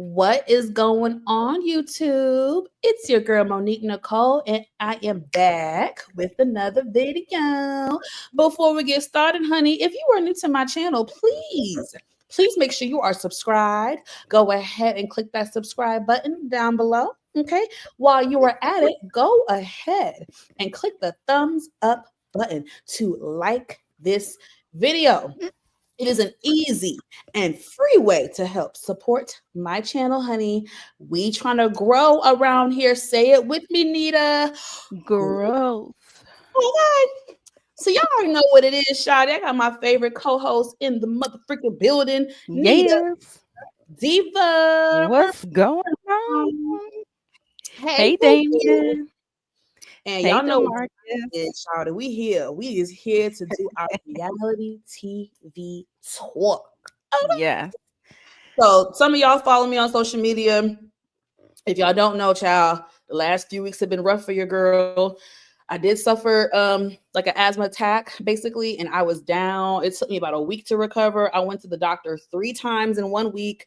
What is going on, YouTube? It's your girl Monique Nicole, and I am back with another video. Before we get started, honey, if you are new to my channel, please make sure you are subscribed. Go ahead and click that subscribe button down below. Okay. While you are at it, go ahead and click the thumbs up button to like this video. It is an easy and free way to help support my channel, honey. We trying to grow around here. Say it with me, Nita. Growth. Oh my God. So y'all already know what it is, Shadi. I got my favorite co-host in the motherfucking building, Nita Yes. Diva. What's going on? Hey, Hey, boo boo. Damien. And Hey, y'all know what Demarcus. it is, Shadi. We here. We is here to do our reality TV talk. Yeah. So some of y'all follow me on social media. If y'all don't know, child, the last few weeks have been rough for your girl. I did suffer like an asthma attack, basically, and I was down. It took me about a week to recover. I went to the doctor 3 times in 1 week.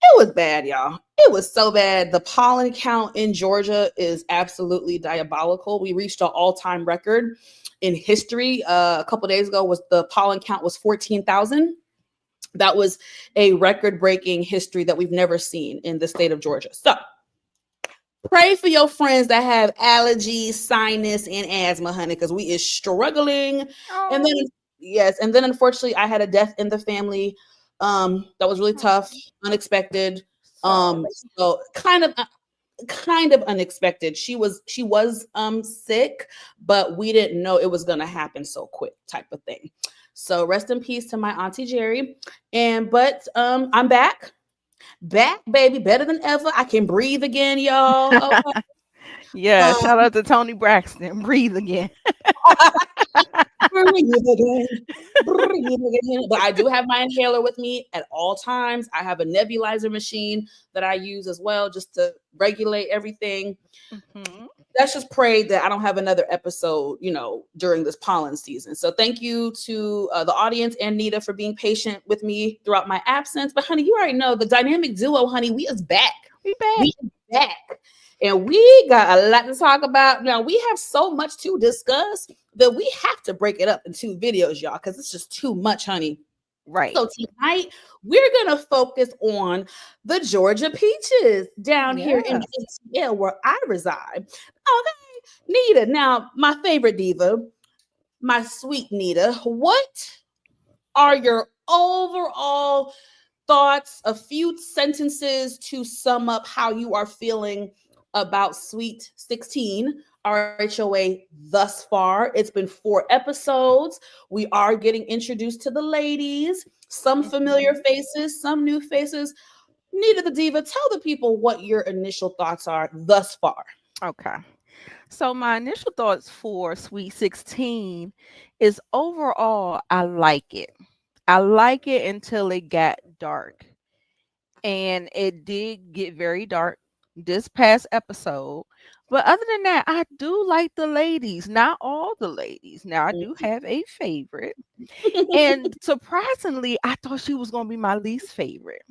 It was bad, y'all. It was so bad. The pollen count in Georgia is absolutely diabolical. We reached an all-time record in history. A couple days ago was the pollen count was 14,000. That was a record-breaking history that we've never seen in the state of Georgia. So pray for your friends that have allergies, sinus, and asthma, honey, because we is struggling. And then yes, and then unfortunately, I had a death in the family. That was really tough, unexpected. Um, so kind of unexpected. She was sick, but we didn't know it was gonna happen so quick, type of thing. So rest in peace to my auntie Jerry. But I'm back, baby, better than ever. I can breathe again, y'all. Okay. Yeah. Um, Shout out to Tony Braxton. Breathe again. breathe again, breathe again. But I do have my inhaler with me at all times. I have a nebulizer machine that I use as well, just to regulate everything. Mhm. Let's just pray that I don't have another episode, during this pollen season. So thank you to the audience and Nita for being patient with me throughout my absence. But honey, you already know the dynamic duo, honey, we is back. We back. We is back. And we got a lot to talk about. Now, we have so much to discuss that we have to break it up in 2 videos, y'all, because it's just too much, honey. Right. So tonight we're gonna focus on the Georgia Peaches down here in Yes. ATL where I reside. Okay, Nita. Now, my favorite diva, my sweet Nita. What are your overall thoughts? A few sentences to sum up how you are feeling about Sweet 16 RHOA thus far. It's been 4 episodes. We are getting introduced to the ladies, some familiar Mhm. faces, some new faces. Nita the Diva, tell the people what your initial thoughts are thus far. Okay. So my initial thoughts for Sweet 16 is overall, I like it. I like it until it got dark. And it did get very dark this past episode. But other than that, I do like the ladies. Not all the ladies. Now I do have a favorite. And surprisingly, I thought she was gonna be my least favorite.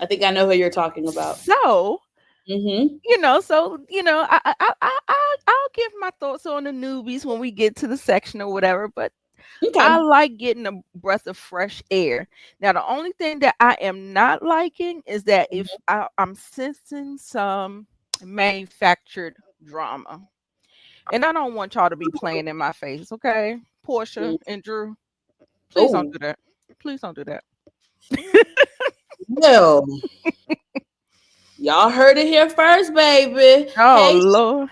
I think I know who you're talking about. So, Mm-hmm. I'll give my thoughts on the newbies when we get to the section or whatever. But I Okay. like getting a breath of fresh air. Now, the only thing that I am not liking is that if I'm sensing some manufactured drama, and I don't want y'all to be playing in my face, okay? Portia and Drew, please don't Oh, do that. Please don't do that. well, y'all heard it here first, baby. Oh Hey, Lord.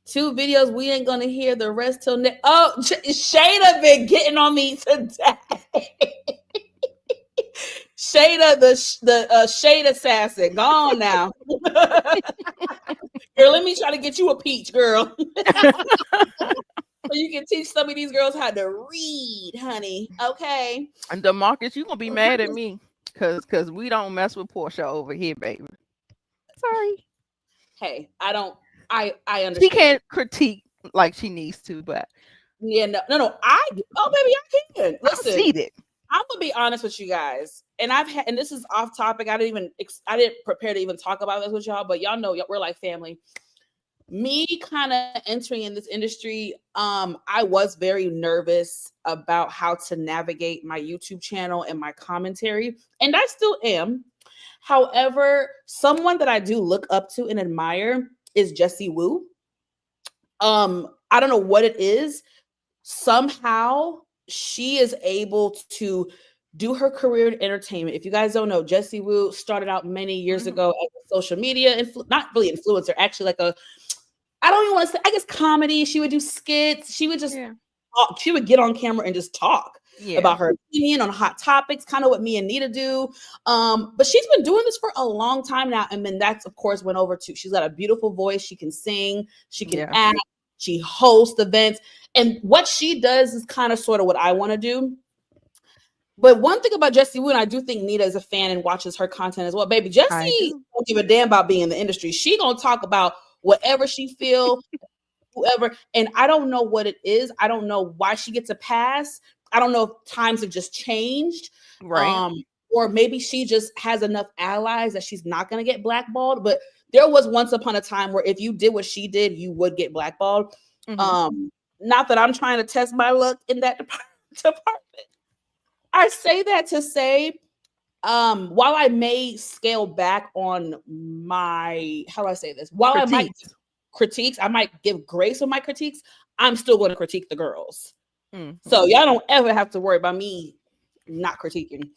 2 videos. We ain't gonna hear the rest till next. Oh, Shada been getting on me today. Shada, the shade assassin, gone now. Girl, let me try to get you a peach, girl, so you can teach some of these girls how to read, honey. Okay. And DeMarcus, you gonna be mad at me because we don't mess with Portia over here, baby. Sorry. Hey, I don't. I She understand. can't critique like she needs to, but Yeah, no. I. Oh, baby, I can. I'll Listen, see it. I'm gonna be honest with you guys, and and this is off topic. I didn't prepare to even talk about this with y'all, but y'all know we're like family. Me kind of entering in this industry, I was very nervous about how to navigate my YouTube channel and my commentary, and I still am. However, someone that I do look up to and admire is Jessie Woo. I don't know what it is. Somehow she is able to do her career in entertainment. If you guys don't know, Jessie Woo started out many years ago as a social media not really influencer, actually like a, I don't even want to say, I guess comedy. She would do skits. She would just talk. She would get on camera and just talk about her opinion on hot topics, kind of what me and Nita do. But she's been doing this for a long time now. And then that's, of course, went over to, she's got a beautiful voice. She can sing. She can act. She hosts events. And what she does is kind of sort of what I want to do. But one thing about Jessie Woo, and I do think Nita is a fan and watches her content as well. Baby, Jessie don't give a damn about being in the industry. She gonna talk about whatever she feel, whoever. And I don't know what it is. I don't know why she gets a pass. I don't know if times have just changed. Right. Or maybe she just has enough allies that she's not gonna get blackballed. But there was once upon a time where if you did what she did, you would get blackballed. Not that I'm trying to test my luck in that department. I say that to say, while I may scale back on my, how do I say this? While I might I might give grace on my critiques, I'm still going to critique the girls. So y'all don't ever have to worry about me not critiquing.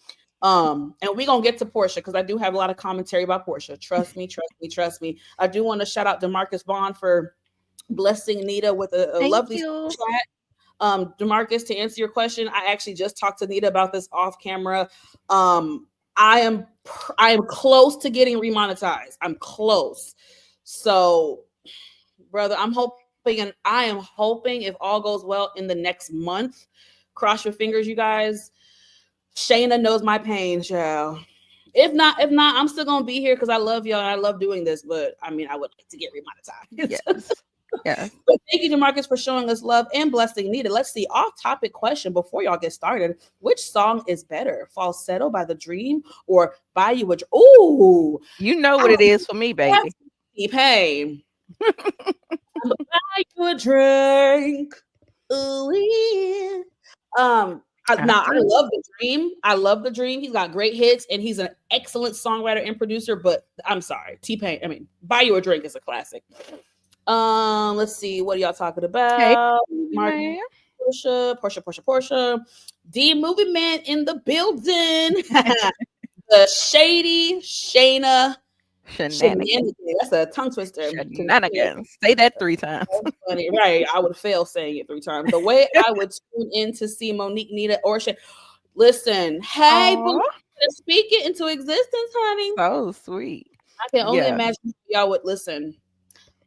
And we're going to get to Portia because I do have a lot of commentary about Portia. Trust me. I do want to shout out DeMarcus Bond for blessing Nita with a lovely chat. DeMarcus, to answer your question, I actually just talked to Nita about this off camera. I am close to getting remonetized. I'm close. So, brother, I am hoping if all goes well in the next month. Cross your fingers, you guys. Shayna knows my pain, child. If not, I'm still gonna be here because I love y'all and I love doing this. But I mean, I would like to get remonetized. Yes. Yeah. But thank you, DeMarcus, for showing us love and blessing Nita. Let's see. Off-topic question before y'all get started. Which song is better? Falsetto by The Dream or Buy You a Drink? Ooh. You know what it is for me, baby. Hey. Buy you a drink. Ooh, yeah. I love The Dream. I love The Dream. He's got great hits and he's an excellent songwriter and producer. But I'm sorry, T-Pain. I mean, Buy You a Drink is a classic. Let's see. What are y'all talking about? Hey, Portia. D Movie Man in the building. The shady Shayna Shenanigans. That's a tongue twister. Shenanigans. Say that 3 times. Funny, right? I would fail saying it 3 times. The way I would tune in to see Monique, Nita, or listen. Hey, speak it into existence, honey. So sweet. I can only imagine y'all would listen.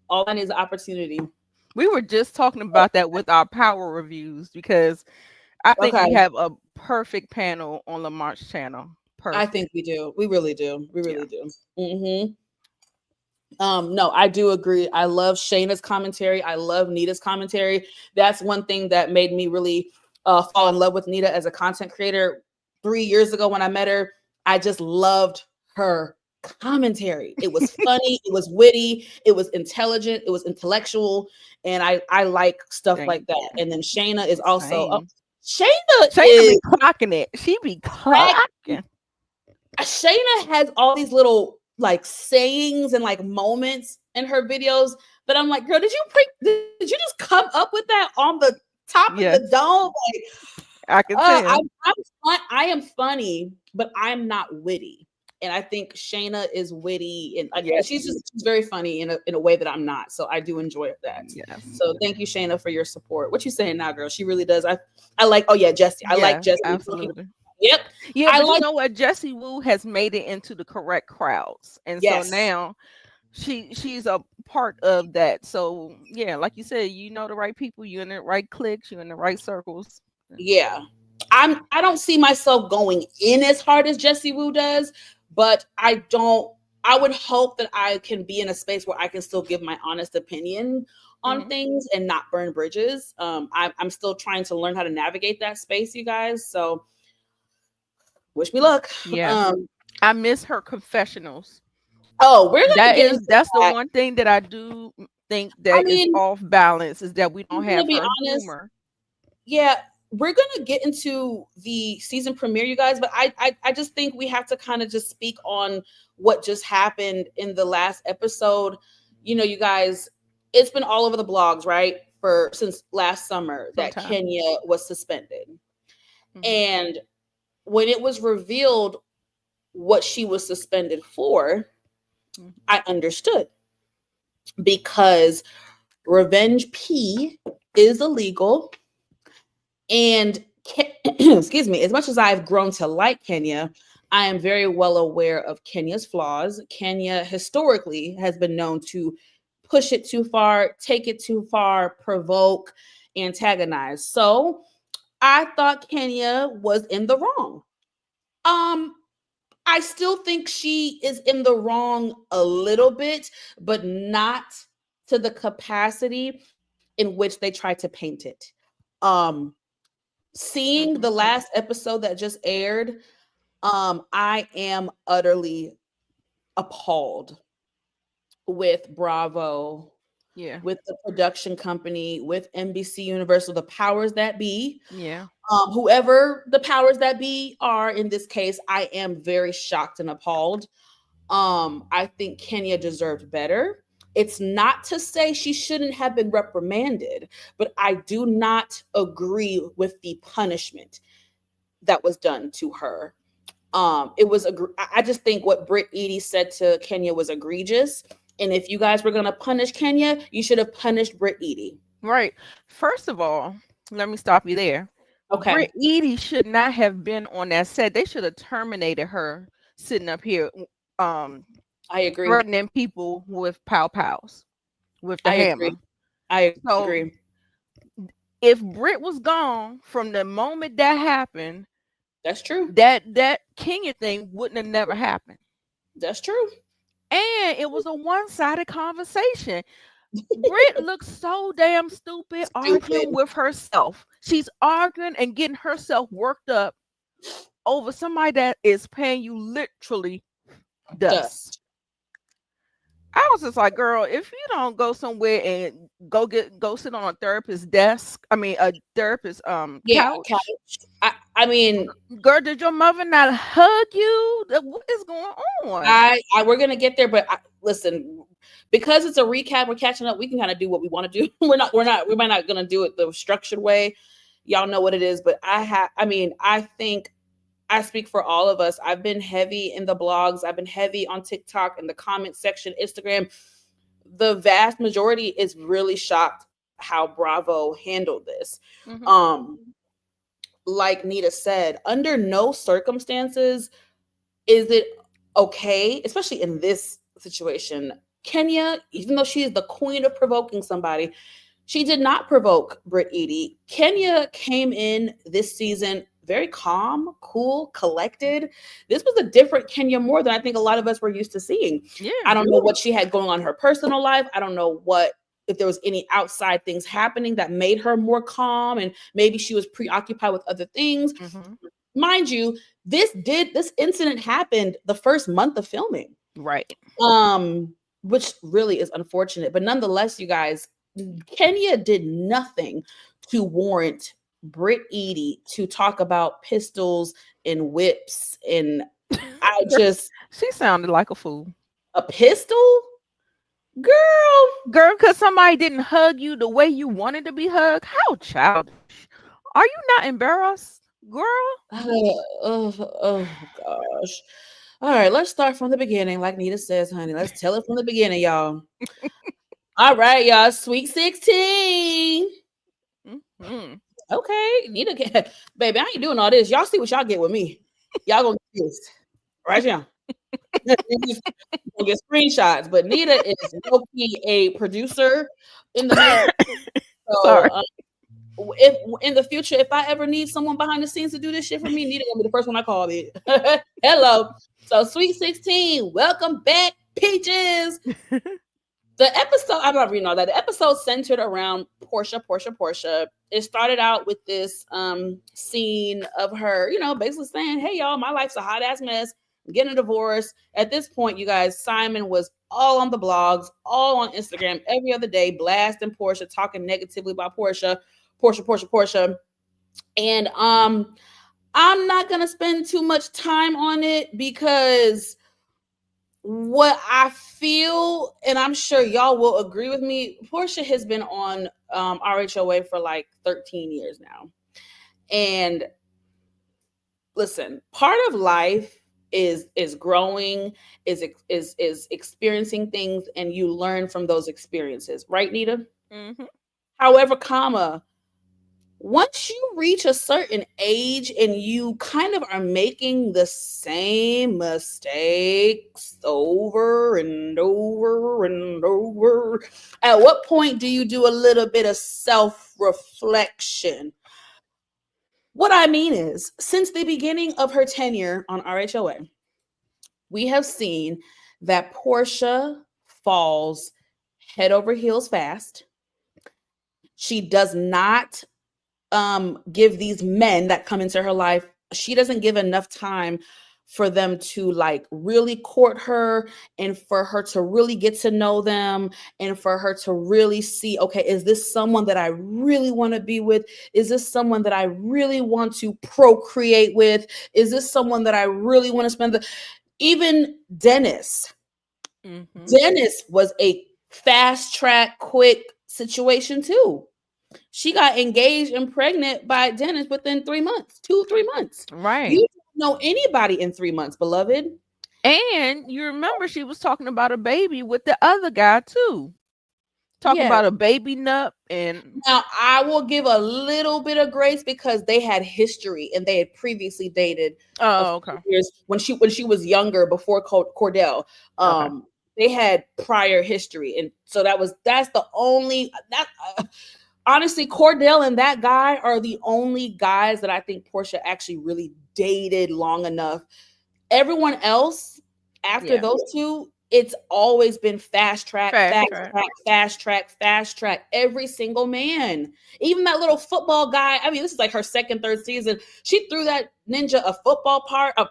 All I need is opportunity. We were just talking about that with our power reviews because I think we have a perfect panel on Lamar's channel. Perfect. I think we do. We really do. We really do. No, I do agree. I love Shayna's commentary. I love Nita's commentary. That's one thing that made me really fall in love with Nita as a content creator 3 years ago when I met her. I just loved her commentary. It was funny, it was witty, it was intelligent, it was intellectual, and I like stuff like that. And then Shayna is also Shayna be clocking it. She be clocking. Shayna has all these little like sayings and like moments in her videos that I'm like, girl, did you just come up with that on the top of the dome? Like, I can tell. I am funny, but I'm not witty. And I think Shayna is witty and she's very funny in a way that I'm not. So I do enjoy that. Yes. So thank you, Shayna, for your support. What you saying now, girl? She really does. I like, Jessie. I like Jessie. Absolutely. Yep. Yeah, but you know what? Jessie Woo has made it into the correct crowds. And so now she's a part of that. So yeah, like you said, you know the right people, you're in the right cliques, you're in the right circles. Yeah. I don't see myself going in as hard as Jessie Woo does, but I would hope that I can be in a space where I can still give my honest opinion on things and not burn bridges. I'm still trying to learn how to navigate that space, you guys. So Wish me luck. Yeah. Um, I miss her confessionals. oh, we're gonna get into That's the that. one thing that I do think I that is mean, off balance is that we don't I'm gonna have be her honest. humor. Yeah, we're gonna get into the season premiere, you guys, but I just think we have to kind of just speak on what just happened in the last episode. You know, you guys, it's been all over the blogs, right? For since last summer that Sometime. Kenya was suspended. Hmm. And when it was revealed what she was suspended for, Hmm. I understood because revenge P is illegal. And excuse me, as much as I've grown to like Kenya, I am very well aware of Kenya's flaws. Kenya historically has been known to push it too far, take it too far, provoke, antagonize. So I thought Kenya was in the wrong. Um, I still think she is in the wrong a little bit, but not to the capacity in which they tried to paint it. Um, Seeing Hmm. the last episode that just aired, I am utterly appalled with Bravo, Yeah. with the production company, with NBC Universal, the powers that be. Yeah. Whoever the powers that be are in this case, I am very shocked and appalled. I think Kenya deserved better. It's not to say she shouldn't have been reprimanded, but I do not agree with the punishment that was done to her. It was I just think what Britt Eady said to Kenya was egregious. And if you guys were gonna punish Kenya, you should have punished Britt Eady. Right. First of all, let me stop you there. Okay, Britt Eady should not have been on that set. They should have terminated her sitting up here um I agree. threatening people with pow pows with the I agree. hammer. I So agree. if Britt was gone from the moment that happened, That's true. that Kenya thing wouldn't have never happened. That's true. And it was a one-sided conversation. Britt looks so damn stupid Stupid arguing with herself. She's arguing and getting herself worked up over somebody that is paying you literally dust. dust. I was just like, girl, if you don't go somewhere and go sit on a therapist's desk, I mean a therapist Yeah, couch. I mean, Girl, did your mother not hug you? What is going on? we're gonna get there, but listen, because it's a recap, we're catching up. We can kind of do what we want to do. We might not gonna do it the structured way. Y'all know what it is, but I think I speak for all of us. I've been heavy in the blogs. I've been heavy on TikTok in the comment section, Instagram. The vast majority is really shocked how Bravo handled this. Mhm. Like Nita said, under no circumstances is it okay, especially in this situation. Kenya, even though she is the queen of provoking somebody, she did not provoke Britt Eady. Kenya came in this season very calm, cool, collected. This was a different Kenya more than I think a lot of us were used to seeing. Yeah. I don't know what she had going on in her personal life. I don't know if there was any outside things happening that made her more calm, and maybe she was preoccupied with other things. Mm-hmm. Mind you, this incident happened the first month of filming. Right. Which really is unfortunate. But nonetheless, you guys, Kenya did nothing to warrant Britt Eady to talk about pistols and whips. And She sounded like a fool. a pistol? Girl, because somebody didn't hug you the way you wanted to be hugged. How childish. Are you not embarrassed, girl? Oh gosh. All right, let's start from the beginning. Like Nita says, honey, let's tell it from the beginning, y'all. All right, y'all. Sweet 16. Mm-hmm. Okay, Nita, baby, I ain't doing all this. Y'all see what y'all get with me. Y'all gonna get this right now. Gonna get screenshots, but Nita is low-key a producer in the making. So, Sorry. If in the future, if I ever need someone behind the scenes to do this shit for me, Nita gonna be the first one I call. It. Hello. So, Sweet 16, welcome back, Peaches. The episode, I don't even know that the episode centered around Portia. It started out with this scene of her, basically saying, "Hey y'all, my life's a hot ass mess. I'm getting a divorce." At this point, you guys, Simon was all on the blogs, all on Instagram every other day, blasting Portia, talking negatively about Portia. And I'm not gonna spend too much time on it because what I feel, and I'm sure y'all will agree with me, Portia has been on RHOA for like 13 years now. And listen, part of life is growing, is experiencing things, and you learn from those experiences, right, Nita? Mm-hmm. However, once you reach a certain age and you kind of are making the same mistakes over and over and over, at what point do you do a little bit of self-reflection? What I mean is, since the beginning of her tenure on RHOA, we have seen that Portia falls head over heels fast. She does not give these men that come into her life, she doesn't give enough time for them to like really court her and for her to really get to know them and for her to really see, okay, is this someone that I really want to be with? Is this someone that I really want to procreate with? Is this someone that I really want to even Dennis? Mm-hmm. Dennis was a fast track, quick situation too. She got engaged and pregnant by Dennis within 3 months, 2-3 months. Right. You don't know anybody in 3 months, beloved. And you remember she was talking about a baby with the other guy too. Talking Yeah. about a baby nut and Now I will give a little bit of grace because they had history and they had previously dated a oh, few okay. years when she was younger before Cordell. Okay. They had prior history, and so that's the only that. Honestly, Cordell and that guy are the only guys that I think Portia actually really dated long enough. Everyone else, after Yeah. those two, it's always been fast track, Fast fast track. track, fast track, fast track. Every single man, even that little football guy. I mean, this is like her second, third season. She threw that ninja a football part. A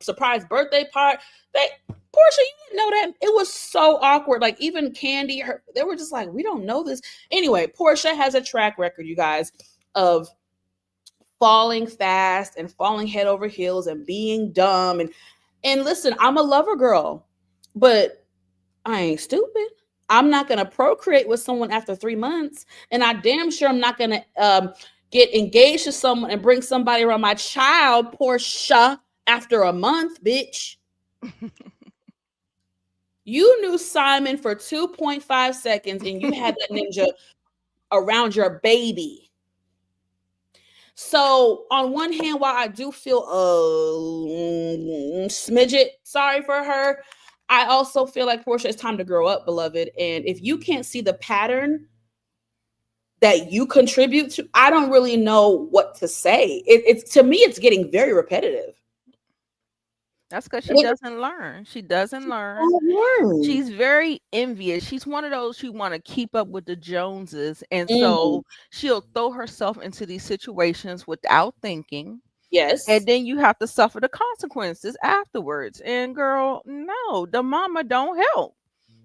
surprise birthday part. Portia, you didn't know that. It was so awkward. Like even Candy, they were just like, we don't know this. Anyway, Portia has a track record, you guys, of falling fast and falling head over heels and being dumb. And listen, I'm a lover girl, but I ain't stupid. I'm not gonna procreate with someone after 3 months, and I damn sure I'm not gonna get engaged to someone and bring somebody around my child, Portia, after a month, bitch. You knew Simon for 2.5 seconds and you had that ninja around your baby. So, on one hand, while I do feel a smidget sorry for her, I also feel like Portia, it's time to grow up, beloved. And if you can't see the pattern that you contribute to, I don't really know what to say. It's to me, it's getting very repetitive. That's because she What doesn't learn. She doesn't learn. learn? She's very envious. She's one of those who want to keep up with the Joneses. And Mm, so she'll throw herself into these situations without thinking. And yes. then you have to suffer the consequences afterwards. And girl, no, the mama don't help.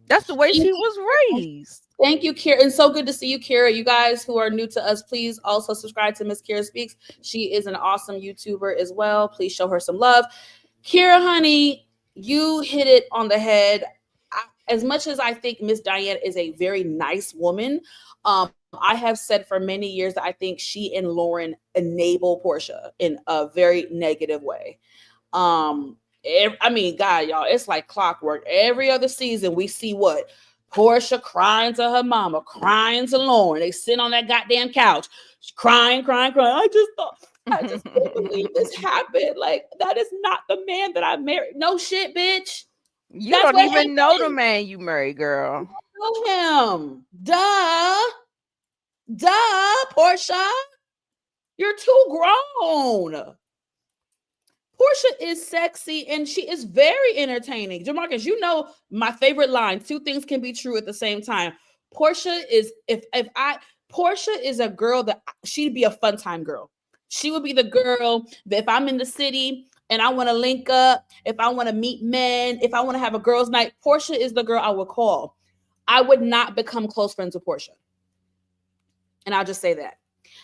That's the way she was raised. Thank you, Kira. And so good to see you, Kira. You guys who are new to us, please also subscribe to Miss Kira Speaks. She is an awesome YouTuber as well. Please show her some love. Kira, honey, you hit it on the head. As much as I think Miss Diane is a very nice woman, I have said for many years that I think she and Lauren enable Portia in a very negative way. I mean, God, y'all, it's like clockwork. Every other season, we see what Portia crying to her mama, crying to Lauren. They sit on that goddamn couch, crying. I just can't believe this happened. Like, that is not the man that I married. No shit, bitch. You That's don't what even know the happened. man you married, girl. Know him. Duh, Portia. You're too grown. Portia is sexy and she is very entertaining. Jamarcus, you know my favorite line: two things can be true at the same time. Portia is if I Portia is a girl that she'd be a fun time girl. She would be the girl that if I'm in the city and I want to link up, if I want to meet men, if I want to have a girls' night, Portia is the girl I would call. I would not become close friends with Portia. And I'll just say that.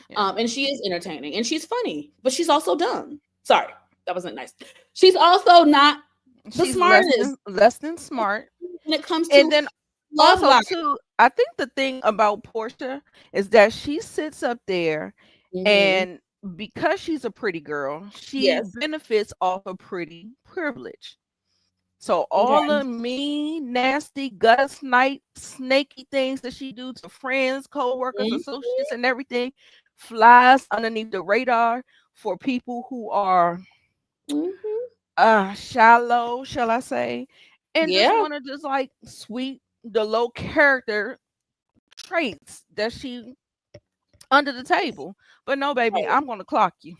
Yeah. And she is entertaining and she's funny, but she's also dumb. Sorry, that wasn't nice. She's also not the She's smartest less than smart. when it comes And to then love also life. too, I think the thing about Portia is that she sits up there, Mm-hmm. and because she's a pretty girl, she Yes. benefits off of pretty privilege. So all Okay. the mean, nasty, gutter snipe, snaky things that she do to friends, co-workers, associates, and everything flies underneath the radar for people who are Mm-hmm. shallow, shall I say, and just Yeah. want to just like sweep the low character traits that she under the table. But no, baby, Right. I'm gonna clock you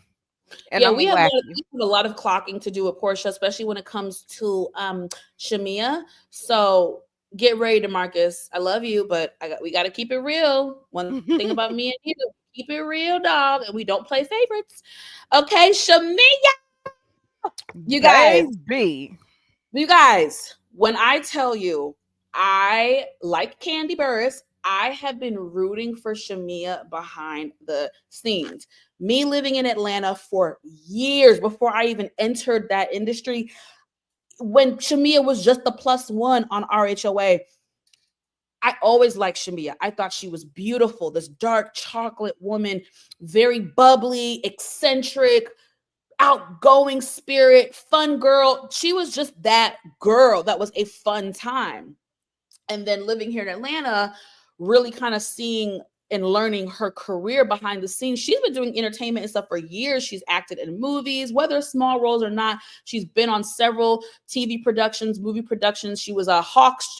and Yeah, I'm gonna whack you. we have a lot of clocking to do with Portia, especially when it comes to Shamia. So get ready, Demarcus. I love you, but we got to keep it real. One thing about me and you, keep it real, dog, and we don't play favorites. Okay, Shamia, you guys, Baby. when I tell you I like Candy Burris, I have been rooting for Shamia behind the scenes. Me living in Atlanta for years before I even entered that industry, when Shamia was just the plus one on RHOA, I always liked Shamia. I thought she was beautiful, this dark chocolate woman, very bubbly, eccentric, outgoing spirit, fun girl. She was just that girl that was a fun time. And then living here in Atlanta, really kind of seeing and learning her career behind the scenes. She's been doing entertainment and stuff for years. She's acted in movies, whether small roles or not. She's been on several TV productions, movie productions. She was a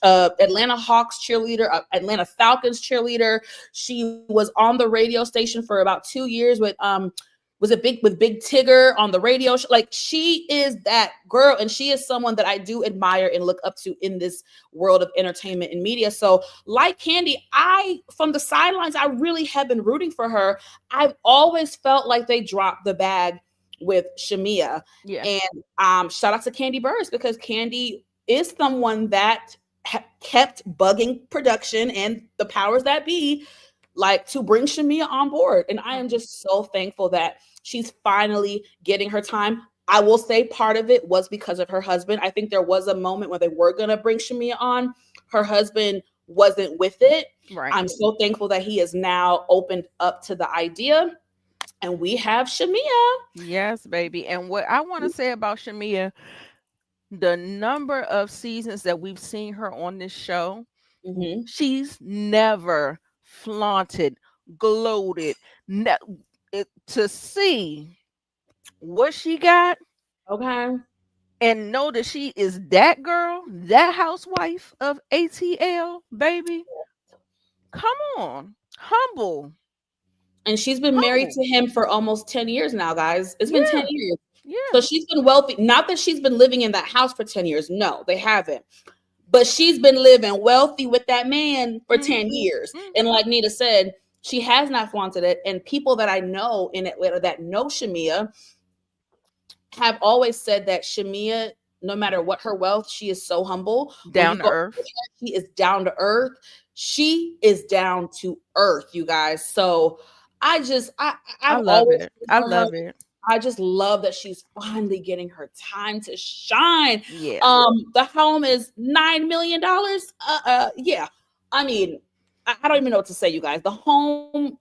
Atlanta Hawks cheerleader, Atlanta Falcons cheerleader. She was on the radio station for about 2 years with was it big with Big Tigger on the radio show. Like, she is that girl, and she is someone that I do admire and look up to in this world of entertainment and media. So like Candy, I from the sidelines, I really have been rooting for her. I've always felt like they dropped the bag with Shamia. Yeah. And shout out to Candy Burris, because Candy is someone that kept bugging production and the powers that be, like, to bring Shamia on board. And I am just so thankful that she's finally getting her time. I will say part of it was because of her husband. I think there was a moment when they were going to bring Shamia on. Her husband wasn't with it. Right. I'm so thankful that he is now opened up to the idea. And we have Shamia. Yes, baby. And what I want to say about Shamia, the number of seasons that we've seen her on this show, Mm-hmm. she's never flaunted, gloated, to see what she got Okay. and know that she is that girl, that housewife of ATL, baby. Come on. Humble. And she's been married Humble. to him for almost 10 years now, guys. It's been 10 Yeah. years. So Yeah. she's been wealthy. Not that she's been living in that house for 10 years. No, they haven't. But she's been living wealthy with that man for 10 years. And like Nita said, she has not flaunted it. And people that I know in Atlanta that know Shamia have always said that Shamia, no matter what her wealth, she is so humble. When you Down to go, earth. she is down to earth. She is down to earth, you guys. So I I've love always it. been I for her. love it. I just love that she's finally getting her time to shine. Yeah. The home is $9 million. Yeah. I mean, I don't even know what to say, you guys. The home,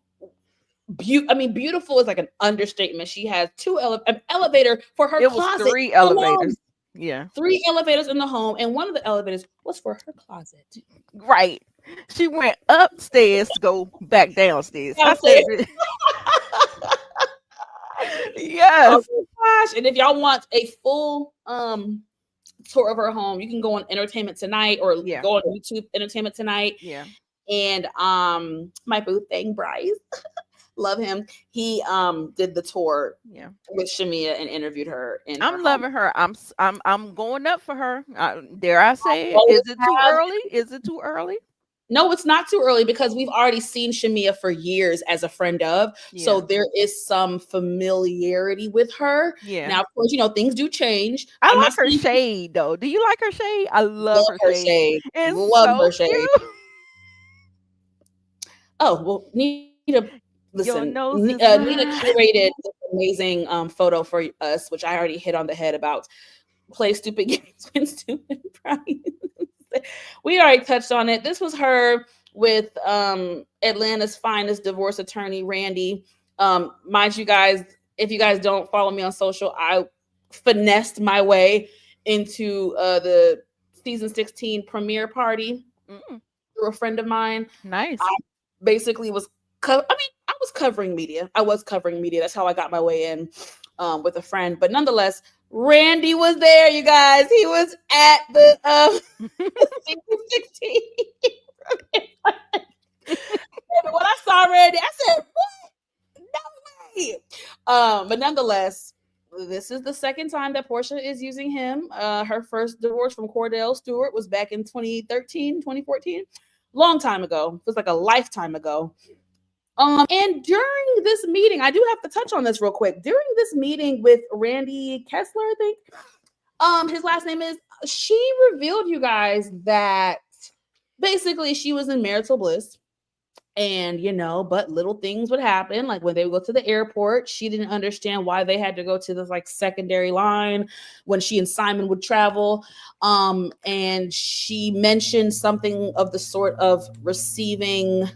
beautiful is like an understatement. She has an elevator for her It was closet 3 alone. elevators. Yeah. 3 elevators in the home, and one of the elevators was for her closet. Right. She went upstairs to go back downstairs. I Downstairs. said, yes. Oh my gosh! And if y'all want a full tour of her home, you can go on Entertainment Tonight or Yeah. go on YouTube Entertainment Tonight. Yeah. And my boo thing, Bryce, love him. He did the tour Yeah. with Shamia and interviewed her. And I'm loving her. I'm going up for her. Dare I say it? Always Is it too have. early? Is it too early? No, it's not too early because we've already seen Shamia for years as a friend of. So Yeah. there is some familiarity with her. Yeah. Now, of course, things do change. I I'm not like her saying she shade though. Do you like her shade? I love love her her shade. shade. It's Love so her shade. cute. Oh, well, Nita, Your listen, nose is Nita mine. curated this amazing photo for us, which I already hit on the head about play stupid games when stupid prize. We already touched on it. This was her with Atlanta's finest divorce attorney, Randy. Mind you guys, if you guys don't follow me on social, I finessed my way into the season 16 premiere party Mm, through a friend of mine. I nice. basically was I was covering media. I was covering media. That's how I got my way in with a friend. But nonetheless, Randy was there, you guys. He was at the season 16. And when I saw Randy, I said, "What? No way!" But nonetheless, this is the second time that Portia is using him. Her first divorce from Cordell Stewart was back in 2013, 2014. Long time ago. It was like a lifetime ago. And during this meeting, I do have to touch on this real quick. During this meeting with Randy Kessler, I think, his last name is, she revealed, you guys, that basically she was in marital bliss. And but little things would happen, like when they would go to the airport, she didn't understand why they had to go to this like secondary line when she and Simon would travel. And she mentioned something of the sort of receiving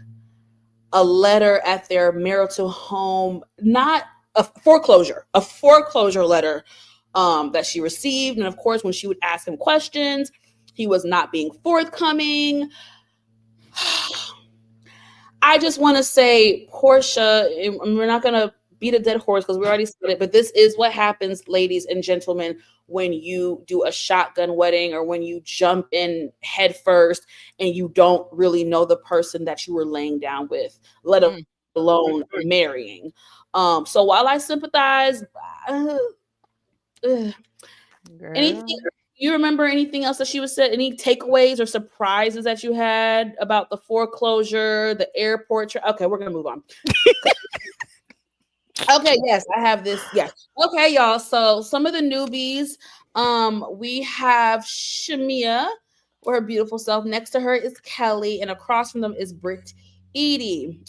a letter at their marital home, not a foreclosure letter that she received. And of course, when she would ask him questions, he was not being forthcoming. I just want to say, Portia, and we're not going to beat a dead horse because we already said it, but this is what happens, ladies and gentlemen, when you do a shotgun wedding or when you jump in head first and you don't really know the person that you were laying down with, let alone marrying. So while I sympathize, uh, anything Girl. you remember anything else that she was said? Any takeaways or surprises that you had about the foreclosure, the airport? Okay, we're gonna move on. Okay, yes, I have this. Yes. Okay, y'all. So some of the newbies, we have Shamia, or her beautiful self. Next to her is Kelly, and across from them is Britt Edie.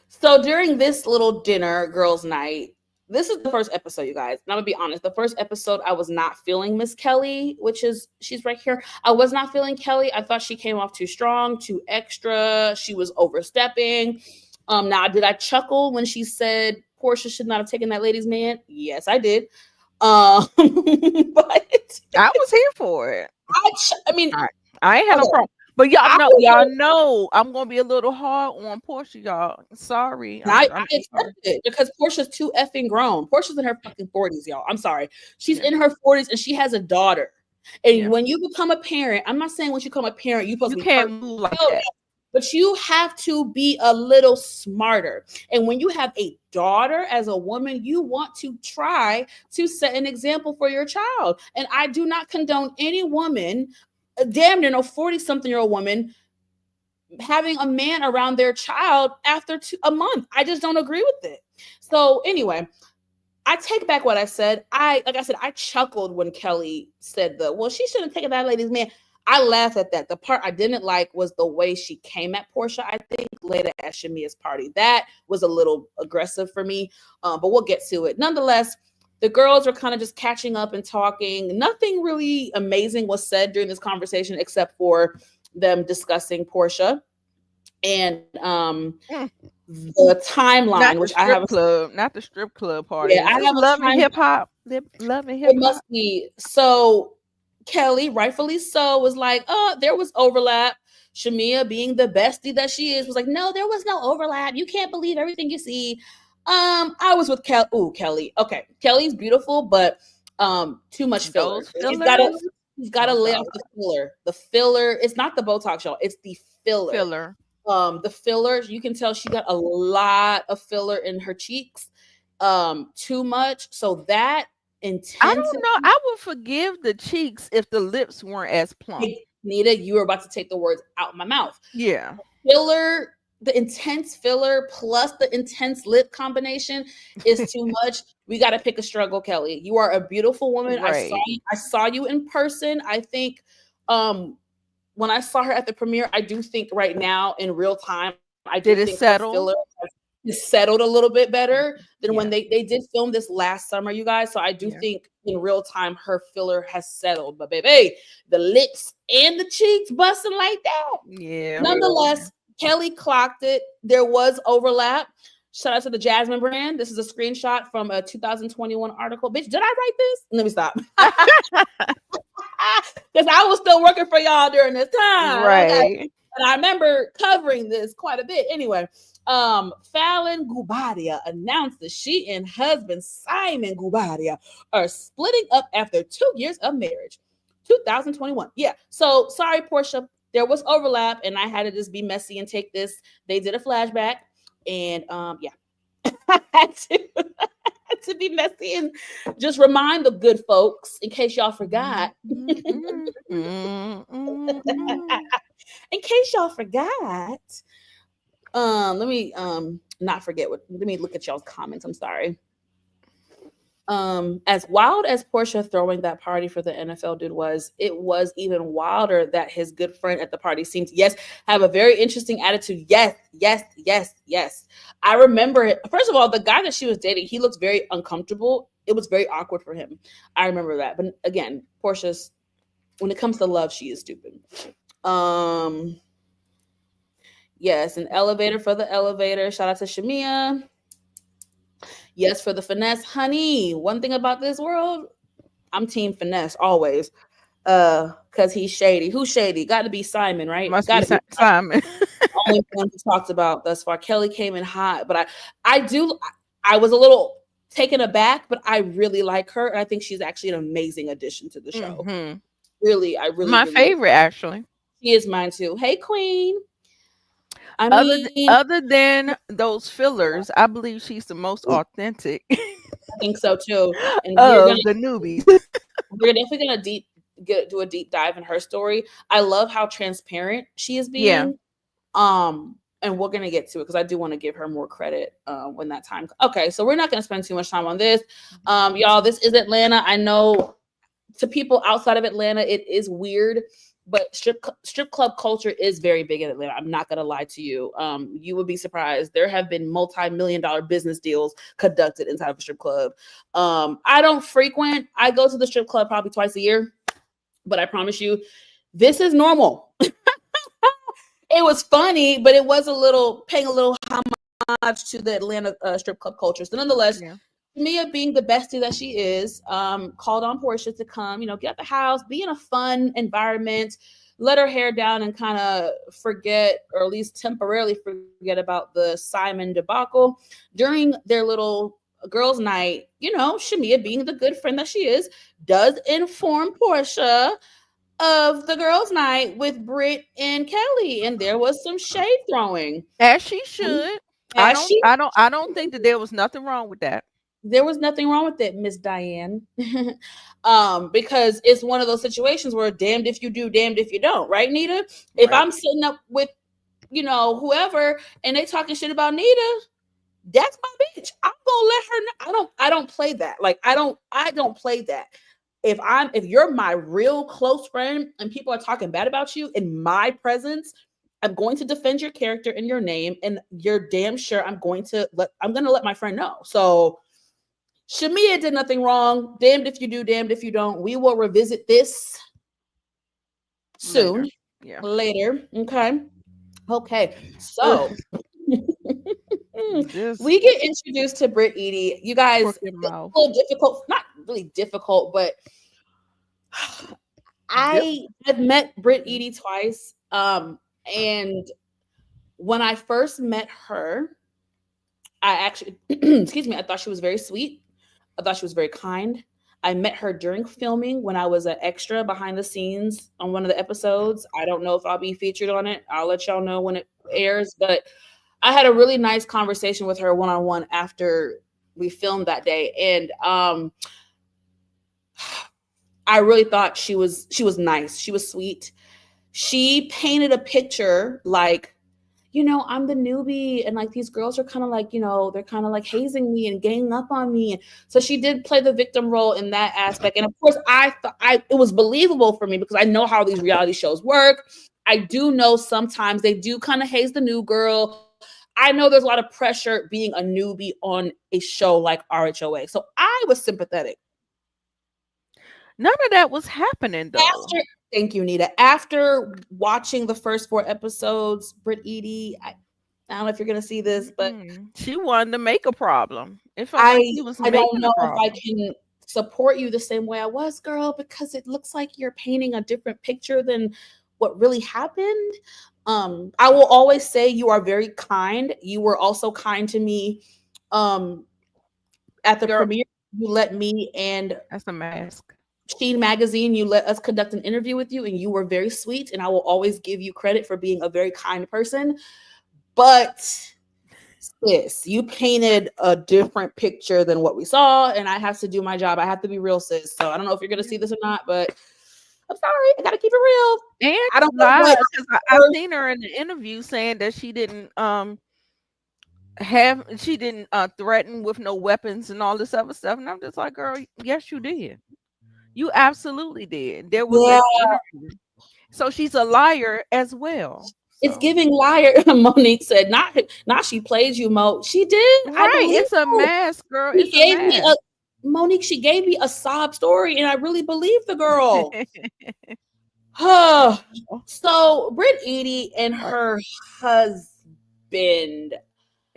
So during this little dinner, girls' night, this is the first episode, you guys. And I'm gonna be honest. The first episode, I was not feeling Miss Kelly, which is she's right here. I was not feeling Kelly. I thought she came off too strong, too extra. She was overstepping. Now did I chuckle when she said Portia should not have taken that lady's man? Yes, I did. But I was here for it. I mean, I ain't had no okay, problem. But I y'all know I'm gonna be a little hard on Portia, y'all. Sorry. I I'm sorry. accepted it because Portia's too effing grown. Portia's in her fucking 40s, y'all. I'm sorry. She's Yeah. in her 40s and she has a daughter. And Yeah. when you become a parent, I'm not saying once you become a parent, you're supposed You to be can't perfect. move like No, that. but you have to be a little smarter. And when you have a daughter as a woman, you want to try to set an example for your child. And I do not condone any woman, damn near no 40-something-year-old woman, having a man around their child after a month. I just don't agree with it. So anyway, I take back what I said. I chuckled when Kelly said well, she shouldn't have taken that lady's man. I laughed at that. The part I didn't like was the way she came at Portia, I think, later at Shamia's party. That was a little aggressive for me, but we'll get to it. Nonetheless, the girls were kind of just catching up and talking. Nothing really amazing was said during this conversation except for them discussing Portia and Mm. the timeline, Not the which I have strip club, not the strip club party. yeah, Is I this have love a and time. hip hop? Love and It hip hop? must be. So Kelly, rightfully so, was like, there was overlap. Shamia, being the bestie that she is, was like, no, there was no overlap. You can't believe everything you see. I was with Kelly. Ooh, Kelly. Okay. Kelly's beautiful, but too much filler. Those She's gotta fillers? she's gotta I'm lay off sorry. the filler. The filler, it's not the Botox, y'all. It's the filler. Filler. The fillers, you can tell she got a lot of filler in her cheeks. Too much. So that I don't know. intensity, I would forgive the cheeks if the lips weren't as plump. Nita, you were about to take the words out of my mouth. Yeah. Filler, the intense filler plus the intense lip combination is too much. We got to pick a struggle, Kelly. You are a beautiful woman. Right. I saw you in person. I think when I saw her at the premiere, I do think right now in real time, I do think Did her it filler settle? has settled a little bit better than when Yeah. they did film this last summer, you guys. So I do Yeah. think in real time her filler has settled. But baby, the lips and the cheeks busting like that. Yeah. Nonetheless, Kelly clocked it. There was overlap. Shout out to the Jasmine brand. This is a screenshot from a 2021 article. Bitch, did I write this? Let me stop. Because I was still working for y'all during this time. Okay. Right. And I remember covering this quite a bit. Anyway, Fallon Gubadia announced that she and husband Simon Gubadia are splitting up after 2 years of marriage. 2021. Yeah. So sorry, Portia. There was overlap, and I had to just be messy and take this. They did a flashback, and yeah, I had to be messy and just remind the good folks in case y'all forgot. In case y'all forgot, let me not forget what. Let me look at y'all's comments. I'm sorry. As wild as Portia throwing that party for the NFL dude was, it was even wilder that his good friend at the party seemed to, yes, have a very interesting attitude. Yes, yes, yes, yes. I remember it. First of all, the guy that she was dating, he looked very uncomfortable. It was very awkward for him. I remember that. But again, Portia's, when it comes to love, she is stupid. Yes, an elevator for the elevator. Shout out to Shamia. Yes, for the finesse, honey. One thing about this world, I'm team finesse always. Because he's shady. Who's shady? Got to be Simon, right? Must Got be to be Simon. only one who talked about thus far. Kelly came in hot, but I was a little taken aback, but I really like her, and I think she's actually an amazing addition to the show. Mm-hmm. Really, I really, My really like favorite, actually. she is mine too. Hey, Queen. I Other mean, other than those fillers, I believe she's the most authentic I think so too. And of the newbies. we're definitely gonna do a deep dive in her story. I love how transparent she is Yeah. being. And we're gonna get to it because I do want to give her more credit when that time. Okay, so we're not gonna spend too much time on this. Y'all, this is Atlanta. I know to people outside of Atlanta, it is weird, but strip club culture is very big in Atlanta. I'm not gonna lie to you. You would be surprised. There have been multi-million-dollar business deals conducted inside of a strip club. I don't frequent. I go to the strip club probably twice a year, but I promise you, this is normal. It was funny, but it was paying a little homage to the Atlanta strip club culture. So nonetheless, Yeah. Mia, being the bestie that she is, called on Portia to come, get out the house, be in a fun environment, let her hair down and kind of forget, or at least temporarily forget about the Simon debacle. During their little girls' night, Shamia, being the good friend that she is, does inform Portia of the girls' night with Britt and Kelly, and there was some shade throwing. As she should. I As don't she I don't I don't think that there was nothing wrong with that. There was nothing wrong with it, Miss Diane. Because it's one of those situations where damned if you do, damned if you don't, right, Nita? If Right. I'm sitting up with, whoever, and they talking shit about Nita, that's my bitch. I'm gonna let her know. I don't play that. Like I don't play that. If you're my real close friend and people are talking bad about you in my presence, I'm going to defend your character and your name, and you're damn sure I'm gonna let my friend know. So Shamia did nothing wrong. Damned if you do, damned if you don't. We will revisit this Later. soon. Yeah. Later. Okay. So Just we get introduced to Britt Edie. You guys, crooked it's mouth. a little difficult, not really difficult, but Dip. I have met Britt Edie twice. And when I first met her, I actually, excuse me, I thought she was very sweet. I thought she was very kind. I met her during filming when I was an extra behind the scenes on one of the episodes. I don't know if I'll be featured on it. I'll let y'all know when it airs. But I had a really nice conversation with her one-on-one after we filmed that day. And I really thought she was nice. She was sweet. She painted a picture like, I'm the newbie, and like these girls are kind of like, they're kind of like hazing me and ganging up on me. So she did play the victim role in that aspect. And of course, I thought it was believable for me because I know how these reality shows work. I do know sometimes they do kind of haze the new girl. I know there's a lot of pressure being a newbie on a show like RHOA. So I was sympathetic. None of that was happening though. After, thank you, Nita. After watching the first 4 episodes, Britt Edie, I don't know if you're gonna see this, but She wanted to make a problem. It felt like I she was I don't making a know if I problem. can support you the same way I was, girl, because it looks like you're painting a different picture than what really happened. I will always say you are very kind. You were also kind to me um at the Girl, premiere. You let me and that's a mask. Sheen Magazine, you let us conduct an interview with you, and you were very sweet. And I will always give you credit for being a very kind person. But sis, you painted a different picture than what we saw, and I have to do my job. I have to be real, sis. So I don't know if you're gonna see this or not, but I'm sorry. I gotta keep it real. And I don't know lied what because I seen her in the interview saying that she didn't threaten with no weapons and all this other stuff. And I'm just like, girl, yes, you did. You absolutely did. There was yeah, an interview. So she's a liar as well. it's So giving liar. Monique said, not she plays you, Mo. She did. I right, believe it's a you. mask, girl. She It's a gave me mask. a Monique, she gave me a sob story, and I really believe the girl. So Britt Edie and her husband,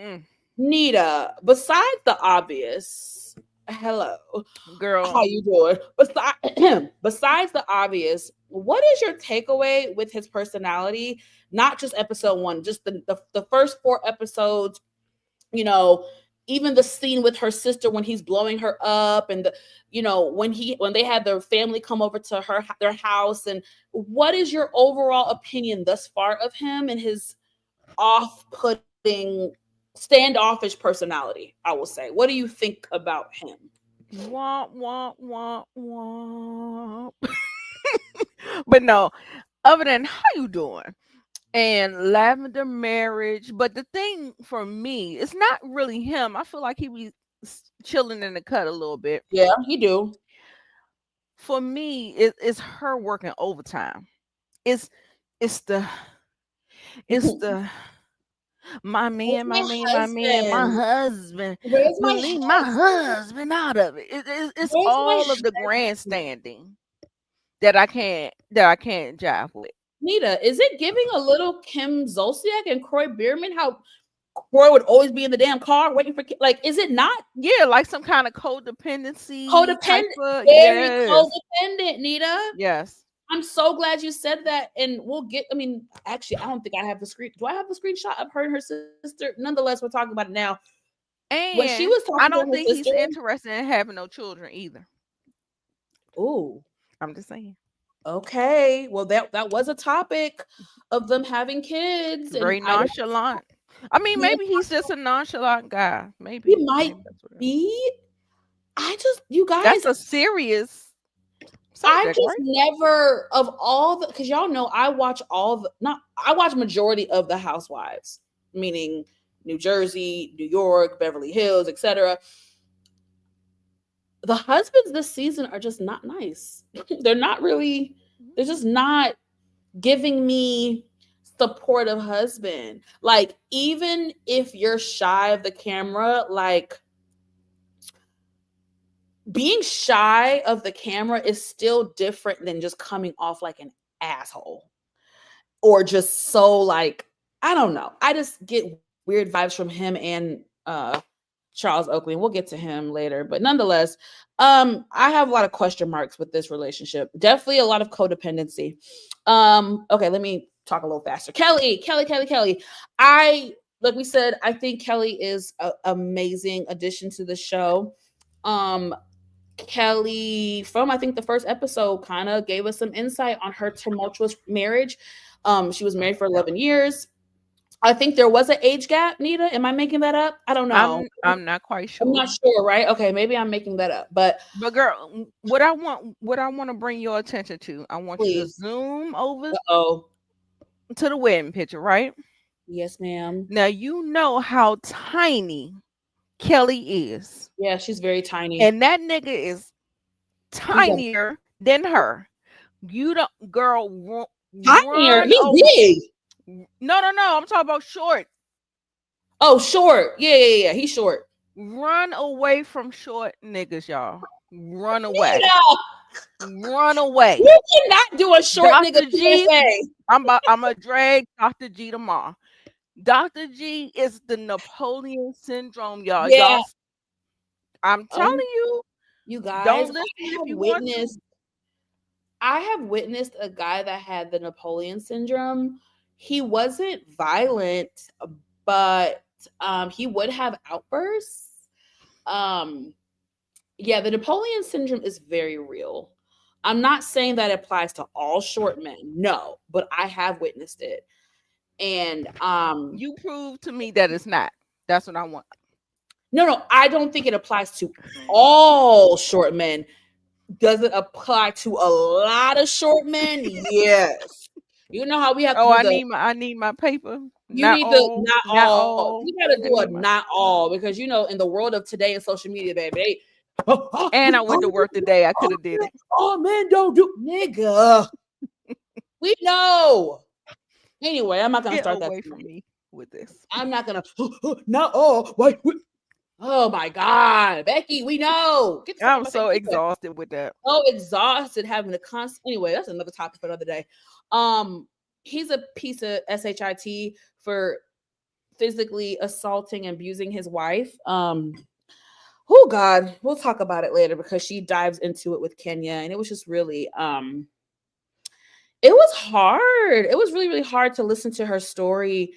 Mm, Nita, besides the obvious, hello, how girl, you doing? Besides the obvious, what is your takeaway with his personality? Not just episode one, just the first 4 episodes, you know, even the scene with her sister when he's blowing her up, and when they had their family come over to their house. And what is your overall opinion thus far of him and his off-putting, standoffish personality? I will say, what do you think about him? womp womp womp womp. But no, other than how you doing and lavender marriage. But the thing for me, it's not really him. I feel like he be chilling in the cut a little bit. Yeah, you do. For me, it's her working overtime. It's it's the it's Where's the my man, my my man, my man, my husband? husband. Where's But my leave my husband? husband out of it. It's Where's my all of the husband? grandstanding that I can't jive with. Nita, is it giving a little Kim Zolciak and Croy Bierman? How Croy would always be in the damn car waiting for like, is it not Yeah, like some kind of codependency type codependent? of Very yes. codependent, Nita. Yes. I'm so glad you said that. And we'll get, I mean, actually, I don't think I have the screen. Do I have the screenshot of her and her sister? Nonetheless, we're talking about it now. When she was And talking I to don't her think sister, he's interested in having no children either. ooh, I'm just saying. okay. Well, that was a topic of them having kids, and Very nonchalant. I mean, Nita, maybe he's just a nonchalant guy. he Maybe. might Maybe that's what it is. be. You That's guys, a serious I subject, just right? never of all the, because y'all know I watch all the, not I watch majority of the Housewives, meaning New Jersey, New York, Beverly Hills, etc. The husbands this season are just not nice. They're not really, they're just not giving me supportive husband. Like, even if you're shy of the camera, like, being shy of the camera is still different than just coming off like an asshole, or just so like, I don't know. I just get weird vibes from him and Charles Oakley. And we'll get to him later. But nonetheless, I have a lot of question marks with this relationship. Definitely a lot of codependency. Okay, let me talk a little faster. Kelly. Like we said, I think Kelly is an amazing addition to the show. Um, Kelly, from I think the first episode, kind of gave us some insight on her tumultuous marriage. She was married for 11 years. I think there was an age gap, Nita. Am I making that up? I don't know. I'm not quite I'm not sure. sure, right? Okay, maybe I'm making that up. But But girl, what I want to bring your attention to, I want you to please. zoom over Uh-oh. to the wedding picture, right? Yes, ma'am. Now you know how tiny Kelly is. Yeah, she's very tiny. And that nigga is He's a tinier than her. You don't, girl, tinier. run. He's Oh, big. no. I'm talking about short. Oh, short. Yeah. He's short. Run away from short niggas, y'all. Run away. Nita, Run away. you cannot do a short nigga Dr. G, PSA. I'm a drag Dr. G tomorrow. Dr. G is the Napoleon syndrome, y'all. Yeah. I'm telling Um, you, you guys, don't listen if you want to. I have witnessed a guy that had the Napoleon syndrome. He wasn't violent, but he would have outbursts. Um, yeah, the Napoleon syndrome is very real. I'm not saying that applies to all short men, no, but I have witnessed it. And You prove to me that it's not. That's what I want. no, I don't think it applies to all short men. Does it apply to a lot of short men? Yes. You know how we have to Oh, do the I need my paper. you Not need the all, not not all. all. You gotta I do a need my. not all because you know in the world of today and social media, baby, And I went to work today. I could have did it. all men don't do nigga. We know. Anyway, I'm not gonna Get start that away from tonight. me with this. I'm not gonna not all. Wait. Oh my God, Becky, we know. Get the fuck I'm out that so nigga. exhausted with that. So exhausted having to constant. Anyway, that's another topic for another day. Um, he's a piece of shit for physically assaulting and abusing his wife. Oh God, we'll talk about it later because she dives into it with Kenya, and it was just really it was hard. It was really hard to listen to her story,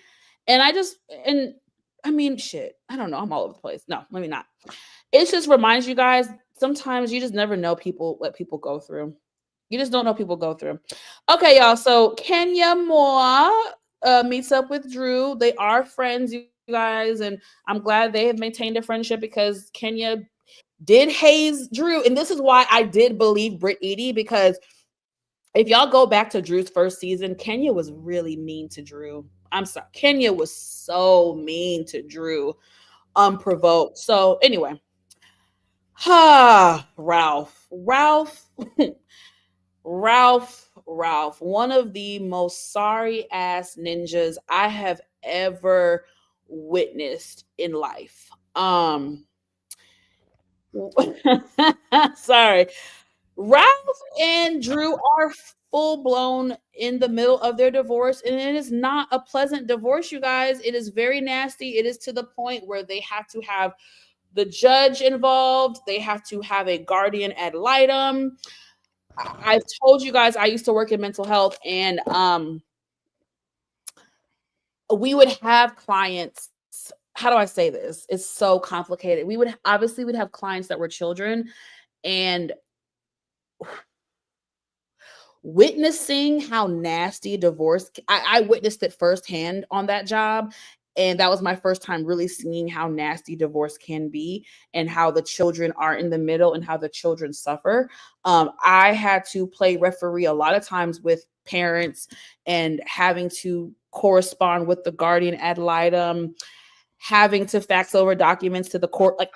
and I mean, shit. I don't know. I'm all over the place. No, let me not. It just reminds you guys sometimes you just never know what people go through. You just don't know people go through. Okay, y'all. So Kenya Moore meets up with Drew. They are friends, you guys, and I'm glad they have maintained a friendship because Kenya did haze Drew, and this is why I did believe Britt Eady because if y'all go back to Drew's first season, Kenya was really mean to Drew. I'm sorry, Kenya was so mean to Drew, unprovoked. So anyway, Ralph, Ralph, one of the most sorry ass ninjas I have ever witnessed in life. Sorry. Ralph and Drew are full blown in the middle of their divorce, and it is not a pleasant divorce, you guys. It is very nasty. It is to the point where they have to have the judge involved, they have to have a guardian ad litem. I've told you guys I used to work in mental health, and we would have clients. How do I say this? It's so complicated. We would obviously we'd have clients that were children, and witnessing how nasty divorce. I witnessed it firsthand on that job. And that was my first time really seeing how nasty divorce can be and how the children are in the middle and how the children suffer. I had to play referee a lot of times with parents and having to correspond with the guardian ad litem, having to fax over documents to the court. Like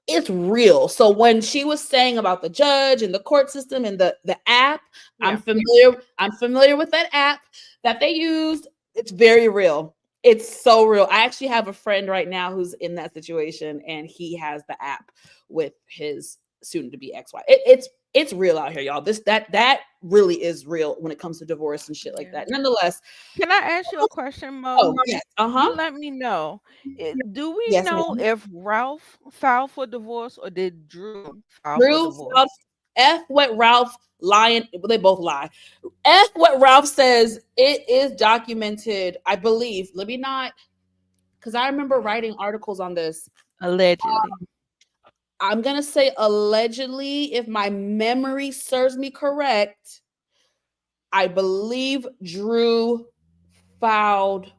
it's real. So when she was saying about the judge and the court system and the app, Yeah. I'm familiar with that app that they used. It's very real. It's so real. I actually have a friend right now who's in that situation, and he has the app with his soon to be ex-wife. It's real out here, y'all. That really is real when it comes to divorce and shit like Yeah. that. Nonetheless, Can I ask you a question, Mo? oh yes, You let me know. Do we yes, know ma'am. if Ralph filed for divorce or did Drew file for Drew divorce? filed F what Ralph lying. Well, they both lie. F what Ralph says. It is documented. I believe. Let me not, because I remember writing articles on this. Allegedly. I'm gonna say allegedly, if my memory serves me correct. I believe Drew filed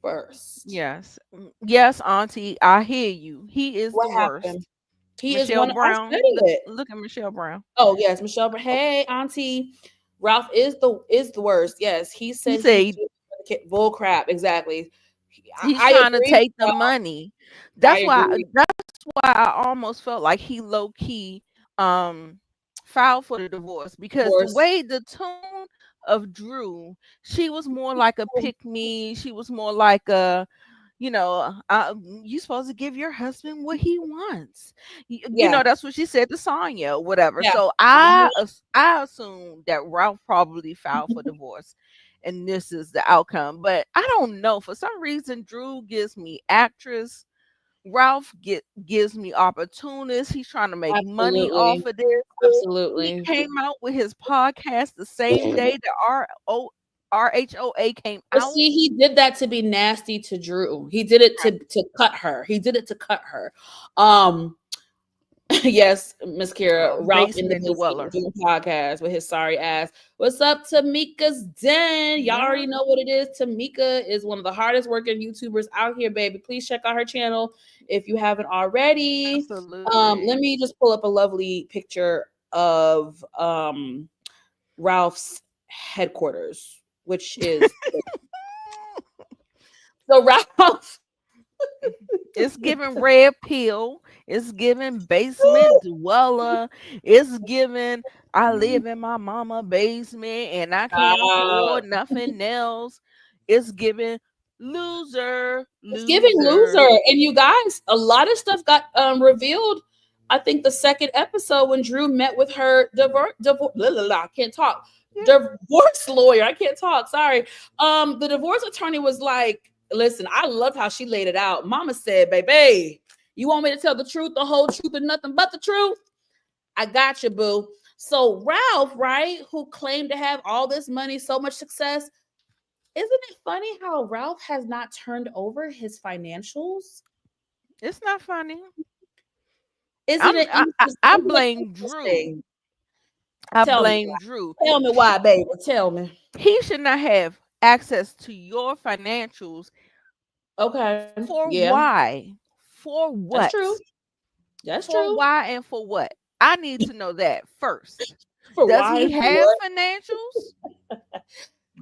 first. Yes. Yes, Auntie, I hear you. He is What the happened? worst. He is Michelle one. I Brown. said Look it. look at Michelle Brown. Oh yes, Michelle. Hey, Auntie. Ralph is the worst. Yes, he He said he's said doing bull crap. Exactly. he's I trying to agree. take the money. I That's why agree. that's why I almost felt like he low key um filed for the divorce, Of because the course. way the tone of Drew, she was more like a pick me. She was more like a, you supposed to give your husband what he wants. Yeah. That's what she said to Sonya or whatever. Yeah. So Uh-huh. I assume that Ralph probably filed for divorce, and this is the outcome. But I don't know. For some reason, Drew gives me actress. Ralph gives me opportunists. He's trying to make money off Absolutely. of this. He Absolutely. came out with his podcast the same day that RHOA came But out. see, he did that to be nasty to Drew. He did it to cut her. He did it to cut her. Um, yes, Miss Kira, Ralph in the Basement basement dweller. doing podcast with his sorry ass. What's up, Tamika's Den? Y'all Yeah, already know what it is. Tamika is one of the hardest working YouTubers out here, baby. Please check out her channel if you haven't already. absolutely. Let me just pull up a lovely picture of Ralph's headquarters, which is so Ralph. It's giving red pill. It's giving basement dweller. It's giving I live in my mama basement and I can't Uh, afford nothing else. It's giving loser, It's giving loser. loser. And you guys, a lot of stuff got revealed. I think the second episode when Drew met with her I can't talk. Yeah. Divorce lawyer. I can't talk. Sorry. The divorce attorney was like, listen, I loved how she laid it out. Mama said, baby, you want me to tell the truth, the whole truth, and nothing but the truth? I got you, boo. So Ralph, right, who claimed to have all this money, so much success, isn't it funny how Ralph has not turned over his financials? It's not funny. Isn't it I isn't it blame Drew. interesting? I Tell me blame why. Drew. Tell me why, baby. Tell me. He should not have access to your financials. Okay. For Yeah, why? For that's true. what? That's For true. why and for what? I need to know that first. For Does why he and for have what? financials,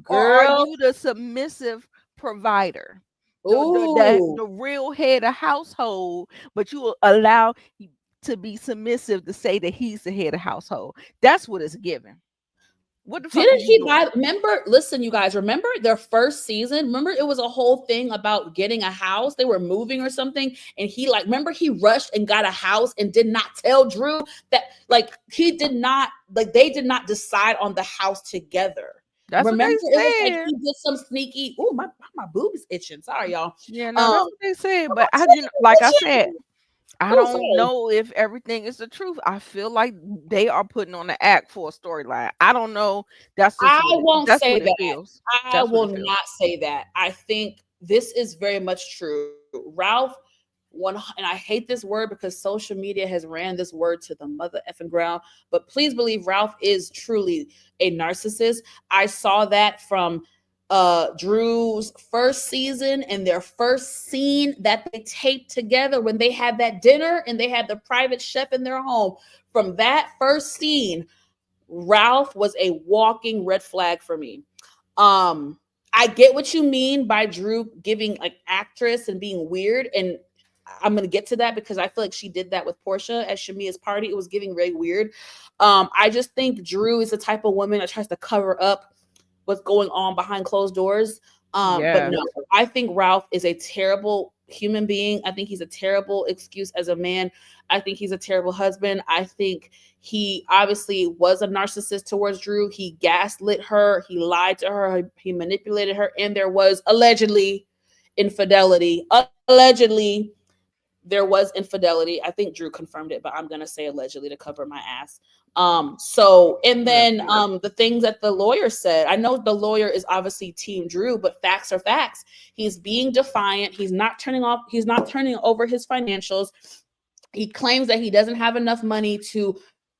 or are Girl. you the submissive provider? Ooh. The real head of household, but you will allow to be submissive to say that he's the head of household. That's what it's given. What the fuck are Didn't you he doing? buy? Remember, listen, you guys, remember their first season? Remember, it was a whole thing about getting a house. They were moving or something. And he, like, remember, he rushed and got a house and did not tell Drew that, like, he did not, like, they did not decide on the house together. That's what Remember, they it was like said. he did some sneaky. Oh, my boob's itching. Sorry, y'all. Yeah, no, Um, that's what they said. But my titties like I said, itching. I Oh, don't sorry. know if everything is the truth. I feel like they are putting on the act for a storyline. I don't know. I won't That's say what it that. feels. I That's what will it feels. not say that. I think this is very much true. Ralph, one, and I hate this word because social media has ran this word to the mother effing ground. But please believe Ralph is truly a narcissist. I saw that from Drew's first season and their first scene that they taped together when they had that dinner and they had the private chef in their home. From that first scene, Ralph was a walking red flag for me. Um, I get what you mean by Drew giving like actress and being weird, and I'm gonna get to that because I feel like she did that with Portia at Shamia's party. It was giving very weird. I just think Drew is the type of woman that tries to cover up what's going on behind closed doors. But Yes. no, I think Ralph is a terrible human being. I think he's a terrible excuse as a man. I think he's a terrible husband. I think he obviously was a narcissist towards Drew. He gaslit her, he lied to her, he manipulated her, and there was allegedly infidelity. Allegedly, there was infidelity. I think Drew confirmed it, but I'm gonna say allegedly to cover my ass. So and then Whatever. the things that the lawyer said. I know the lawyer is obviously team Drew, but facts are facts. He's being defiant. He's not turning over his financials. He claims that he doesn't have enough money to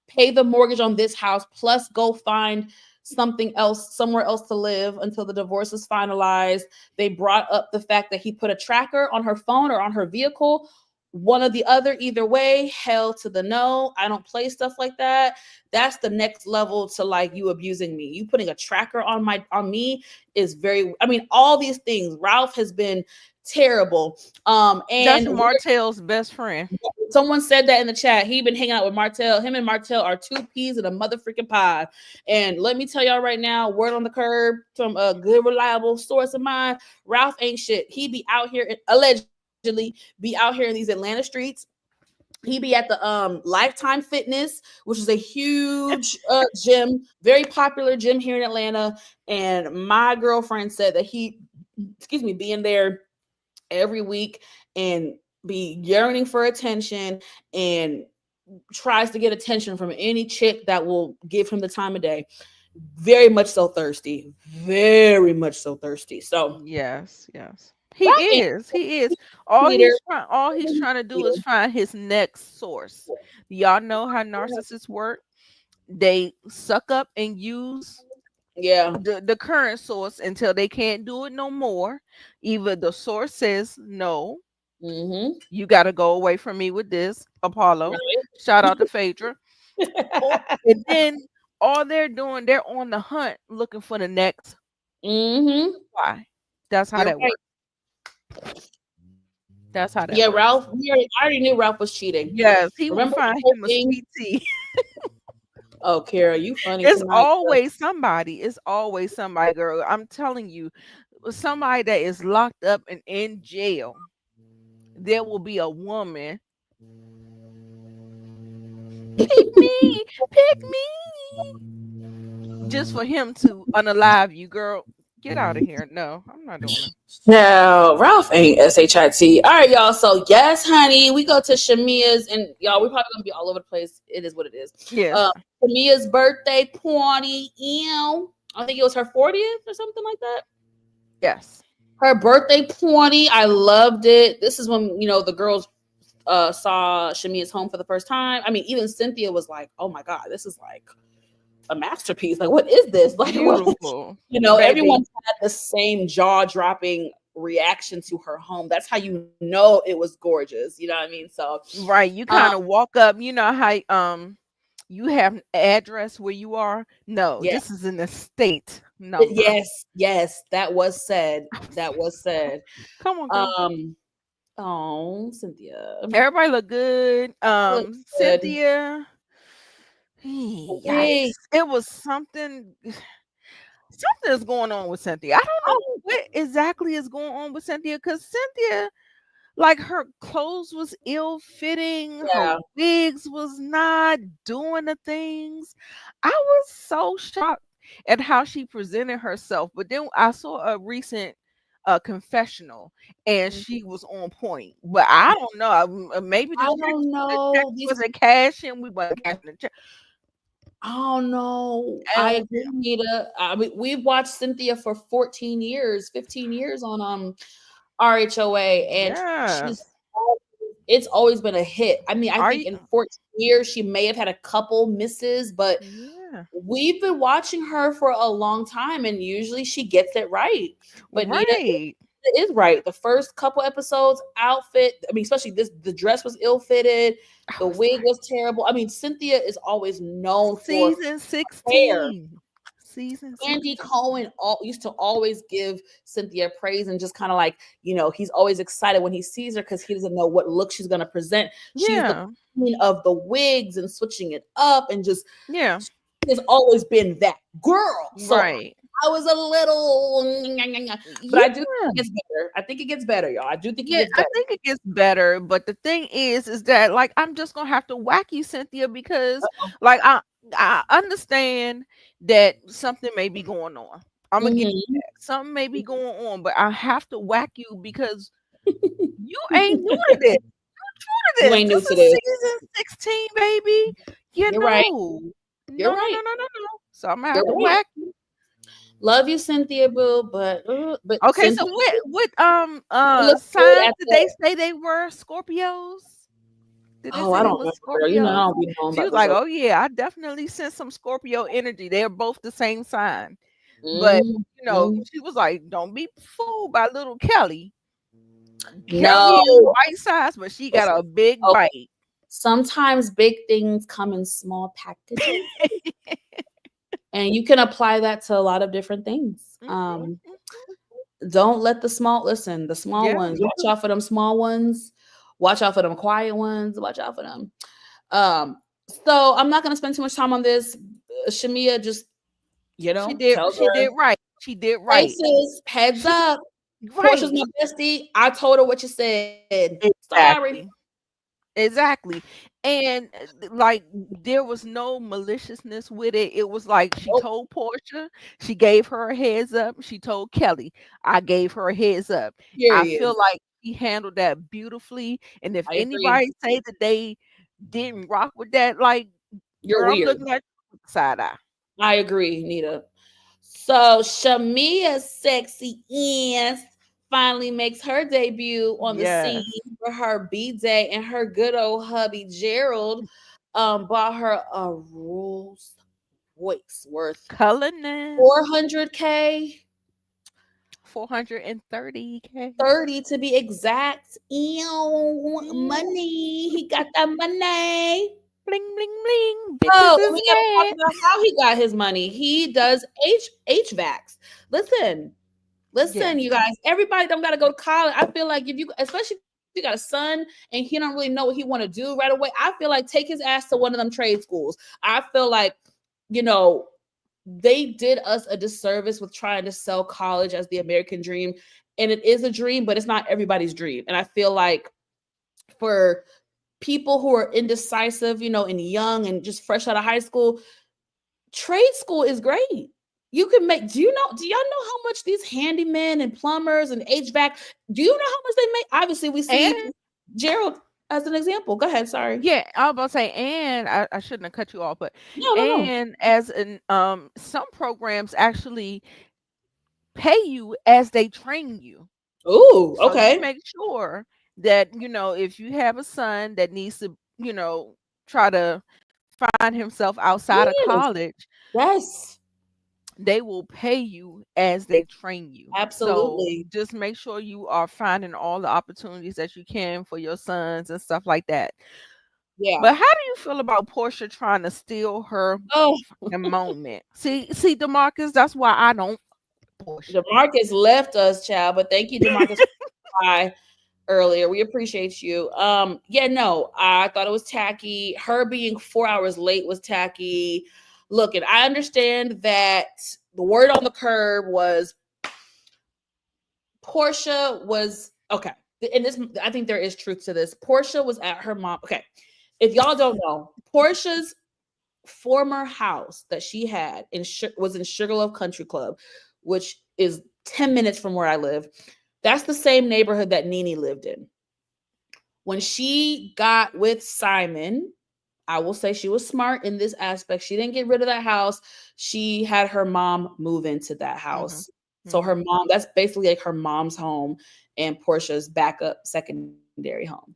pay the mortgage on this house, plus go find something else, somewhere else to live until the divorce is finalized. They brought up the fact that he put a tracker on her phone or on her vehicle, one or the other. Either way, hell to the no. I don't play stuff like that. That's the next level to like you abusing me. You putting a tracker on me is very, I mean, all these things. Ralph has been terrible. That's And Martell's best friend. someone said that in the chat. He been hanging out with Martell. Him and Martell are two peas in a motherfucking pod. And let me tell y'all right now, word on the curb from a good, reliable source of mine, Ralph ain't shit. He be out here, allegedly, be out here in these Atlanta streets. He be at the Lifetime Fitness, which is a huge gym, very popular gym here in Atlanta. And my girlfriend said that he, excuse me, being there every week and be yearning for attention and tries to get attention from any chick that will give him the time of day. Very much so thirsty. Very much so thirsty. So Yes, yes. Ralph ain't He is. Peter. All he's trying to do is find his next source. Y'all know how narcissists work. They suck up and use Yeah. the current source until they can't do it no more. Either the source says no, Mm-hmm. you got to go away from me with this, Apollo. Shout out to Phaedra. And then all they're doing, they're on the hunt looking for the next. Mm-hmm. Why? That's how You're that right. works. That's how that Yeah, works. Ralph. I already knew Ralph was cheating. Yes, he will Remember the find whole him a thing? sweet tea. Oh, Kara, you funny It's tonight. always somebody. It's always somebody, girl. I'm telling you, somebody that is locked up and in jail. There will be a woman. Pick me, just for him to unalive you, girl. Get out of here. No, I'm not doing it. No, Ralph ain't shit. All right, y'all. So yes, honey, we go to Shamia's, and y'all, we probably gonna be all over the place. It is what it is. Yes, Shamia's birthday party. Ew. I think it was her 40th or something like that. yes. Her birthday party. I loved it. This is when the girls saw Shamia's home for the first time. I mean, even Cynthia was like, "Oh my god, this is like a masterpiece. Like, what is this? Like, what?" Beautiful, Everyone baby. had the same jaw-dropping reaction to her home. That's how you know it was gorgeous. You know what I mean? So, Right. You um, kind of walk up. You know how you have an address where you are. No, yeah, this is an estate number. yes, that was said. That was said. Come on, girl. Um, oh, Cynthia, Everybody look good. looks good. Cynthia. Yikes. Hey, It was something. Something is going on with Cynthia. I don't know what exactly is going on with Cynthia because Cynthia, like her clothes was ill fitting, her yeah, wigs was not doing the things. I was so shocked at how she presented herself. But then I saw a recent confessional and she was on point. But I don't know. Maybe I don't the check know. wasn't cashing. We wasn't cashing the check. I don't know. I And agree, Nita. We've watched Cynthia for 14 years, 15 years on RHOA, and she's yes. it's always been a hit. I mean, I Are think you? in 14 years she may have had a couple misses, but Yeah. we've been watching her for a long time, and usually she gets it right. But Nita Right. is right. The first couple episodes, outfit, I mean, especially the dress was ill-fitted, I the was wig like, was terrible. I mean, Cynthia is always known for season hair. 16. Season Andy 16. Cohen used to always give Cynthia praise and just kind of like, he's always excited when he sees her because he doesn't know what look she's going to present. She's the Yeah. queen of the wigs and switching it up and just Yeah. has always been that girl. So Right. I was a little, but I do think Yeah. it gets better. I think it gets better, y'all. I do think it Yeah, gets I better. think it gets better, but the thing is that like I'm just gonna have to whack you, Cynthia, because like I understand that something may be going on. I'm gonna give you Mhm. that. Something may be going on, but I have to whack you because you ain't new to this. You This. ain't new This to is this. season 16, baby. You You're right. know. You're No, no, right. no, no, no, no. So I'm gonna You're have to right. whack you. Love you, Cynthia Boo, but Okay, so Cynthia what looks good signs at did they the say they were? Scorpios? Did it Oh, I say they don't was remember, girl. You know, I Scorpios? don't be knowing She about was this like, stuff. "Oh yeah, I definitely sense some Scorpio energy. They're both the same sign." But Mm-hmm. she was like, "Don't be fooled by little Kelly. Kelly is No. bite size, but she got a big Okay. bite." Sometimes big things come in small packages, and you can apply that to a lot of different things. Mhm, mhm. Don't let the small Yeah, ones. Watch out for them small ones. Watch out for them quiet ones. Watch out for them. Um, so I'm not gonna spend too much time on this. Shamia just, she did. tells She her, did right. She did "Hey right. sis, heads She up. Portia's right. my bestie. I told her what you said. Sorry." Exactly. Exactly. And like there was no maliciousness with it. It was like she Nope. told Portia, she gave her a heads up. She told Kelly, I gave her a heads up. I Period. feel like she handled that beautifully. And if I agree. anybody say that they didn't rock with that, like You're girl, I'm weird. looking at you with the side eye. I agree, Nita. So Shamia's sexy ass finally makes her debut on the scene Yes. for her B day, and her good old hubby Gerald bought her a Rolls Royce worth Cullinan 400K, 430K. 30 to be exact. Ew, Mm, money. He got that money. bling bling bling. Oh, Bitches and is we gotta talk mad. about how he got his money. He does HVACs. Listen, Yeah. listen, you guys. Everybody don't gotta go to college. I feel like if you, especially if you got a son and he don't really know what he want to do right away, I feel like take his ass to one of them trade schools. I feel like, you know, they did us a disservice with trying to sell college as the American dream. And it is a dream, but it's not everybody's dream. And I feel like for people who are indecisive, and young and just fresh out of high school, trade school is great. You can make, do y'all know how much these handymen and plumbers and HVAC, do you know how much they make? Obviously, we see And Gerald as an example. Go ahead, sorry. yeah, I was about to say, and I shouldn't have cut you off, but No, no, no. and as in some programs actually pay you as they train you. Ooh, So you okay. make sure that, if you have a son that needs to, try to find himself outside of Yes, college, yes, they will pay you as they train you. So absolutely. just make sure you are finding all the opportunities that you can for your sons and stuff like that. Yeah. But how do you feel about Portia trying to steal her Oh, fucking moment? See, Demarcus, that's why I don't Portia. Demarcus left us, child, but thank you, Demarcus, for by earlier. We appreciate you. Yeah, no, I thought it was tacky. Her being 4 hours late was tacky. Look, and I understand that the word on the curb was Portia was okay. And this, I think there is truth to this. Portia was at her mom. Okay. If y'all don't know, Portia's former house that she had was in Sugarloaf Country Club, which is 10 minutes from where I live. That's the same neighborhood that Nene lived in. When she got with Simon, I will say she was smart in this aspect. She didn't get rid of that house. She had her mom move into that Hmm. house. So Hmm. her mom, that's basically like her mom's home and Portia's backup secondary home.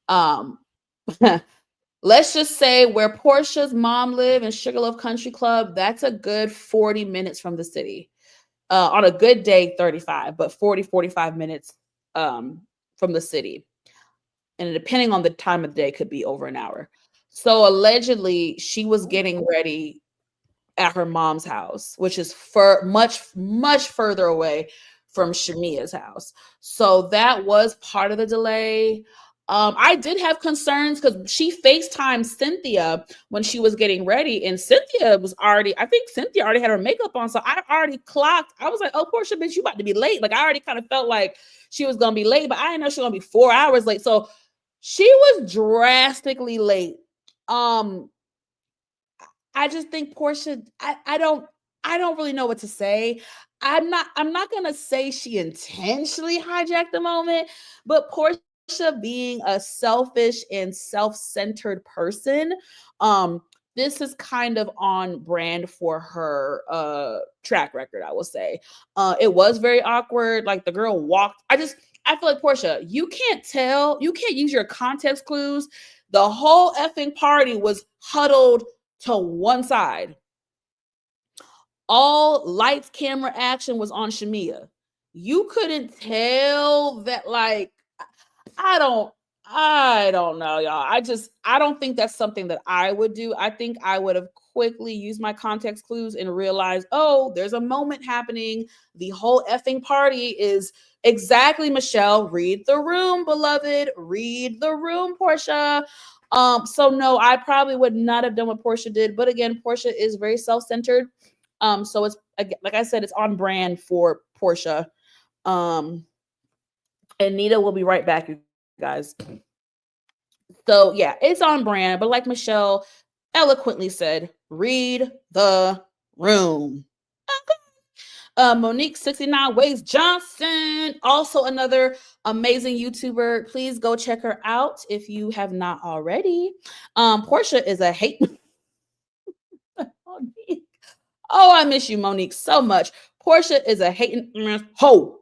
Um, let's just say where Portia's mom lived in Sugarloaf Country Club, that's a good 40 minutes from the city. On a good day, 35, but 45 minutes from the city. And depending on the time of the day, could be over an hour. So allegedly, she was Ooh. getting ready at her mom's house, which is for much further away from Shamia's house. So that was part of the delay. I did have concerns because she FaceTimed Cynthia when she was getting ready, and Cynthia was already, I think Cynthia already had her makeup on. So I already clocked. I was like, oh, Portia, bitch, you about to be late. Like I already kind of felt like she was gonna be late, but I didn't know she was gonna be 4 hours late. So she was drastically late. Um, I just think Portia, I don't really know what to say. I'm not gonna say she intentionally hijacked the moment, but Portia being a selfish and self-centered person, um, this is kind of on brand for her track record, I will say. It was very awkward. Like the girl walked. I feel like Portia, you can't use your context clues The whole effing party was huddled to one side. All lights, camera, action was on Shamia. You couldn't tell that, like, I don't I don't know, y'all. I don't think that's something that I would do. I think I would have quickly used my context clues and realized, oh, there's a moment happening. The whole effing party is exactly, Michelle. Read the room, beloved. Read the room, Portia. So no, I probably would not have done what Portia did. But again, Portia is very self-centered. So it's, like I said, it's on brand for Portia. And Nita will be right back, you guys. So yeah, it's on brand, but like Michelle eloquently said, read the room. Monique 69 Ways Johnson, also another amazing YouTuber. Please go check her out if you have not already. Portia is a hate. Oh, I miss you, Monique, so much. Portia is a hating hoe.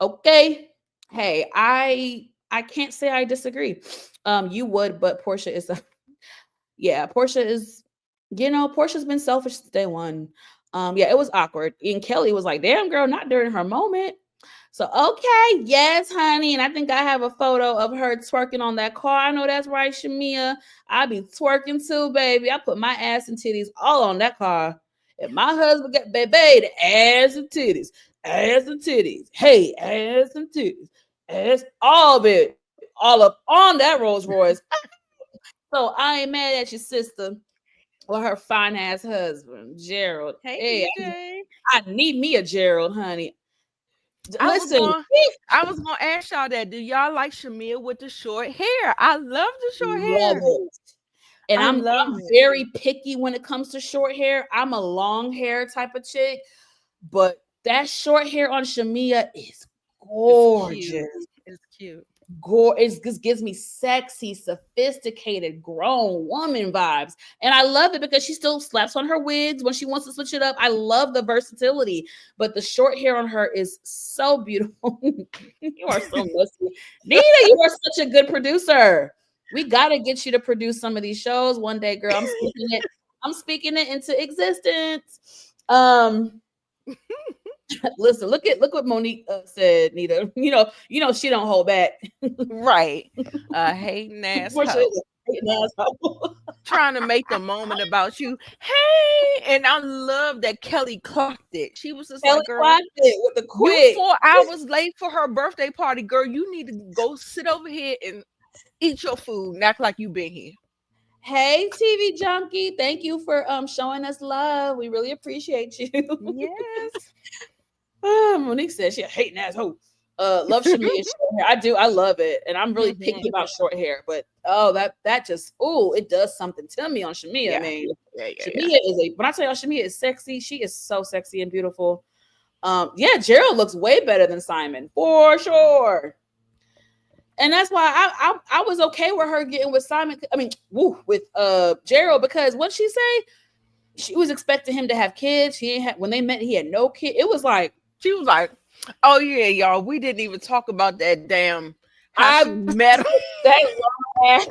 Okay. Hey, I can't say I disagree. You would, but Portia is a yeah, Portia is, Portia's been selfish since day one. Yeah, it was awkward. And Kelly was like, damn girl, not during her moment. So okay, yes, honey. And I think I have a photo of her twerking on that car. I know that's right, Shamia. I be twerking too, baby. I put my ass and titties all on that car. If my husband got baby, the ass and titties, hey, ass and titties, ass, all of it, all up on that Rolls Royce. So I ain't mad at your sister or her fine ass husband, Gerald. Hey, Hey, DJ. I need me a Gerald, honey. Listen, I was gonna ask y'all that. Do y'all like Shamia with the short hair? I love the short love hair. it. And I I'm love it. very picky when it comes to short hair. I'm a long hair type of chick, but that short hair on Shamia is gorgeous. It's cute. It just gives me sexy, sophisticated, grown woman vibes. And I love it because she still slaps on her wigs when she wants to switch it up. I love the versatility, but the short hair on her is so beautiful. You are so messy. Nita, you are such a good producer. We got to get you to produce some of these shows one day, girl. I'm speaking it into existence. Listen, look what Monique said, Nita. You know she don't hold back. Right. Hating ass hoe. Trying to make the moment about you. Hey, and I love that Kelly clocked it. She was just Kelly like, girl, clocked it with the quick. You 4 hours late for her birthday party, girl. You need to go sit over here and eat your food and act like you been here. Hey, TV junkie, thank you for showing us love. We really appreciate you. Yes. Monique said she a hating asshole. Love Shamia short hair. I do. I love it, and I'm really picky about short hair. But that just it does something to me on Shamia. Yeah. Man, Yeah. Shamia is when I tell y'all Shamia is sexy. She is so sexy and beautiful. Yeah, Gerald looks way better than Simon for sure. And that's why I was okay with her getting with Simon. I mean, with Gerald, because what she say, she was expecting him to have kids. He ain't had, when they met, he had no kid. It was like she was like, "Oh yeah, y'all, we didn't even talk about that damn how she met him." That long ass.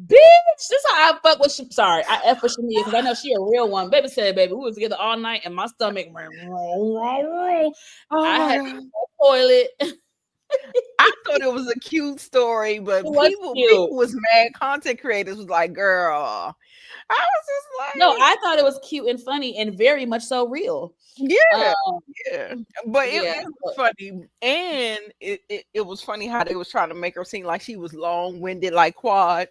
Bitch, this is how I fuck with. Sorry, I F with Shamia because I know she a real one. Baby said, "Baby, we was together all night, and my stomach." I had to go toilet. I thought it was a cute story, but people was mad. Content creators was like, "Girl," I was just like, "No, I thought it was cute and funny and very much so real." Yeah, but it was funny, and it was funny how they was trying to make her seem like she was long winded, like Quad.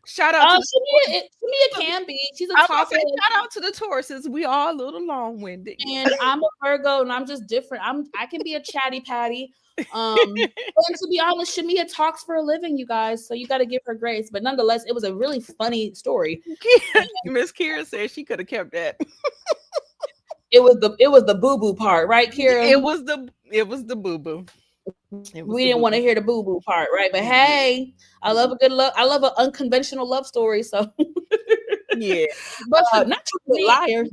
Shout out to Shamia can be. She's a talker. Shout out to the Tauruses. We are a little long winded, and I'm a Virgo, and I'm just different. I can be a chatty patty. And to be honest, Shamia talks for a living, you guys. So you got to give her grace. But nonetheless, it was a really funny story. Miss Kira said she could have kept that. It was the boo boo part, right, Kira? It was the boo boo. We didn't want to hear the boo boo part, right? But hey, I love a good love. I love an unconventional love story. So yeah, but not you liar.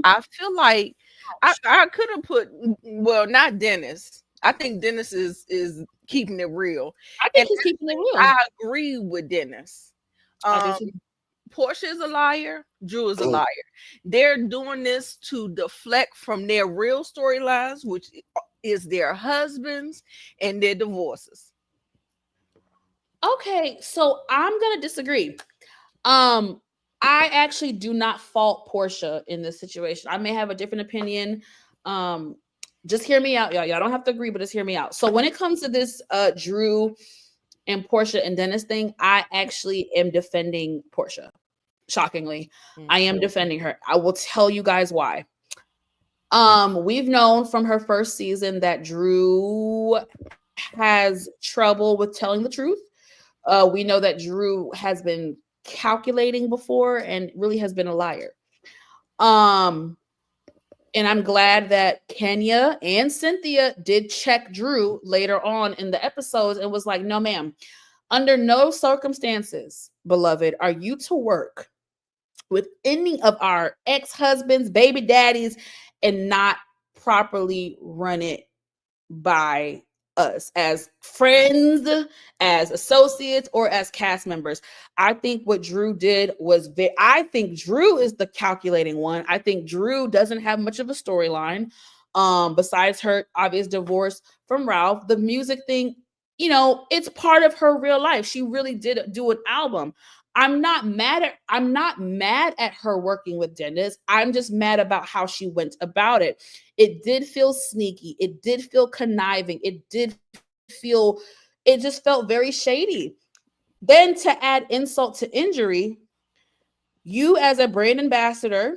I feel like I could have put not Dennis. I think Dennis is keeping it real, I think and he's keeping it real. I agree with Dennis. I do Um, too. Portia is a liar. Drew is a liar. They're doing this to deflect from their real storylines, which is their husbands and their divorces. Okay, so I'm gonna disagree. Um, I actually do not fault Portia in this situation. I may have a different opinion. Um, just hear me out, y'all. Y'all don't have to agree, but just hear me out. So when it comes to this Drew and Portia and Dennis thing, I actually am defending Portia. Shockingly, I am defending her. I will tell you guys why. We've known from her first season that Drew has trouble with telling the truth. We know that Drew has been calculating before and really has been a liar. Um, and I'm glad that Kenya and Cynthia did check Drew later on in the episodes and was like, no, ma'am, under no circumstances, beloved, are you to work with any of our ex-husbands, baby daddies, and not properly run it by us as friends, as associates, or as cast members. I think what Drew did was I think Drew is the calculating one. I think Drew doesn't have much of a storyline. Besides her obvious divorce from Ralph, the music thing, it's part of her real life. She really did do an album. I'm not mad at her working with Dennis. I'm just mad about how she went about it. It did feel sneaky. It did feel conniving. It just felt very shady. Then to add insult to injury, you as a brand ambassador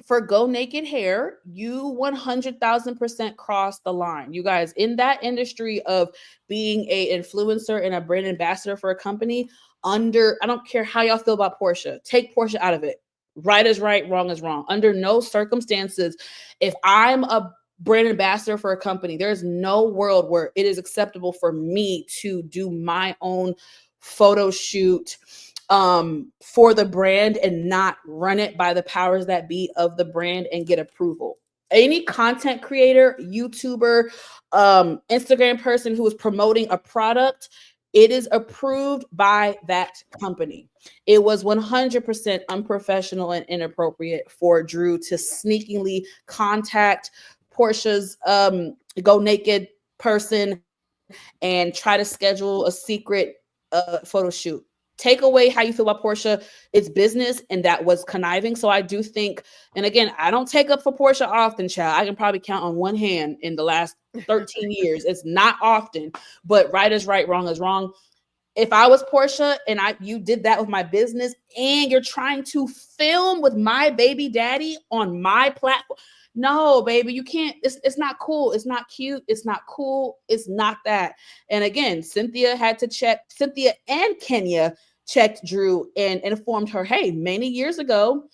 for Go Naked Hair, you 100,000% crossed the line. You guys, in that industry of being a influencer and a brand ambassador for a company, I don't care how y'all feel about Portia, take Portia out of it. Right is right, wrong is wrong. Under no circumstances, if I'm a brand ambassador for a company, there's no world where it is acceptable for me to do my own photo shoot for the brand and not run it by the powers that be of the brand and get approval. Any content creator, YouTuber, Instagram person who is promoting a product, it is approved by that company. It was 100% unprofessional and inappropriate for Drew to sneakily contact Portia's Go Naked person and try to schedule a secret photo shoot. Take away how you feel about Portia. It's business, and that was conniving. So I do think, and again, I don't take up for Portia often, child. I can probably count on one hand in the last 13 years. It's not often, but right is right, wrong is wrong. If I was Portia and you did that with my business and you're trying to film with my baby daddy on my platform, no, baby, you can't. It's not cool. It's not cute. It's not cool. It's not that. And again, Cynthia and Kenya checked Drew and informed her, hey, many years ago,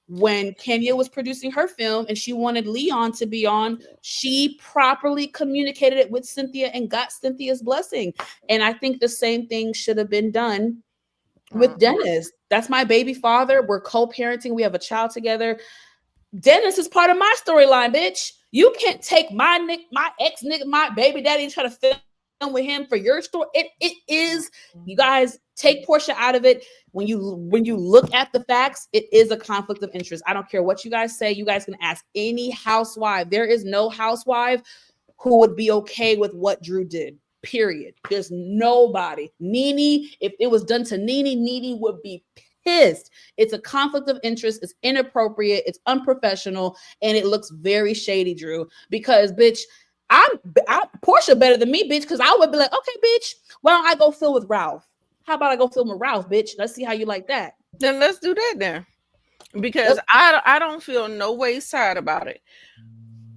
when Kenya was producing her film and she wanted Leon to be on, she properly communicated it with Cynthia and got Cynthia's blessing. And I think the same thing should have been done with Dennis. That's my baby father. We're co-parenting. We have a child together. Dennis is part of my storyline, bitch. You can't take my ex nigga, my baby daddy, and try to film with him for your story. It is, you guys, take Portia out of it. When you look at the facts, it is a conflict of interest. I don't care what you guys say. You guys can ask any housewife. There is no housewife who would be okay with what Drew did. Period. There's nobody. Nene, if it was done to Nene would be pissed. It's a conflict of interest. It's inappropriate. It's unprofessional, and it looks very shady, Drew. Because, bitch, I'm Portia better than me, bitch. Because I would be like, okay, bitch, why don't I go film with Ralph? How about I go film with Ralph, bitch? Let's see how you like that. Then let's do that then, because I don't feel no way sad about it.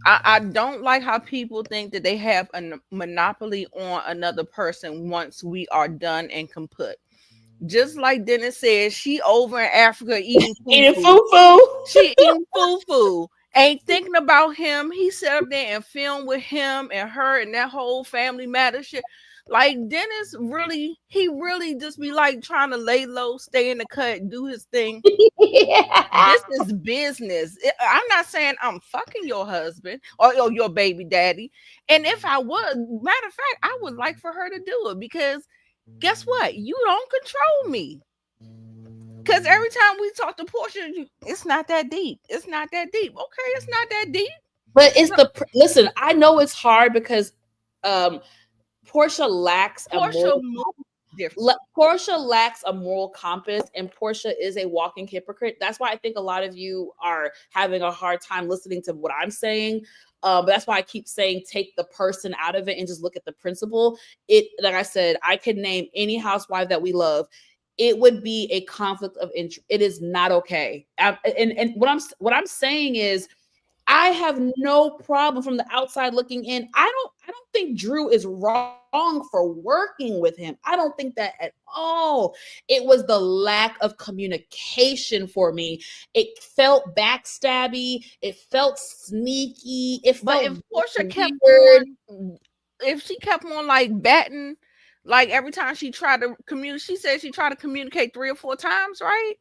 I don't like how people think that they have a monopoly on another person once we are done and kaput. Just like Dennis said, she over in Africa eating foo-foo. She eating foo-foo. Ain't thinking about him. He sat up there and filmed with him and her and that whole family matter shit. Like Dennis he really just be like trying to lay low, stay in the cut, do his thing. This is business. I'm not saying I'm fucking your husband or your baby daddy. And if I was, matter of fact, I would like for her to do it because guess what? You don't control me. Because every time we talk to Portia, it's not that deep. It's not that deep. Okay, it's not that deep. But it's listen, I know it's hard because Portia lacks a Portia moral moves different. Portia lacks a moral compass, and Portia is a walking hypocrite. That's why I think a lot of you are having a hard time listening to what I'm saying. But that's why I keep saying take the person out of it and just look at the principle. Like I said, I could name any housewife that we love. It would be a conflict of interest. It is not okay. And what I'm saying is, I have no problem from the outside looking in. I don't think Drew is wrong for working with him. I don't think that at all. It was the lack of communication for me. It felt backstabby. It felt sneaky. But if Portia kept on, if she kept on like batting, like every time she tried to communicate, she said she tried to communicate 3 or 4 times, right?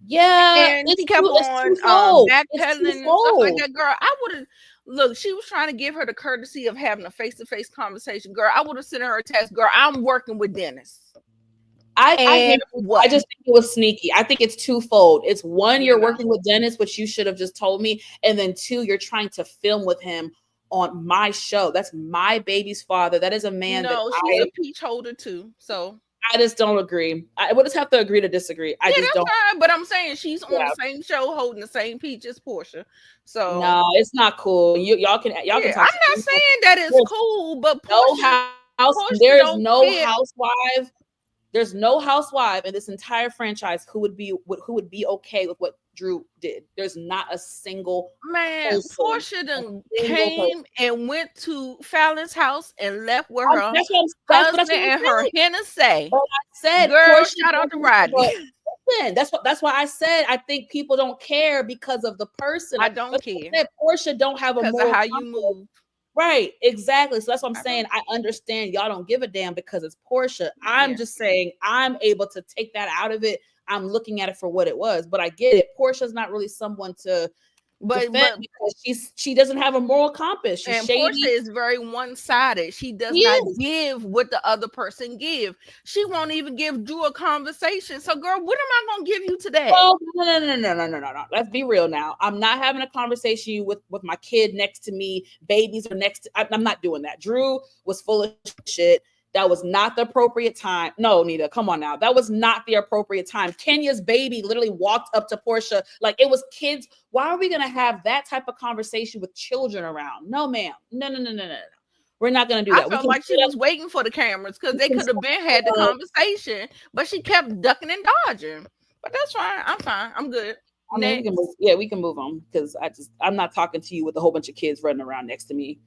Yeah, And she kept on backpedaling and stuff like that. Girl, I would have look. She was trying to give her the courtesy of having a face-to-face conversation. Girl, I would have sent her a text. Girl, I'm working with Dennis. I just think it was sneaky. I think it's twofold. It's one, you're working with Dennis, which you should have just told me, and then two, you're trying to film with him on my show. That's my baby's father. That is a man. No, she's a peach holder too. So I just don't agree. I would just have to agree to disagree. I just don't. Fine, but I'm saying she's on the same show holding the same peach as Portia. So no, it's not cool. Y'all can talk. I'm not saying that it's cool, but Portia, there is no housewife. There's no housewife in this entire franchise who would be okay with what Drew did. There's not a single man. Portia done came and went to Fallon's house and left with her husband and her henna say. I said, girl, Portia, shout out to Rodney. That's why I said I think people don't care because of the person. I don't care. Portia don't have a moral of how you move. Right, exactly. So that's what I'm saying. I understand y'all don't give a damn because it's Portia. I'm just saying I'm able to take that out of it. I'm looking at it for what it was, but I get it. Portia's not really someone to defend because she doesn't have a moral compass. She's and shady. Portia is very one-sided. She does not give what the other person give. She won't even give Drew a conversation. So, girl, what am I gonna give you today? Well, no. Let's be real now. I'm not having a conversation with my kid next to me. Babies are next to. I'm not doing that. Drew was full of shit. That was not the appropriate time. No, Nita, come on now. That was not the appropriate time. Kenya's baby literally walked up to Portia like it was kids. Why are we going to have that type of conversation with children around? No, ma'am. No. We're not going to do that. I felt like she was waiting for the cameras because they could have been had the conversation, but she kept ducking and dodging. But that's fine. I'm fine. I'm good. I mean, we can move on because I'm not talking to you with a whole bunch of kids running around next to me.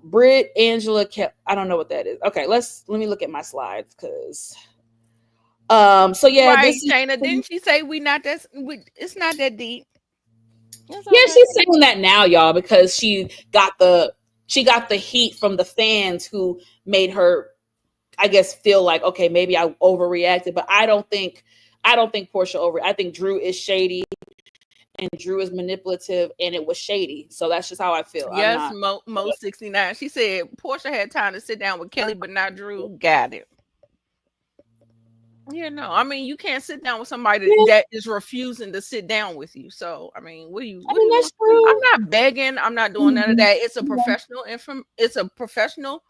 Britt, Angela kept, I don't know what that is. Okay, let me look at my slides because so yeah, right, Shayna, didn't she say it's not that deep? Yeah, she's saying that now, y'all, because she got the heat from the fans who made her, I guess, feel like, okay, maybe I overreacted, but I don't think Portia I think Drew is shady. And Drew is manipulative, and it was shady. So that's just how I feel. Yes, Mo 69. She said Portia had time to sit down with Kelly, but not Drew. Got it. Yeah, no. I mean, you can't sit down with somebody that is refusing to sit down with you. So, I mean, that's true. I'm not begging. I'm not doing none of that. It's a professional It's a professional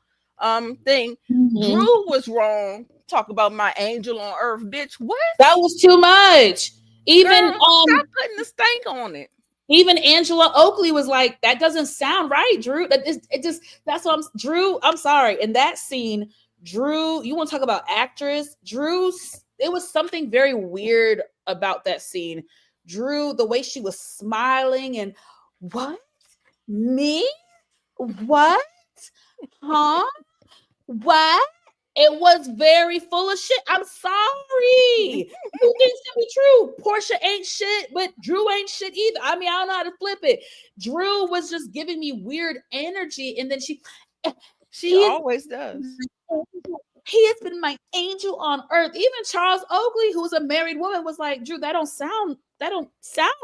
thing. Drew was wrong. Talk about my angel on earth, bitch. What? That was too much. Even stop putting the stank on it. Even Angela Oakley was like, that doesn't sound right, Drew. Drew, I'm sorry. In that scene, Drew, you want to talk about actress? It was something very weird about that scene. Drew, the way she was smiling and what? Me? What? Huh? What? It was very full of shit. I'm sorry. Two things can be true. Portia ain't shit, but Drew ain't shit either. I mean, I don't know how to flip it. Drew was just giving me weird energy, and then she She He is always does. he has been my angel on earth. Even Charles Oakley, who's a married woman, was like, Drew, that don't sound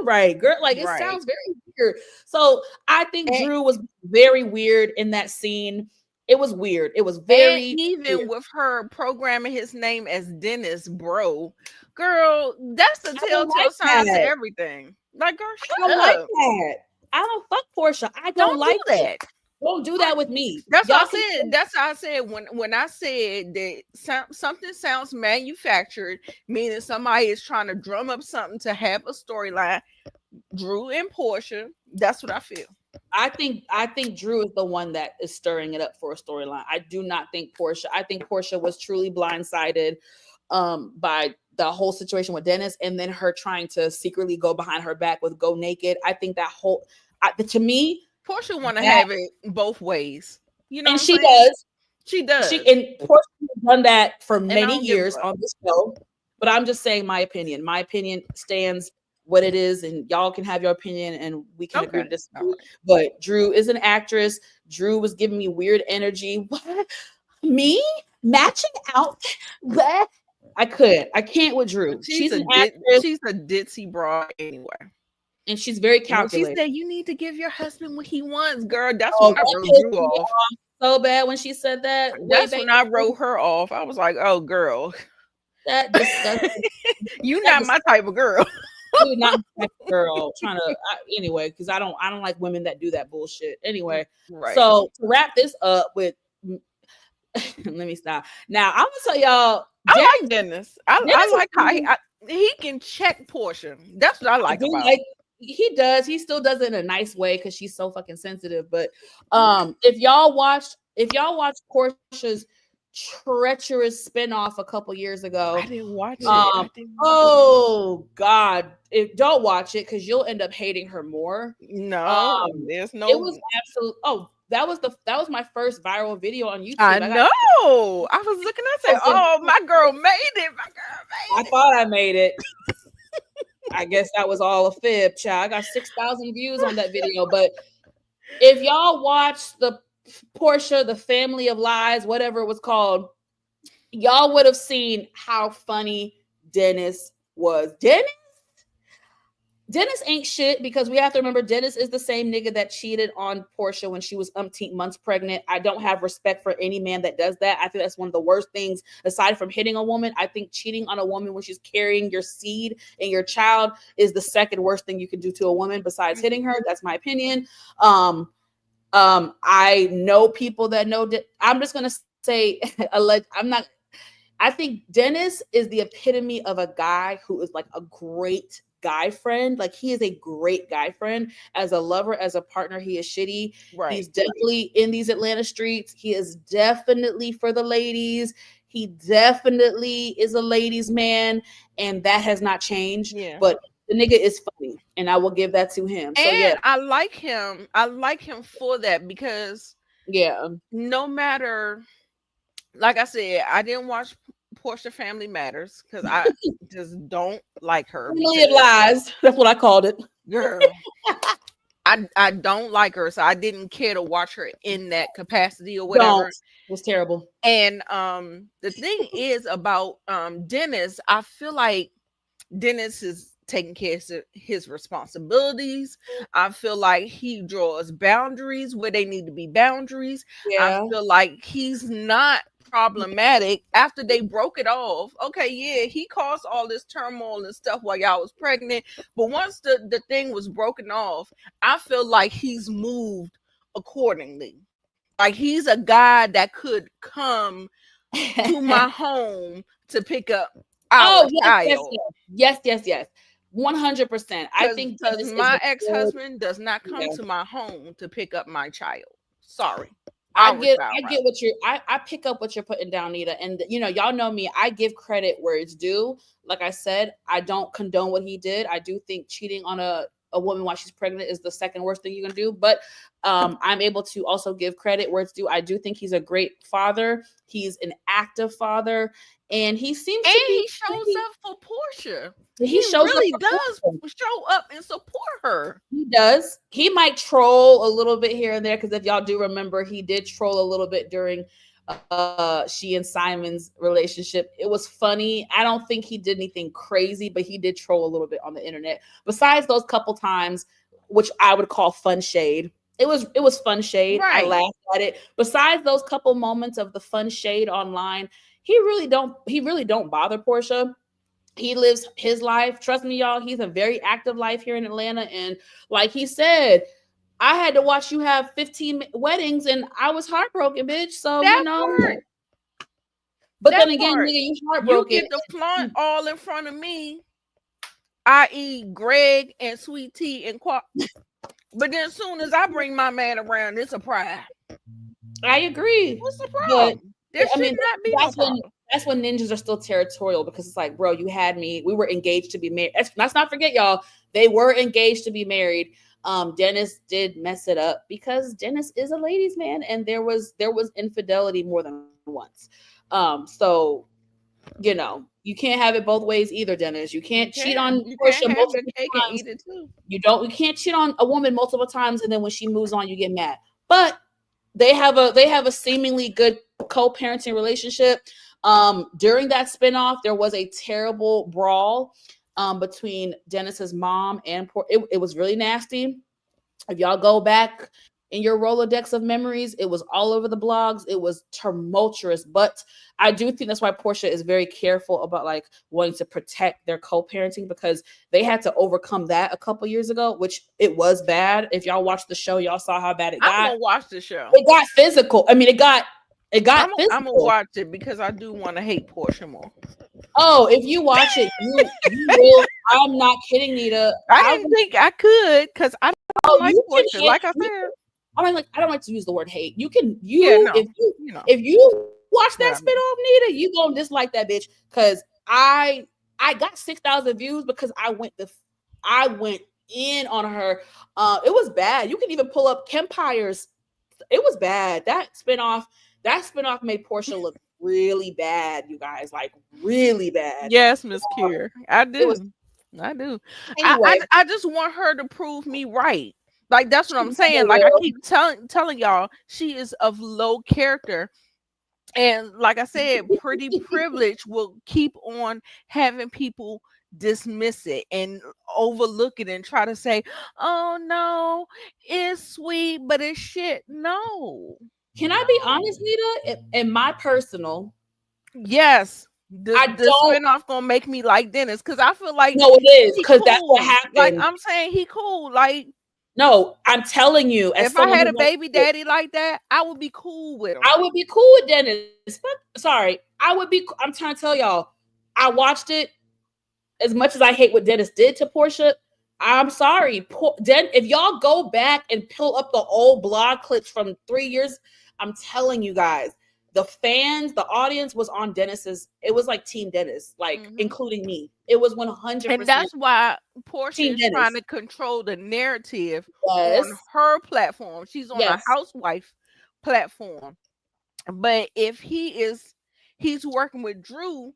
right, girl. Like it Right. sounds very weird. So I think And, Drew was very weird in that scene. It was weird. It was and very even weird. with her programming his name as Dennis, bro, girl, that's the I don't telltale like signs to that. everything. Like, girl, I don't shut like up. that. I don't fuck Portia. I don't Don't do like it. that. Don't do that with me. That's what I Y'all can said. That's how I said when I said that something sounds manufactured, meaning somebody is trying to drum up something to have a storyline. Drew and Portia. That's what I feel. I think Drew is the one that is stirring it up for a storyline. I do not think Portia. I think Portia was truly blindsided by the whole situation with Dennis, and then her trying to secretly go behind her back with Go Naked. I think that whole to me Portia want to that, have it both ways. You know and what I'm she saying? does. She She does, and Portia has done that for and I many don't give a years fuck. on this show. But I'm just saying my opinion. My opinion stands what it is, and y'all can have your opinion, and we can agree to Okay, all disagree. right. But Drew is an actress. Drew was giving me weird energy. What? Me matching out? What? I can't with Drew. She's an actress, She's a ditzy broad anyway. and she's very And when she calculated. said you need to give your husband what he wants, girl, that's Oh, when I that wrote pissed Drew me off. off so bad when she said that way That's back. when I wrote her off. I was like, oh girl, That disgusting. you That not my type of girl. You're not the type of girl trying to anyway, because I don't like women that do that bullshit. Anyway, Right. so to wrap this up with let me stop. Now I'm gonna tell y'all I like Dennis. I Dennis is like how he can check Portia. That's what I I like do about him. like he does. He still does it in a nice way because she's so fucking sensitive. But if y'all watched Portia's treacherous spinoff a couple years I ago, didn't watch it. I um, didn't watch it. oh God, if don't watch it because you'll end up hating her more. No, Um, there's it no. was absolute. Oh, that was my first viral video on I YouTube. I got know. I was looking. I said, "Oh, my girl made it. My girl I made it." thought I made it. I guess that was all a fib, child. I got 6,000 views on that video. But if y'all watch the Portia, the Family of Lies, whatever it was called, y'all would have seen how funny Dennis was. Dennis ain't shit because we have to remember Dennis is the same nigga that cheated on Portia when she was umpteen months pregnant. I don't have respect for any man that does that. I think that's one of the worst things aside from hitting a woman. I think cheating on a woman when she's carrying your seed and your child is the second worst thing you can do to a woman besides hitting her. That's my opinion. I know people that know. I'm just gonna say, I'm not. I think Dennis is the epitome of a guy who is like a great guy friend. Like he is a great guy friend. As a lover, as a partner, he is shitty. Right. He's definitely in these Atlanta streets. He is definitely for the ladies. He definitely is a ladies' man, and that has not changed. Yeah. But the nigga is funny, and I will give that to him. So yeah, And I like him. I like him for that because yeah. no matter, like I said, I didn't watch Portia Family Matters because I just don't like her. Family of Because Lies. That's what I called it. girl, I don't like her, so I didn't care to watch her in that capacity or Don't. whatever. It was terrible. And the thing is about Dennis, I feel like Dennis is taking care of his responsibilities. I feel like he draws boundaries where they need to be boundaries. I Yeah. feel like he's not problematic after they broke it off. Okay, yeah, he caused all this turmoil and stuff while y'all was pregnant, but once the thing was broken off, I feel like he's moved accordingly. Like he's a guy that could come to my home to pick up our Oh, child. yes. 100%. I think Because Dennis is my a good, ex-husband does not come yeah. to my home to pick up my child. Sorry. I Our get child, I rather. get what you're I pick up what you're putting down, Nita. And y'all know me, I give credit where it's due. Like I said, I don't condone what he did. I do think cheating on a a woman while she's pregnant is the second worst thing you can do. But I'm able to also give credit where it's due. I do think he's a great father. He's an active father, and he seems And to be he shows pretty, up for Portia. he He shows up really for does Portia. show up and support her. He does. He might troll a little bit here and there because if y'all do remember, he did troll a little bit during she and Simon's relationship. It was funny. I don't think he did anything crazy, but he did troll a little bit on the internet. Besides those couple times, which I would call fun shade. It was fun shade. I Right. laughed at it. Besides those couple moments of the fun shade online, he really don't bother Portia. He lives his life. Trust me, y'all. He's a very active life here in Atlanta. And like he said, I had to watch you have 15 weddings and I was heartbroken, bitch. So, That part. but That then again, part. nigga, you You heartbroken. get the flaunt all in front of me, i.e. Greg and Sweet Tea and Quap. But then as soon as I bring my man around, it's a pride. I agree. What's the But problem? There I should mean, not be no that's when problem. that's when ninjas are still territorial because it's like, bro, you had me. We were engaged to be married. Let's not forget, y'all. They were engaged to be married. Dennis did mess it up because Dennis is a ladies' man, and there was infidelity more than once. So you can't have it both ways either, Dennis. You can't cheat on You Portia can't have your multiple cake and times. eat it too. You can't cheat on a woman multiple times, and then when she moves on, you get mad. But they have a seemingly good co-parenting relationship. During that spinoff, there was a terrible brawl between Dennis's mom and it was really nasty. If y'all go back in your Rolodex of memories, it was all over the blogs. It was tumultuous, but I do think that's why Portia is very careful about like wanting to protect their co-parenting because they had to overcome that a couple years ago, which it was bad. If y'all watched the show, y'all saw how bad it I'm got. gonna watch the show. It got physical. I mean, it got I'm gonna physical. watch it because I do want to hate Portia more. Oh, if you watch it, you will. I'm not kidding, Nita. I didn't think I could because I don't like You can Portia. hate. Like I said, I don't like to use the word hate. You can yeah, no, if you watch that whatever. spinoff, Nita, you gonna dislike that bitch because I got 6,000 views because I went in on her. It was bad. You can even pull up Kempire's. It was bad. That spinoff made Portia look really bad, you guys, like really bad. Yes, Miss Kier, I It was do. I do. anyway. I just want her to prove me right. Like that's what She I'm never saying. Like I will. keep telling y'all, she is of low character. And like I said, pretty privilege will keep on having people dismiss it and overlook it and try to say, "Oh no, it's sweet, but it's shit." No, Can I be no. honest, Nita? In my personal, Yes, the I the don't spinoff gonna make me like Dennis because I feel like know it is he because that's what cool. Like happened. I'm saying, he cool. Like No, I'm telling you, as if I someone had who a watched baby it, daddy like that, I would be cool with him. I would be cool with Dennis. But sorry, I would be. I'm trying to tell y'all, I watched it as much as I hate what Dennis did to Portia. I'm sorry, if y'all go back and pull up the old blog clips from 3 years, I'm telling you guys, the fans, the audience was on Dennis's. It was like Team Dennis, like including me. It was And 100% that's why Portia Team is trying Dennis. to control the narrative on Yes, her platform. She's on a yes, housewife platform. But if he's working with Drew,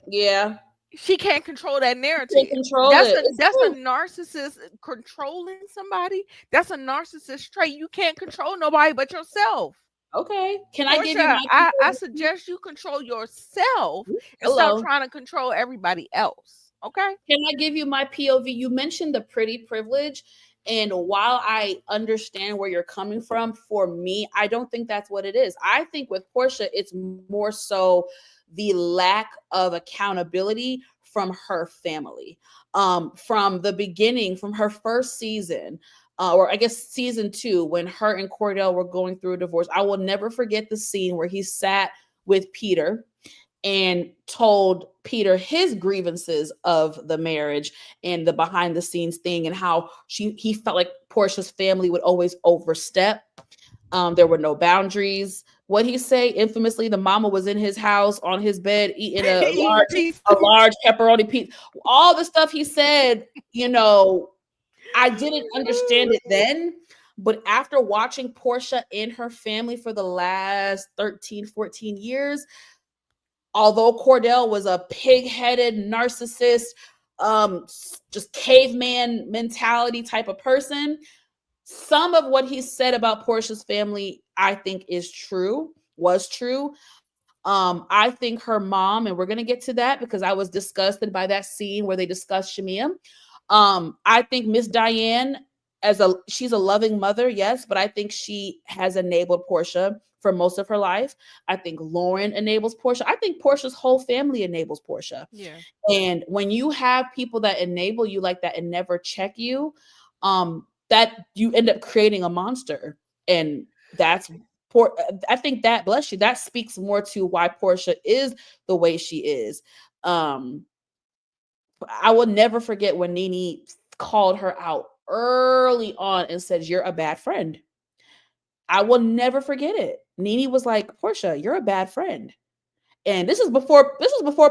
yeah. she can't control that Can't narrative. control That's it. a It's that's a true. narcissist controlling somebody. That's a narcissist trait. You can't control nobody but yourself. Okay. Can I give you Portia, my I POV? suggest you control yourself and stop Hello. trying to control everybody else. Okay? Can I give you my POV? You mentioned the pretty privilege. And while I understand where you're coming from, for me, I don't think that's what it is. I think with Portia, it's more so the lack of accountability from her family. From the beginning, from her first season, or I guess season 2, when her and Cordell were going through a divorce. I will never forget the scene where he sat with Peter and told Peter his grievances of the marriage and the behind the scenes thing and how he felt like Portia's family would always overstep. There were no boundaries. What he say infamously, the mama was in his house on his bed eating a Eating large pizza. a large pepperoni pizza. All the stuff he said, you know, I didn't understand it then, but after watching Portia and her family for the last 13, 14 years, although Cordell was a pig-headed narcissist, just caveman mentality type of person, some of what he said about Portia's family, I think was true. I think her mom, and we're gonna get to that because I was disgusted by that scene where they discussed Shamia. I think Miss Diane, she's a loving mother, yes, but I think she has enabled Portia for most of her life. I think Lauren enables Portia. I think Portia's whole family enables Portia. Yeah. And when you have people that enable you like that and never check you, that you end up creating a monster. And that's I think that, bless you, that speaks more to why Portia is the way she is. I will never forget when Nene called her out early on and said, "You're a bad friend." I will never forget it. Nene was like, "Portia, you're a bad friend." And this is before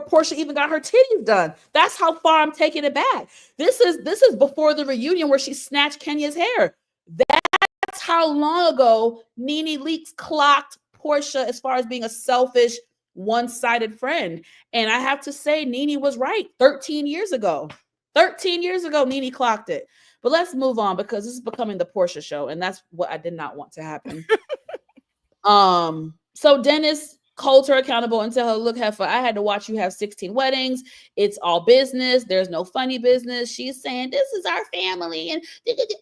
Portia even got her titties done. That's how far I'm taking it back. This is before the reunion where she snatched Kenya's hair. That's how long ago Nene Leakes clocked Portia as far as being a selfish, one-sided friend. And I have to say, Nene was right 13 years ago. 13 years ago, Nene clocked it. But let's move on because this is becoming the Portia show, and that's what I did not want to happen. So Dennis holds her accountable and tell her, "Look, Heifer, I had to watch you have 16 weddings. It's all business. There's no funny business." She's saying, "This is our family," and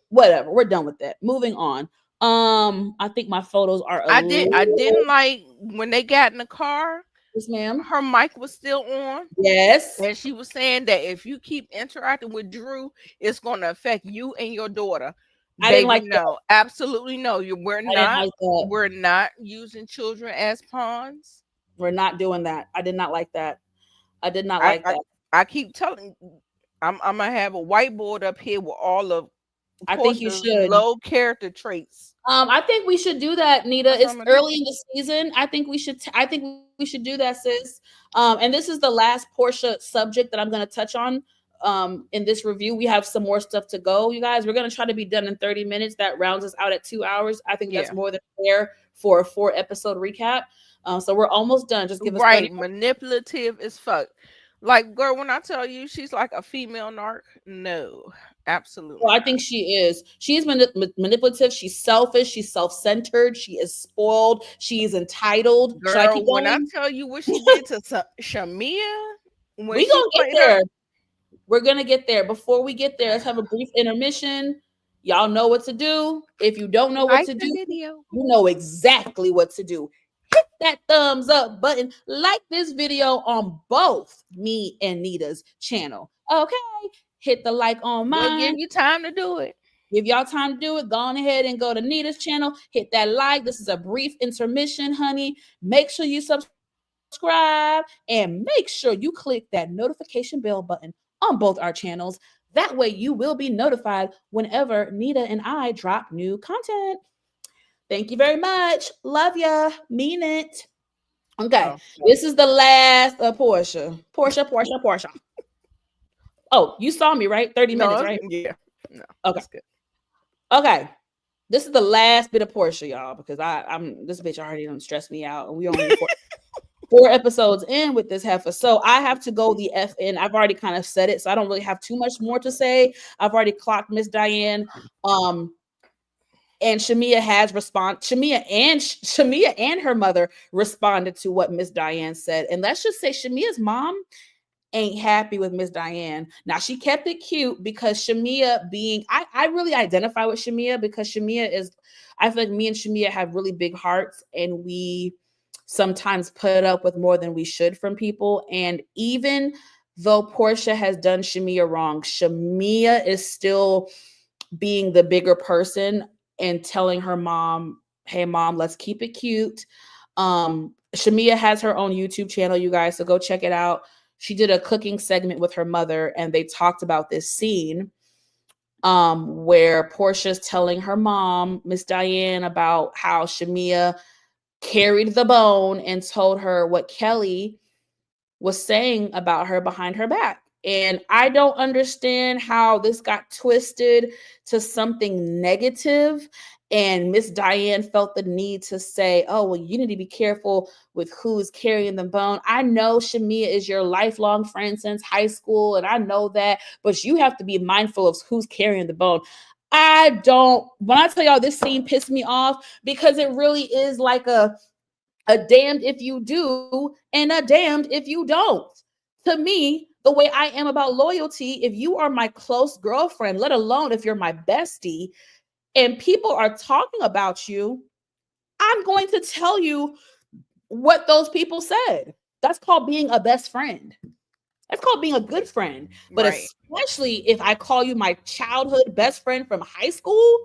whatever. We're done with that. Moving on. I think my photos are a I little. didn't like when they got in the car, Yes, ma'am. her mic was still on. Yes. And she was saying that if you keep interacting with Drew, it's going to affect you and your daughter. I didn't Baby, like that. no, absolutely no. I didn't like that. We're not using children as pawns. We're not doing that. I did not like that. I did not I like I, that. I keep telling, I'm gonna have a whiteboard up here with all of I think you Portia's should. low character traits. I think we should do that, Nita. That's what It's I'm gonna do. early in the season. I think we should. I think we should do that, sis. And this is the last Portia subject that I'm going to touch on. In this review, we have some more stuff to go. You guys, we're going to try to be done in 30 minutes. That rounds us out at 2 hours. I think that's Yeah, more than fair for a 4-episode recap. So we're almost done. Just give us 30 right. Manipulative as fuck. Like, girl, when I tell you she's like a female narc, no, Well, absolutely I not. think she is. She's manipulative. She's selfish. She's self-centered. She is spoiled. She is entitled. Should I Girl, keep when I going? tell you what she did to Shamia when We she gonna get played her, there. We're gonna get there. Before we get there, let's have a brief intermission. Y'all know what to do. If you don't know what like to the do, video. you know exactly what to do. Hit that thumbs up button. Like this video on both me and Nita's channel. Okay. Hit the like on We'll give mine. you time to do it. Give y'all time to do it. Go on ahead and go to Nita's channel. Hit that like. This is a brief intermission, honey. Make sure you subscribe and make sure you click that notification bell button on both our channels. That way you will be notified whenever Nita and I drop new content. Thank you very much. Love ya. Mean it. Okay. Oh, This is the last Portia. Portia. Oh, you saw me, right? 30 minutes, no, right? yeah, no, Okay. it's good. Okay. This is the last bit of Portia, y'all, because I'm this bitch already done stressed me out, and we only four episodes in with this heifer. So I have to go the F in. I've already kind of said it, so I don't really have too much more to say. I've already clocked Miss Diane. And Shamia has Shamia and her mother responded to what Miss Diane said. And let's just say Shamia's mom ain't happy with Miss Diane. Now she kept it cute because Shamia I really identify with Shamia because I feel like me and Shamia have really big hearts and we sometimes put up with more than we should from people. And even though Portia has done Shamia wrong, Shamia is still being the bigger person and telling her mom, "Hey mom, let's keep it cute." Shamia has her own YouTube channel, you guys, so go check it out. She did a cooking segment with her mother and they talked about this scene where Portia's telling her mom, Miss Diane, about how Shamia carried the bone and told her what Kelly was saying about her behind her back. And I don't understand how this got twisted to something negative. And Miss Diane felt the need to say, oh, well, you need to be careful with who's carrying the bone. I know Shamia is your lifelong friend since high school, and I know that, but you have to be mindful of who's carrying the bone. I don't, when I tell y'all this scene pissed me off because it really is like a damned if you do and a damned if you don't. To me, the way I am about loyalty, if you are my close girlfriend, let alone if you're my bestie, and people are talking about you, I'm going to tell you what those people said. That's called being a best friend. That's called being a good friend. But Right. especially if I call you my childhood best friend from high school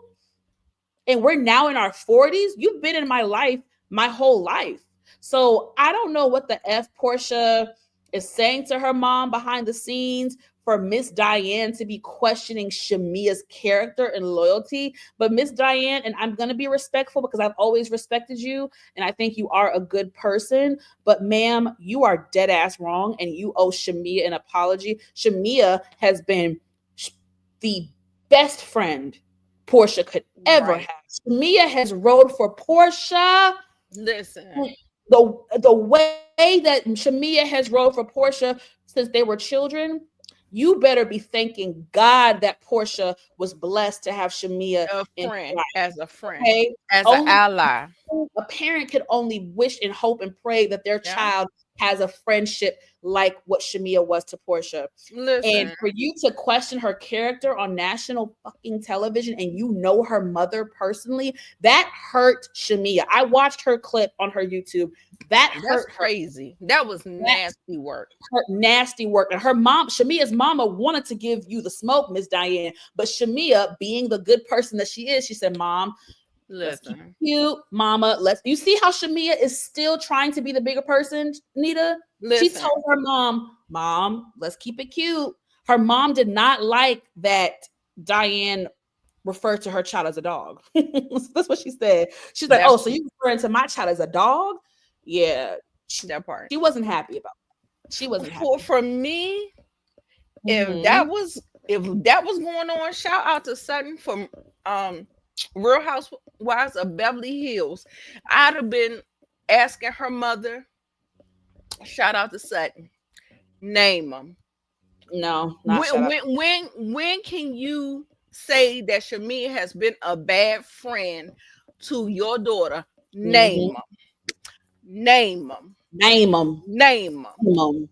and we're now in our 40s, you've been in my life my whole life. So I don't know what the F Portia is saying to her mom behind the scenes for Miss Diane to be questioning Shamia's character and loyalty. But Miss Diane, and I'm going to be respectful because I've always respected you and I think you are a good person. But ma'am, you are dead ass wrong and you owe Shamia an apology. Shamia has been the best friend Portia could ever Right. have. Shamia has rode for Portia Listen. the way that Shamia has rode for Portia since they were children. You better be thanking God that Portia was blessed to have Shamia A in her friend, life. as a friend, Okay, as an only ally. a parent could only wish and hope and pray that their Yeah. child has a friendship like what Shamia was to Portia. And Listen. for you to question her character on national fucking television and you know her mother personally, that hurt Shamia. I watched her clip on her YouTube. That That's hurt her. crazy. That was nasty work. Her nasty work. And her mom, Shamia's mama, wanted to give you the smoke, Miss Diane. But Shamia, being the good person that she is, she said, Mom, let's keep Listen. it cute, mama. Let's you see how Shamia is still trying to be the bigger person, Nita? She Listen. told her mom, let's keep it cute. Her mom did not like that Diane referred to her child as a dog. That's what she said. She's like, That oh, so you referring to my child as a dog? Yeah. that part. She wasn't happy about it. She wasn't happy. For me, if Mhm. that was going on, shout out to Sutton from Real Housewives of Beverly Hills. I'd have been asking her mother, shout out to Sutton, name them. No, not shut up. When can you say that Shamia has been a bad friend to your daughter? Name Mhm. them. Name them. Name them. Name them. Name them.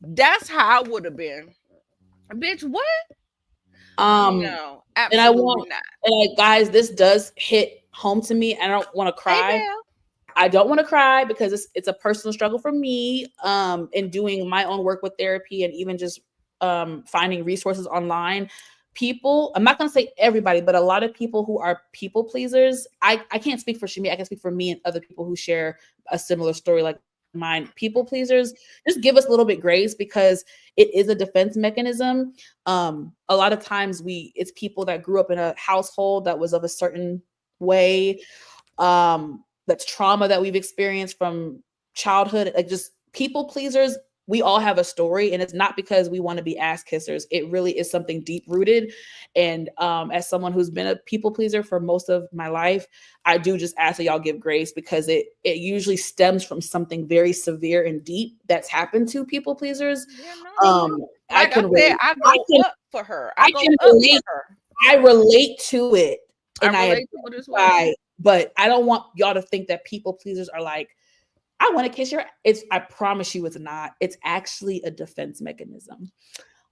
That's how I would have been. Bitch, what? Um, No, and I absolutely want, not. and like, guys, this does hit home to me. I don't want to Hey, cry. Belle. I don't want to cry because it's a personal struggle for me. In doing my own work with therapy and even just finding resources online. People, I'm not going to say everybody, but a lot of people who are people pleasers. I can't speak for Shami. I can speak for me and other people who share a similar story like mine. People pleasers, just give us a little bit grace because it is a defense mechanism. A lot of times it's people that grew up in a household that was of a certain way. That's trauma that we've experienced from childhood. Like just people pleasers, we all have a story, and it's not because we want to be ass kissers. It really is something deep rooted. And as someone who's been a people pleaser for most of my life, I do just ask that y'all give grace because it usually stems from something very severe and deep that's happened to people pleasers. Yeah, no. I Like I can said, relate. I I go can up for her. I I go can up for relate. her. I relate to it, I and I relate to it as well. identify. But I don't want y'all to think that people pleasers are like, I want to kiss your. I promise you, it's not. It's actually a defense mechanism,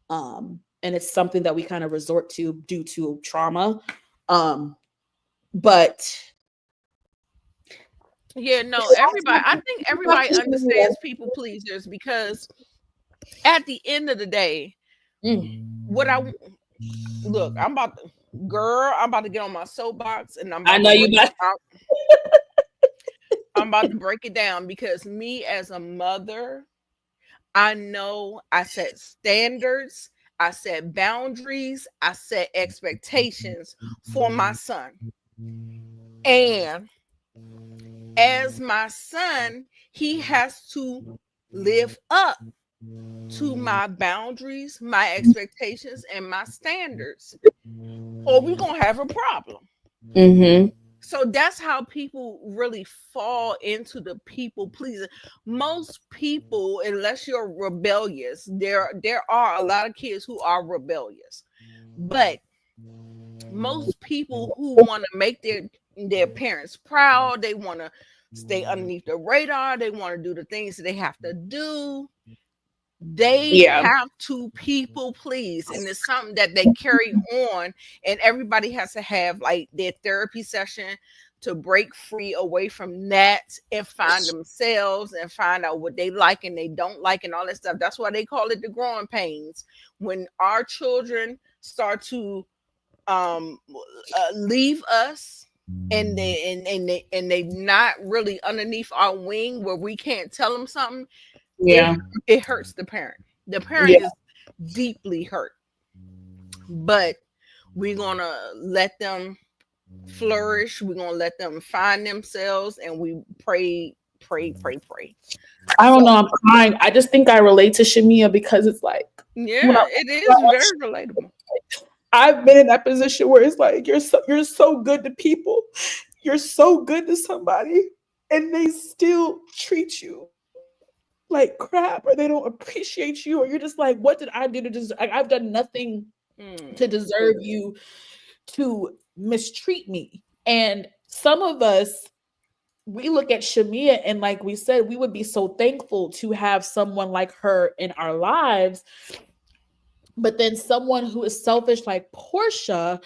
and it's something that we kind of resort to due to trauma. But Yeah, no, everybody. I think everybody understands people pleasers because at the end of the day, what I look, I'm about to get on my soapbox and I know you. I'm about to break it down because me as a mother, I know I set standards, I set boundaries, I set expectations for my son. And as my son, he has to live up. to my boundaries, my expectations, and my standards, or we're gonna have a problem. Mm-hmm. So that's how people really fall into the people pleasing. Most people, unless you're rebellious, there are a lot of kids who are rebellious, but most people who want to make their parents proud, they want to stay underneath the radar, they want to do the things that they have to do, they Yeah. have to people please, and it's something that they carry on, and everybody has to have like their therapy session to break free away from that and find themselves and find out what they like and they don't like and all that stuff. That's why they call it the growing pains. When our children start to leave us, and they not really underneath our wing where we can't tell them something, it Yeah. it hurts the parent. The parent Yeah. is deeply hurt, but we're gonna let them flourish. We're gonna let them find themselves, and we pray, pray, pray, pray. I don't So know. I'm crying. I just think I relate to Shamia because it's like when yeah, it is very relatable. I've been in that position where it's like you're so good to people, you're so good to somebody, and they still treat you like crap, or they don't appreciate you, or you're just like, what did I do to deserve? Like, I've done nothing to Mm, deserve you to mistreat me. And some of us, we look at Shamia and like we said, we would be so thankful to have someone like her in our lives. But then someone who is selfish like Portia,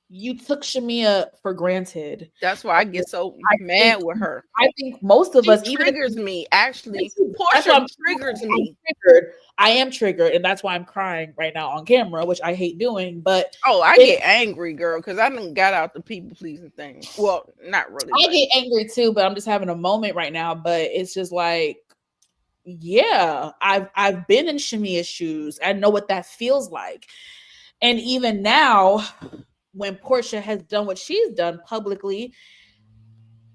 you took Shamia for granted. that's why I get so I think mad with her. I think most of She us, even if triggers me. Actually, that's Portia why triggers I'm me. triggered. I am triggered, and that's why I'm crying right now on camera, which I hate doing. But Oh, I it's get angry, girl, because I done got out the people pleasing thing. Well, not really, I but get angry too, but I'm just having a moment right now. But it's just like, yeah, I've been in Shamia's shoes. I know what that feels like. And even now, when Portia has done what she's done publicly,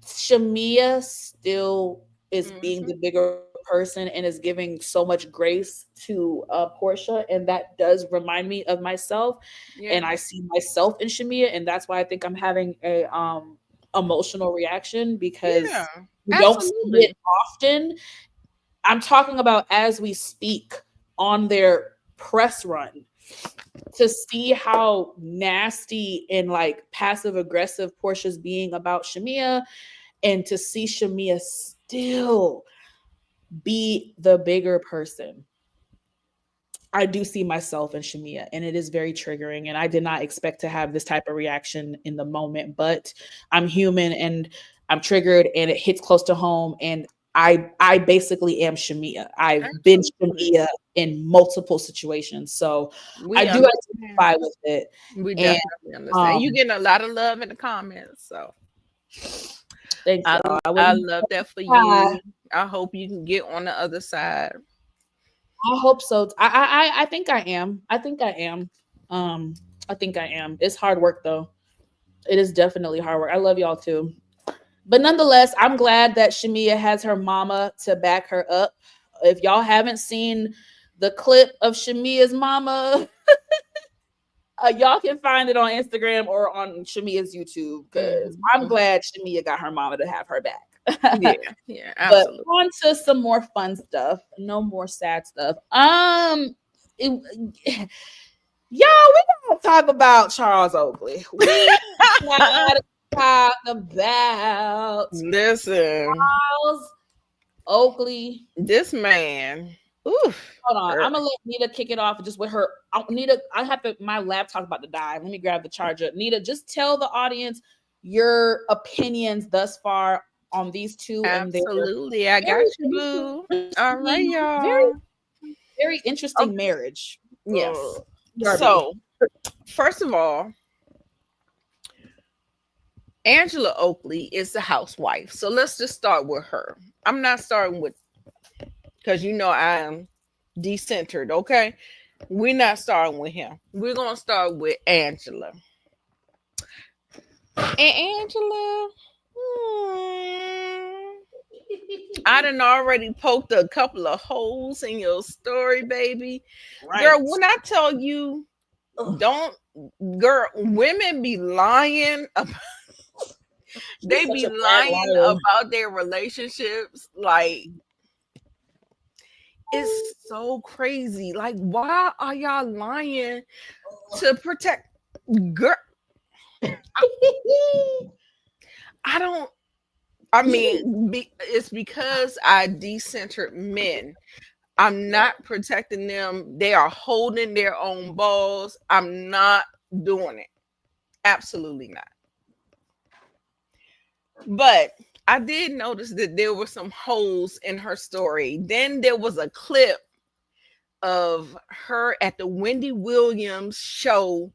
Shamia still is being mhm, the bigger person and is giving so much grace to Portia, and that does remind me of myself. And I yeah, see myself in Shamia, and that's why I think I'm having a emotional reaction yeah, because we don't see it absolutely. often. I'm talking about as we speak on their press run, to see how nasty and like passive aggressive Portia's being about Shamia, and to see Shamia still be the bigger person. I do see myself in Shamia, and it is very triggering. And I did not expect to have this type of reaction in the moment, but I'm human and I'm triggered, and it hits close to home. And I basically am Shamia. I've been Absolutely. Shamia in multiple situations, so I We do understand. identify with it. We And definitely understand. You um, getting a lot of love in the comments, so thanks, I y'all. I I wouldn't. love that for I you. I hope you can get on the other side. hope so. I think I am. I think I am. Um, I think I am. It's hard work though. It is definitely hard work. I love y'all too. But nonetheless, I'm glad that Shamia has her mama to back her up. If y'all haven't seen the clip of Shamia's mama, y'all can find it on Instagram or on Shamia's YouTube because Mhm, I'm mhm. glad Shamia got her mama to have her back. Yeah, yeah, But absolutely. on to some more fun stuff. No more sad stuff. It, y'all, we gotta talk about Charles Oakley. We gotta talk about Listen, Charles Oakley. this man. Oof. Hold on, Girl. I'm gonna let Nita kick it off just with her. Nita, I have to. My laptop's about to die. Let me grab the charger. Nita, just tell the audience your opinions thus far on these two and their Absolutely. I got very you, boo. All right, interesting, y'all. very interesting Okay. marriage. Yes. BRB. So, first of all, Angela Oakley is the housewife. So let's just start with her. I'm not starting with, because you know I am decentered, okay? We're not starting with him. We're gonna start with Angela. And Angela, hmm, I done already poked a couple of holes in your story, baby. Girl, Right. when I tell you, Ugh. don't, girl, women be lying. She's They such be a bad lying liar. about their relationships. Like, it's so crazy. Like, why are y'all lying to protect? Girl, I don't. I mean, it's because I decentered men. I'm not protecting them. They are holding their own balls. I'm not doing it. Absolutely not. But I did notice that there were some holes in her story. Then there was a clip of her at the Wendy Williams show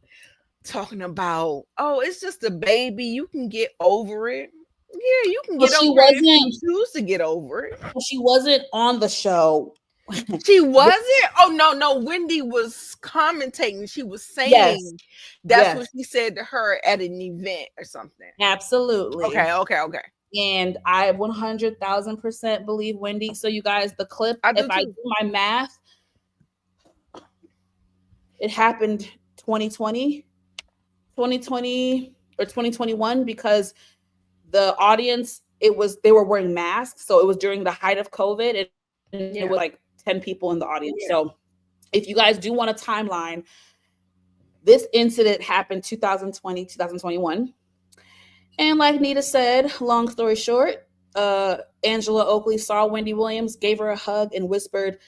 talking about, oh, it's just a baby. You can get over it. Yeah, you can Well, get over it if you choose to get over it. she wasn't on the show. She wasn't? Oh, no, no. Wendy was commentating. She was Yes. saying that's what Yes. she said to her at an event or something. Absolutely. Okay, okay, okay. And I 100,000% believe Wendy. So you guys, the clip, I if do I do too. my math, it happened 2020, 2020 or 2021 because the audience, they were wearing masks. So it was during the height of COVID and it was like Yeah. 10 people in the audience. Yeah. So if you guys do want a timeline, this incident happened 2020, 2021. And like Nita said, long story short, Angela Oakley saw Wendy Williams, gave her a hug, and whispered,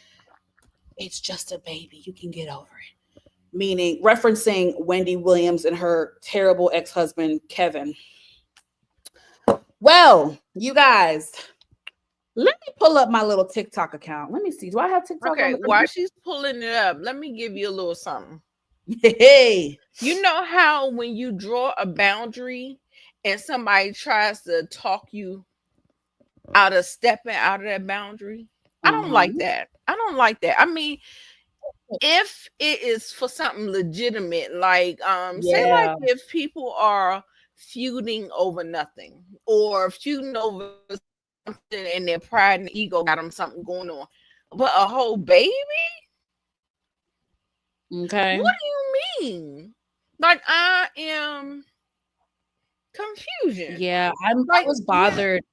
"It's just a baby. You can get over it." Meaning, referencing Wendy Williams and her terrible ex husband, Kevin. Well, you guys, let me pull up my little TikTok account. Let me see. Do I have TikTok on Okay, the while she's pulling it up, let me give you a little something. Hey. You know how when you draw a boundary and somebody tries to talk you out of stepping out of that boundary? I don't like that. I don't like that. I mean, if it is for something legitimate, like say like Yeah. if people are feuding over nothing or feuding over something and their pride and ego got them something going on, but a whole baby, Okay. what do you mean? Like, I am confusion. Yeah, I Like, was yeah, bothered.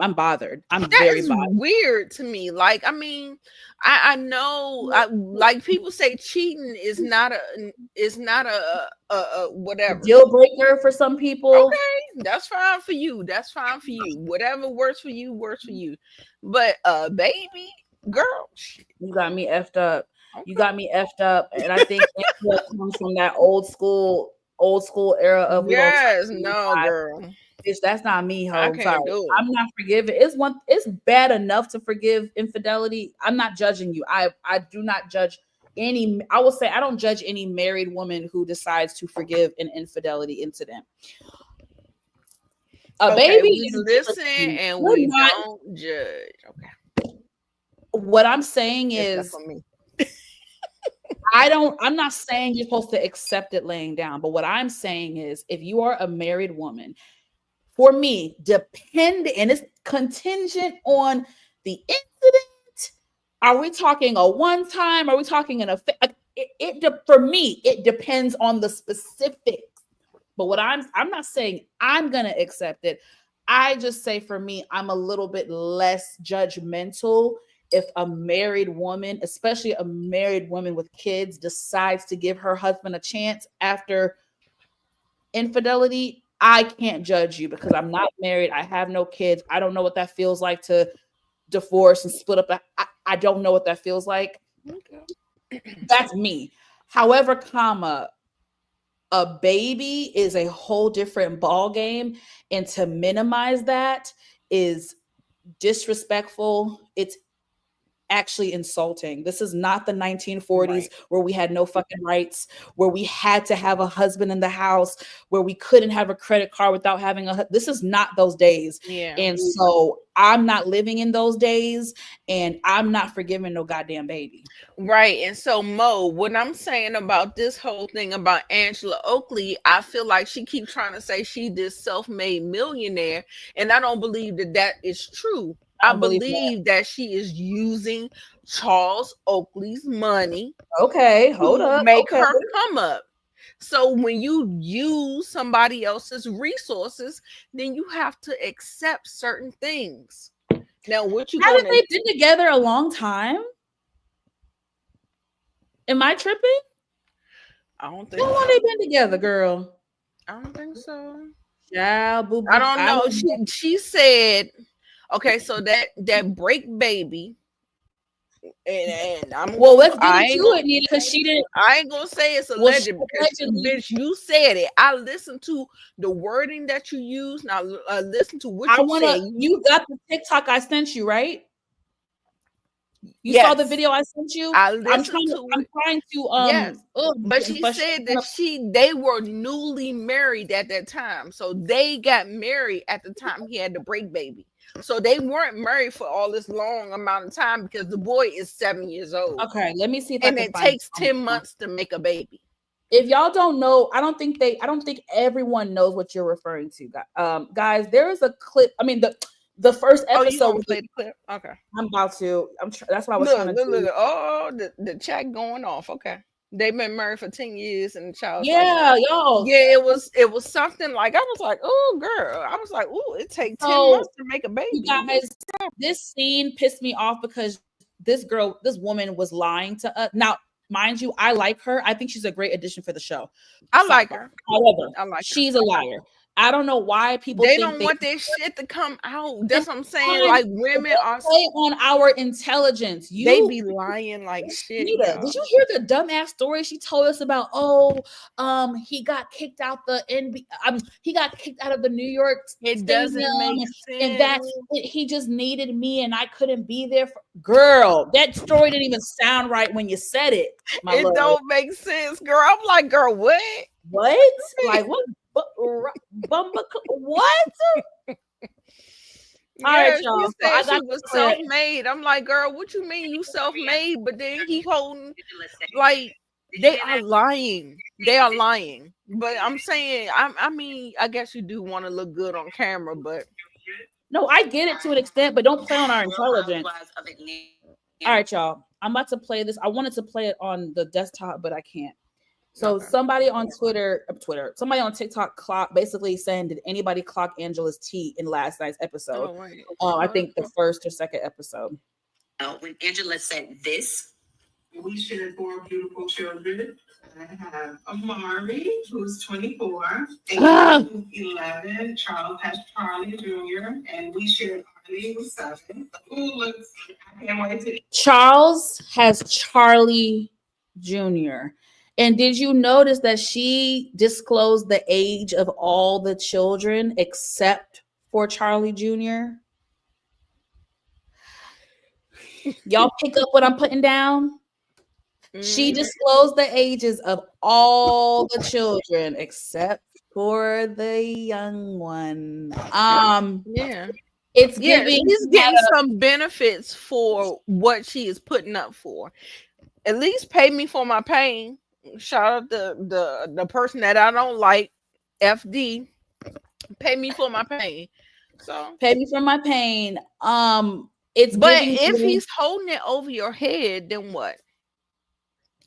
I'm bothered. I'm that very is bothered. weird to me. Like, I mean, I know, like people say cheating is not a A whatever. deal breaker for some people. Okay, that's fine for you. That's fine for you. Whatever works for you works for you. But baby girl, shit, You got me effed up. You okay. got me effed up. And I think Angela comes from that old school era of we gonna Yes, turn no, 25. girl, Bitch, that's not me, I ho. Sorry. can't do it. I'm not forgiving. It's bad enough to forgive infidelity. I'm not judging you. I do not judge any. I will say I don't judge any married woman who decides to forgive an infidelity incident. A Okay, baby we is a different listen thing. and We're we not. don't judge. Okay, What I'm saying except is for me. I'm not saying you're supposed to accept it laying down, but what I'm saying is if you are a married woman, for me, and it's contingent on the incident. Are we talking a one time? Are we talking for me, it depends on the specifics. But what I'm not saying I'm gonna accept it. I just say for me, I'm a little bit less judgmental if a married woman, especially a married woman with kids, decides to give her husband a chance after infidelity. I can't judge you because I'm not married. I have no kids. I don't know what that feels like to divorce and split up. I don't know what that feels like. Okay. That's me. However, a baby is a whole different ball game, and to minimize that is disrespectful. It's actually insulting. This is not the 1940s Right. where we had no fucking rights, where we had to have a husband in the house, where we couldn't have a credit card without having this is not those days. Yeah. And so I'm not living in those days and I'm not forgiving no goddamn baby. Right. And so Mo, what I'm saying about this whole thing about Angela Oakley, I feel like she keeps trying to say she this self-made millionaire, and I don't believe that that is true. I don't believe that. believe that she is using Charles Oakley's money Okay, hold to up. make Okay. her come up. So when you use somebody else's resources, then you have to accept certain things. Now, what you Haven't gonna? they been together a long time? Am I tripping? I don't How think long so. they been together, girl? I don't think so. Child, boo I boo. don't I know. don't know. She said, okay, so that break baby, and Well, let's get into it, Nita, because she didn't. I ain't gonna say it's Well, she alleged because allegedly. bitch, you said it. I listened to the wording that you use. Now listen to what I you wanna. say. You got the TikTok I sent you, right? You saw the Yes, video I sent you. I I'm listened trying to. to I'm it. trying to. Yes. I'm But getting she said frustrated. that they were newly married at that time. So they got married at the time he had the break baby. So they weren't married for all this long amount of time because the boy is 7 years old. Okay, let me see if I And can it find takes this. 10 months to make a baby. If y'all don't know, I don't think everyone knows what you're referring to. Guys, there is a clip. I mean, the first Oh, you episode. gonna play the clip? Okay. I'm about to. That's what I was trying Look, to look, do. look. Oh, the chat going off. Okay. They've been married for 10 years and the child's like, Yeah, y'all. yeah, it was something like I was like, oh girl. I was like, oh, it takes 10 So months to make a you baby. guys, this scene pissed me off because this woman was lying to us. Now, mind you, I like her. I think she's a great addition for the show. I like Sidebar. her. However, I like her. she's a liar. I don't know why people They think don't they want their shit to come out. it's That's what I'm saying. fine, Like but women don't are play on our intelligence. they You be lying like shit, Nita, y'all. did you hear the dumbass story she told us about? Oh, he got kicked out the NBA. He got kicked out of the New York It Stadium, doesn't make and sense. that he just needed me, and I couldn't be there. Girl, that story didn't even sound right when you said it, my It love. don't make sense, girl. I'm like, girl, what? What? Like what? What? All right, Yeah, she y'all. So said I she got was the clip. self-made. I'm like, girl, what you mean you self-made? But then he holding like they are lying. They are lying. But I'm saying, I mean, I guess you do want to look good on camera, but No, I get it to an extent, but don't play on our intelligence. All right, y'all. I'm about to play this. I wanted to play it on the desktop, but I can't. So okay. somebody on somebody on TikTok basically saying, did anybody clock Angela's tea in last night's episode? Oh wait. I think the first or second episode. When Angela said this, we shared 4 beautiful children. I have Amari, who's 24, Amy, who's 11, Charles has Charlie Jr., and we shared Arlie, who's 7. Ooh, looks, I can't wait to. Charles has Charlie Jr. And did you notice that she disclosed the age of all the children except for Charlie Jr.? Y'all pick up what I'm putting down? She disclosed the ages of all the children except for the young one. Yeah. It's Yeah, giving she's getting some benefits for what she is putting up for. At least pay me for my pain. Shout out the person that I don't like, FD. Pay me for my pain. So pay me for my pain. It's but giving if you. he's holding it over your head, then what?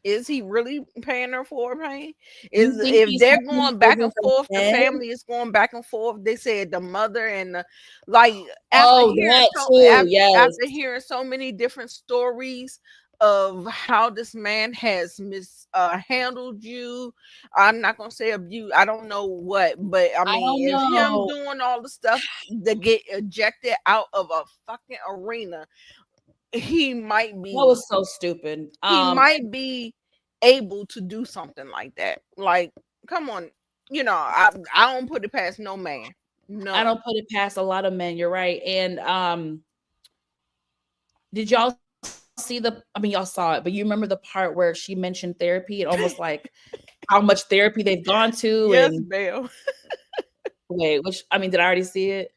Is he really paying her for her pain? You Is think if he's they're holding it going back over and her forth, the head? family is going back and forth. They said the mother and the like Oh, that too. Yes. after hearing so many different stories of how this man has handled you. I'm not gonna say abuse. I don't know what, but I mean, if don't him know. doing all the stuff to get ejected out of a fucking arena, he might be. That was so stupid. He might be able to do something like that. Like, come on, I don't put it past no man. No, I don't put it past a lot of men. You're right. And did y'all see y'all saw it, but you remember the part where she mentioned therapy and almost like how much therapy they've gone to? Yes, and Belle. wait, did I already see it?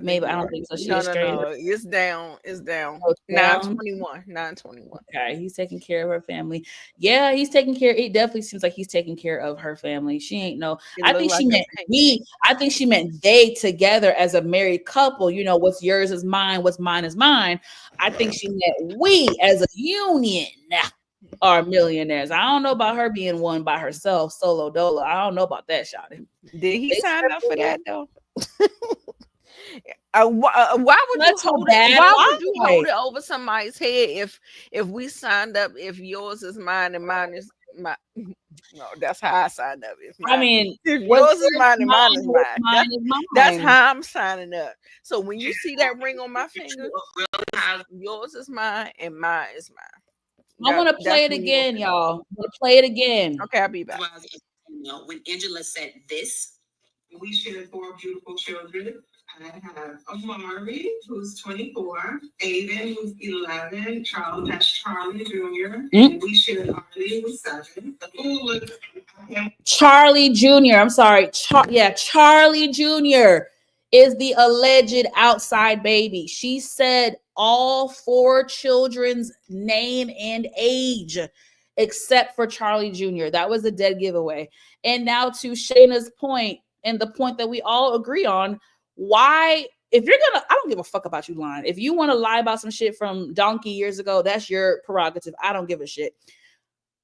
Maybe I don't think so. She No, is straight. it's down. It's down. Oh, down. 921. Okay, he's taking care of her family. Yeah, he's taking care. It definitely seems like he's taking care of her family. She ain't no. I think she meant we. I think she meant they together as a married couple. You know, what's yours is mine. What's mine is mine. I think she meant we as a union are millionaires. I don't know about her being one by herself, solo dolo. I don't know about that, Shawty. Did he sign up for that though? Why would you hold it? Why would you hold it over somebody's head if we signed up? If yours is mine and mine is my. No, that's how I signed up. If yours is mine and mine is mine. That's how I'm signing up. So when you see that ring on my finger, yours is mine and mine is mine. I want to play it again, y'all. I want to play it again. Okay, I'll be back. When Angela said this, we shared 4 beautiful children. I have Amari, who's 24, Aiden, who's 11, Charles, that's Charlie Jr., and we shared Arlie, who's 7. Charlie Jr., I'm sorry. Charlie Jr. is the alleged outside baby. She said all 4 children's name and age, except for Charlie Jr. That was a dead giveaway. And now to Shayna's point, and the point that we all agree on, why, if you're gonna, I don't give a fuck about you lying. If you want to lie about some shit from donkey years ago, that's your prerogative. I don't give a shit.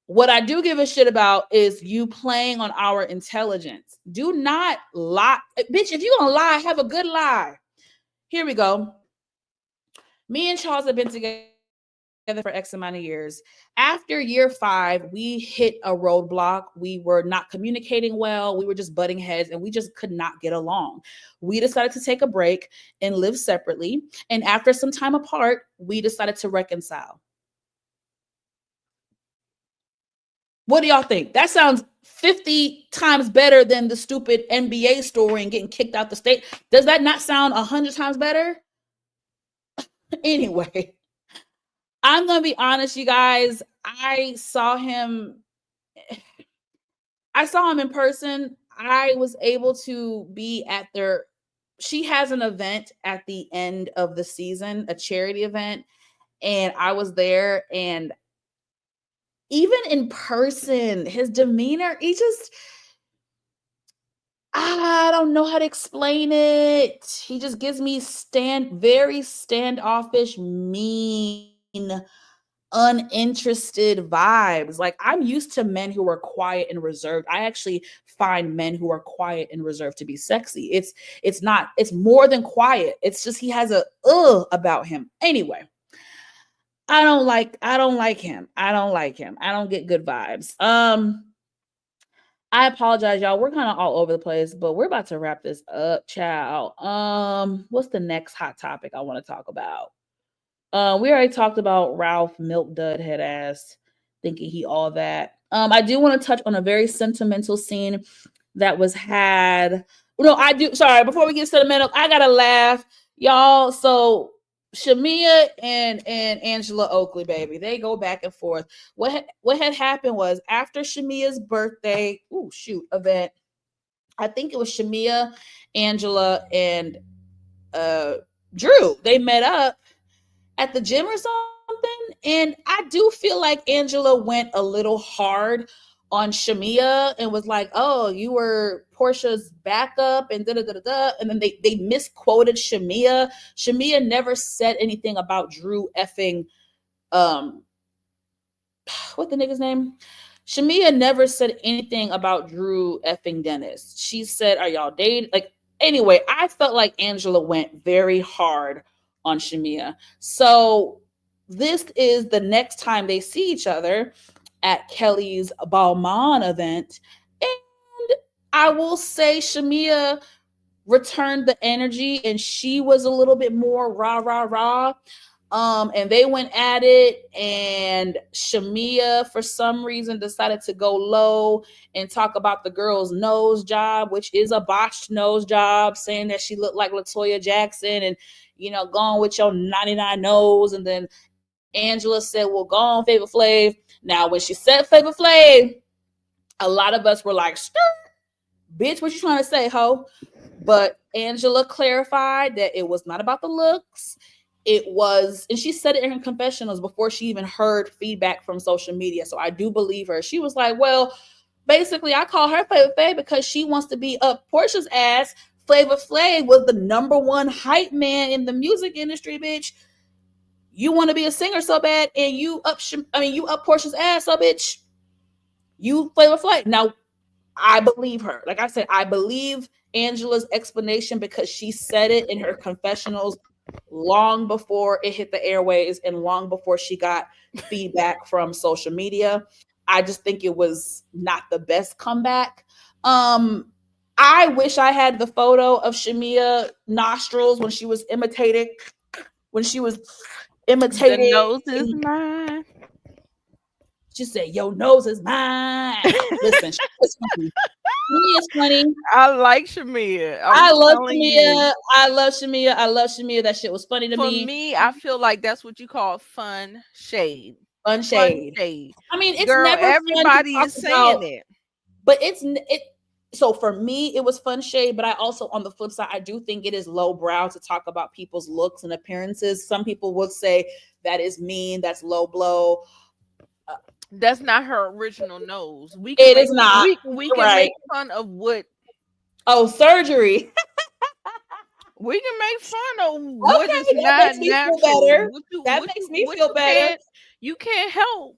What I do give a shit about is you playing on our intelligence. Do not lie. Bitch, if you're gonna lie, have a good lie. Here we go. Me and Charles have been together for X amount of years. After year 5, we hit a roadblock. We were not communicating well. We were just butting heads and we just could not get along. We decided to take a break and live separately. And after some time apart, we decided to reconcile. What do y'all think? That sounds 50 times better than the stupid NBA story and getting kicked out the state. Does that not sound 100 times better? Anyway, I'm going to be honest, you guys. I saw him in person. I was able to be at she has an event at the end of the season, a charity event. And I was there, and even in person, his demeanor, I don't know how to explain it. He just gives me very standoffish, mean, uninterested vibes. Like, I'm used to men who are quiet and reserved. I actually find men who are quiet and reserved to be sexy. It's more than quiet. It's just he has a about him. Anyway, I don't like him. I don't get good vibes. I apologize, y'all. We're kind of all over the place, but we're about to wrap this up, child. What's the next hot topic I want to talk about? We already talked about Ralph Milk Dud head ass thinking he all that. I do want to touch on a very sentimental scene that was had. No, I do. Sorry, before we get sentimental, I gotta laugh, y'all. So Shamia and Angela Oakley, baby, they go back and forth. What had happened was after Shamia's birthday, event, I think it was Shamia, Angela, and Drew. They met up at the gym or something, and I do feel like Angela went a little hard on Shamia and was like, "Oh, you were Portia's backup," and and then they misquoted Shamia. Shamia never said anything about Drew effing what the nigga's name? Shamia never said anything about Drew effing Dennis. She said, "Are y'all dating?" Like, anyway, I felt like Angela went very hard on Shamia. So this is the next time they see each other at Kelly's Balmain event. And I will say Shamia returned the energy and she was a little bit more rah. And they went at it, and Shamia, for some reason, decided to go low and talk about the girl's nose job, which is a botched nose job, saying that she looked like LaToya Jackson and, going with your 99 nose. And then Angela said, "Well, go on, Flavor Flav." Now, when she said Flavor Flav, a lot of us were like, "Bitch, what you trying to say, ho?" But Angela clarified that it was not about the looks. It was, and she said it in her confessionals before she even heard feedback from social media. So I do believe her. She was like, well, basically, I call her Flavor Flav because she wants to be up Portia's ass. Flavor Flav was the number one hype man in the music industry, bitch. You want to be a singer so bad, and you up Portia's ass, so bitch. You Flavor Flav. Now, I believe her. Like I said, I believe Angela's explanation because she said it in her confessionals long before it hit the airways and long before she got feedback from social media. I just think it was not the best comeback. I wish I had the photo of Shamia nostrils when she was imitating. The nose is mine. She said, "Your nose is mine." Listen, she was funny. She is funny. I like Shamia. I love Shamia. I love Shamia. I love Shamia. That shit was funny to me. For me, I feel like that's what you call fun shade. Fun shade. I mean, it's girl, never everybody is saying it. But so for me, it was fun shade, but I also, on the flip side, I do think it is lowbrow to talk about people's looks and appearances. Some people would say that is mean, that's low blow. That's not her original nose. It is not. We can make fun of what. Oh, surgery. We can make fun of what is not natural. That makes me feel better. You can't help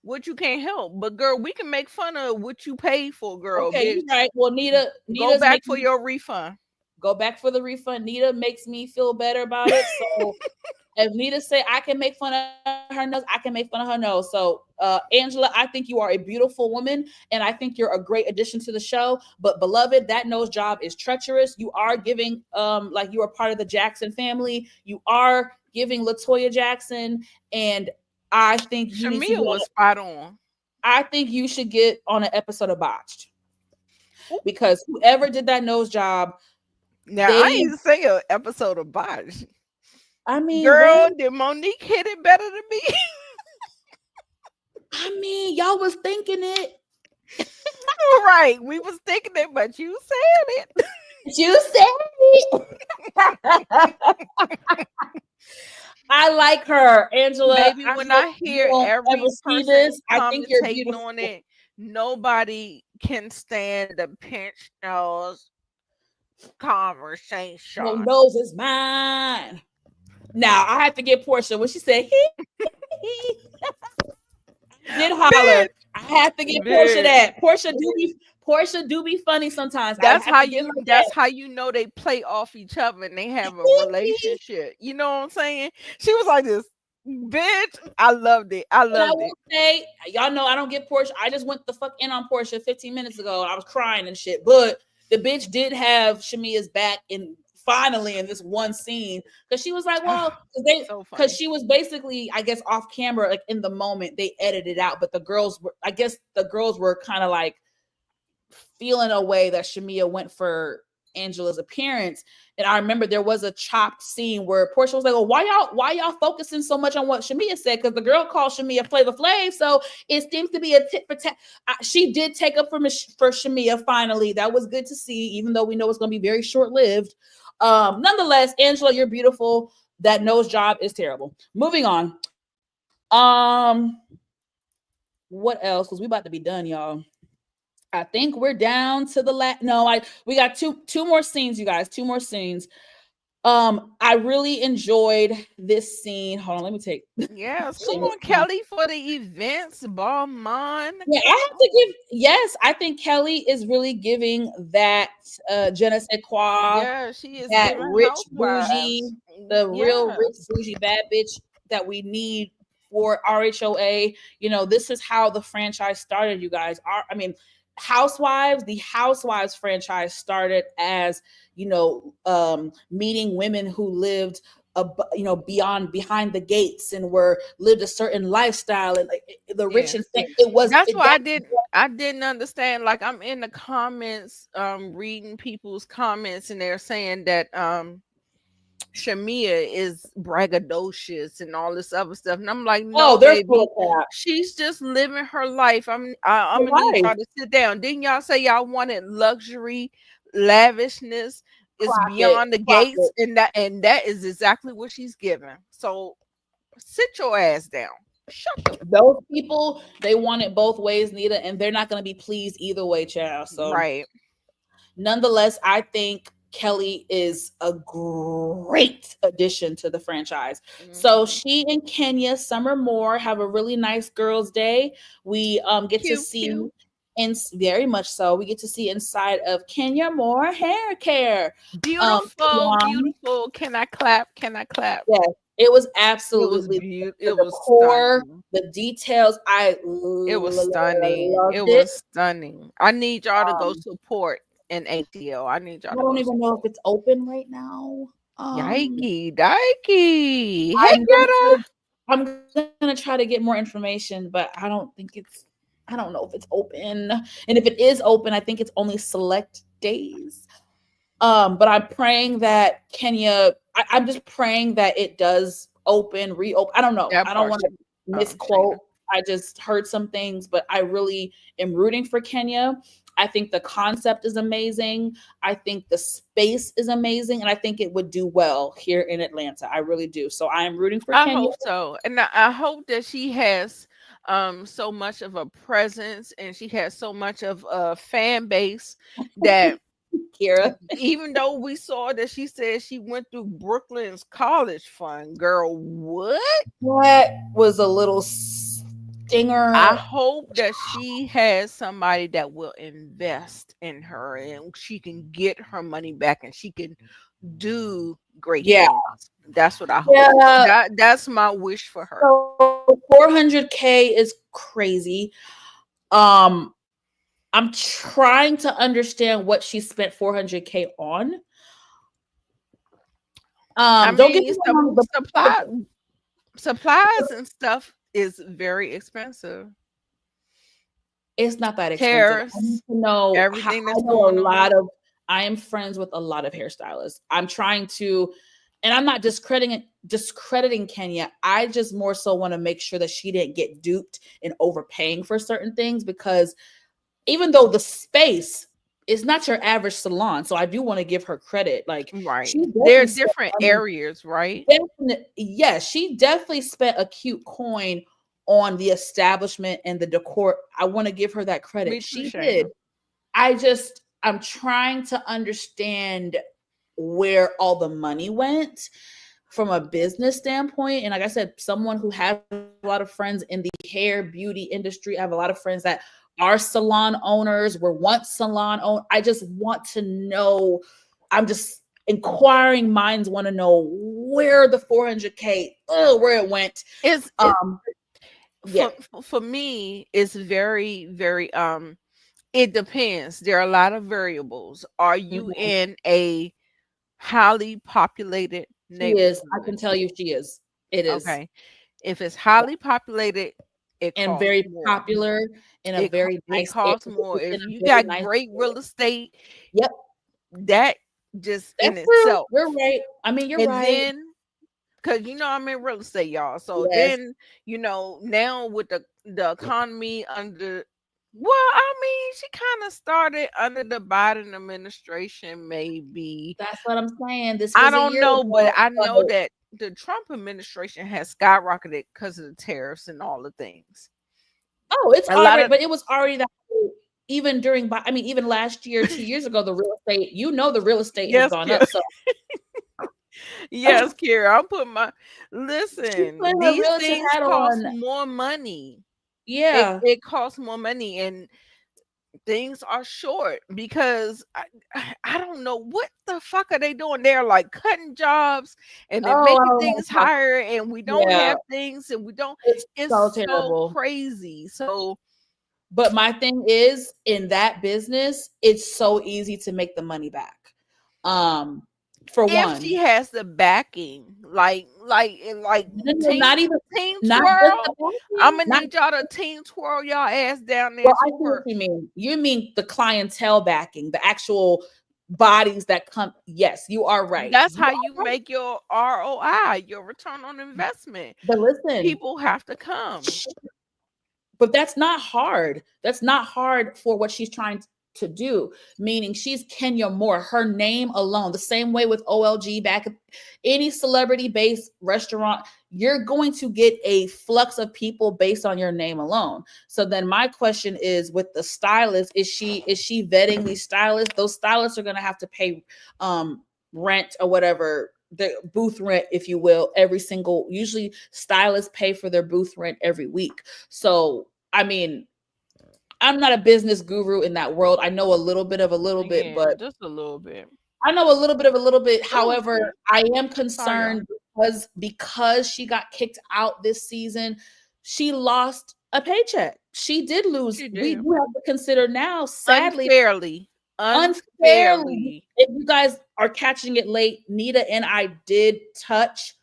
what you can't help. But girl, we can make fun of what you paid for, girl. Okay, you're right. Well, Nita, go back for your refund. Go back for the refund. Nita makes me feel better about it. So if Nita say I can make fun of her nose, I can make fun of her nose. So Angela, I think you are a beautiful woman, and I think you're a great addition to the show. But beloved, that nose job is treacherous. You are giving like you are part of the Jackson family. You are giving LaToya Jackson, and I think Shamia was spot on. I think you should get on an episode of Botched, because whoever did that nose job. Now I ain't say an episode of Botched. I mean, girl, did Monique hit it better than me? I mean, y'all was thinking it. Right. We was thinking it, but you said it. You said it. I like her, Angela. Maybe when I hear every person I think you're beautiful. On it, nobody can stand the pinch nose conversation. Your nose is mine. Now I have to get Portia when she said he did holler. Bitch. I have to get Portia that. Portia do be funny sometimes. That's how you know they play off each other and they have a relationship. You know what I'm saying? She was like this, bitch. I loved it. I will say, y'all know I don't get Portia. I just went the fuck in on Portia 15 minutes ago. I was crying and shit, but the bitch did have Shamia's back finally in this one scene, because she was like, well, because she was basically, I guess, off camera, like in the moment they edited out, but the girls were kind of like feeling a way that Shamia went for Angela's appearance. And I remember there was a chopped scene where Portia was like, well, why y'all focusing so much on what Shamia said? Because the girl called Shamia Flavor Flav, so it seems to be a tit for tat. She did take up for Shamia finally. That was good to see, even though we know it's going to be very short-lived. Nonetheless, Angela, you're beautiful. That nose job is terrible. Moving on. What else? Because we about to be done, y'all. I think we're down to the we got two more scenes, you guys. Two more scenes. I really enjoyed this scene. Hold on, let me take. Yeah, come on, Kelly, for the events, Balmain. Yeah, I have to give. Yes, I think Kelly is really giving that je ne sais quoi. Yeah, she is that rich bougie, real rich bougie bad bitch that we need for RHOA. You know, this is how the franchise started, you guys. Housewives, the Housewives franchise started as, meeting women who lived, behind the gates and lived a certain lifestyle, and the rich and it was. That's why I didn't understand. Like, I'm in the comments, reading people's comments, and they're saying that Shamia is braggadocious and all this other stuff, and I'm like, no, baby, she's just living her life. I'm gonna need y'all to sit down. Didn't y'all say y'all wanted luxury lavishness is Clock it. beyond the Clock gates, it. and that is exactly what she's giving. So sit your ass down. Shut the Those people, they want it both ways, Nita, and they're not going to be pleased either way, child. So, right. nonetheless, I think Kelly is a great addition to the franchise. So Mhm. she and Kenya Summer Moore have a really nice girls' day. We get to Cute, see, cute. and very much so, we get to see inside of Kenya Moore hair care. Beautiful, Salon. beautiful. Can I clap? Can I clap? Yes, it was It was absolutely beautiful. the It was decor, stunning. the details. I It was stunning. loved It it. was stunning. I need y'all to go Um, support in ATL. I need I y'all to don't go even know if support. it's open right now. Um, Yikey, dikey. Hey, I'm gonna try Greta. to, I'm gonna try to get more information, but I don't think it's. I don't know if it's open, and if it is open, I think it's only select days. But I'm praying that Kenya. I'm just praying that it does open, reopen. I don't know. That I don't part, want to Shayna. misquote. I just heard some things, but I really am rooting for Kenya. I think the concept is amazing. I think the space is amazing, and I think it would do well here in Atlanta. I really do. So I am rooting for I Kenya. hope so. And I hope that she has so much of a presence and she has so much of a fan base that Kira, even though we saw that she said she went through Brooklyn's college fund, girl, what? that was a little I stinger. hope that she has somebody that will invest in her and she can get her money back and she can do great Yeah, things. That's what I hope for. yeah. That's my wish for her. So 400K is crazy. Um, I'm trying to understand what she spent 400K on. I Don't get mean, me wrong, supplies and stuff is very expensive. it's not that expensive. I need Tariffs, to know how. everything I that's know a going on. lot of. I am friends with a lot of hairstylists. I'm trying to, and I'm not discrediting Kenya. I just more so want to make sure that she didn't get duped in overpaying for certain things, because even though the space is not your average salon, so I do want to give her credit. Like, Right. she They're definitely spent different money. areas, right? Yes, she definitely spent a cute coin on the establishment and the decor. I want to give her that Me credit. too, She did. Shayna. I'm trying to understand where all the money went from a business standpoint. And like I said, someone who has a lot of friends in the hair beauty industry, I have a lot of friends that are salon owners, were once salon owners. I just want to know. I'm just inquiring minds want to know where the 400K, where it went. It's Um, yeah. for me, it's very, very it depends. There are a lot of variables. Are you Mhm. in a highly populated She is. I neighborhood? can tell you she is. It is. Okay. If it's highly populated, it And costs very more. popular in a very It nice area. costs more. It's in If a you very got nice great area. real estate, Yep, that just in that's true. itself. You're right. I mean, you're And right. then because I'm in real estate, y'all. So Yes, then, now with the economy under, well, I mean, she kind of started under the Biden administration, maybe. that's what I'm saying. This I was a don't year know, but ago. I know So, that the Trump administration has skyrocketed because of the tariffs and all the things. oh, it's A lot already, of but it was already that way even during, I mean, even last year, 2 years ago, the real estate, the real estate has yes, gone Kira. up. So Yes, Kira. I'm putting she put listen. her These realtor things hat cost on. more money. It Yeah, it costs more money, and things are short because I don't know what the fuck are they doing. They're like cutting jobs and they're oh, I making don't want things to talk. higher, and we don't Yeah, have things, and we don't. it's so It's so terrible. crazy. So But my thing is, in that business, it's so easy to make the money back. Um, for if she one, has the backing, like no, no, team team not just the twirl, I'm backing, gonna not need y'all to team twirl y'all ass down there well. I to see what her. you mean. You mean the clientele backing, the actual bodies that come. Yes, you are right. That's You how are you right. make your ROI, your return on investment. But listen, People have to come. but that's not hard. That's not hard for what she's trying to. to do, meaning she's Kenya Moore, her name alone, the same way with OLG back, any celebrity based restaurant, you're going to get a flux of people based on your name alone. So then my question is, with the stylist, is she vetting these stylists? Those stylists are going to have to pay rent or whatever, the booth rent, if you will, every single, usually stylists pay for their booth rent every week. So I mean, I'm not a business guru in that world. I know a little bit of a little bit, Yeah, but just a little bit. I know a little bit of a little bit. Oh, However, I am sorry, y'all. concerned because she got kicked out this season, she lost a paycheck. She did lose. She We did. do have to consider now, sadly, Unfairly. unfairly. Unfairly. If you guys are catching it late, Nita and I did touch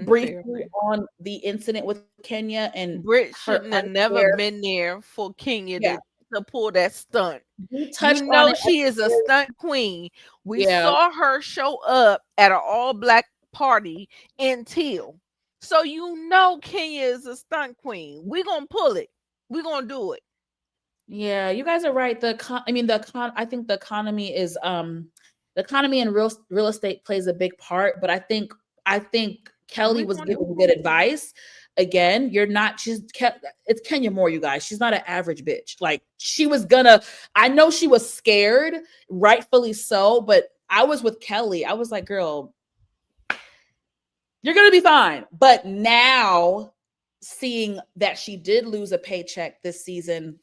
briefly Unfairly. on the incident with Kenya and Brit her shouldn't have never unfair. been there for Kenya Yeah, to pull that stunt. we You touched on know it. she is a stunt queen. We Yeah, saw her show up at an all-black party in Teal. So you know Kenya is a stunt queen. We're gonna pull it. We're gonna do it. yeah, you guys are right. I think the economy is the economy and real estate plays a big part, but I think Kelly We're was gonna do giving good advice. Again, you're not just it's Kenya Moore, you guys. She's not an average bitch. Like she was gonna, I know she was scared, rightfully so, but I was with Kelly. I was like, girl, you're gonna be fine. But now seeing that she did lose a paycheck this season,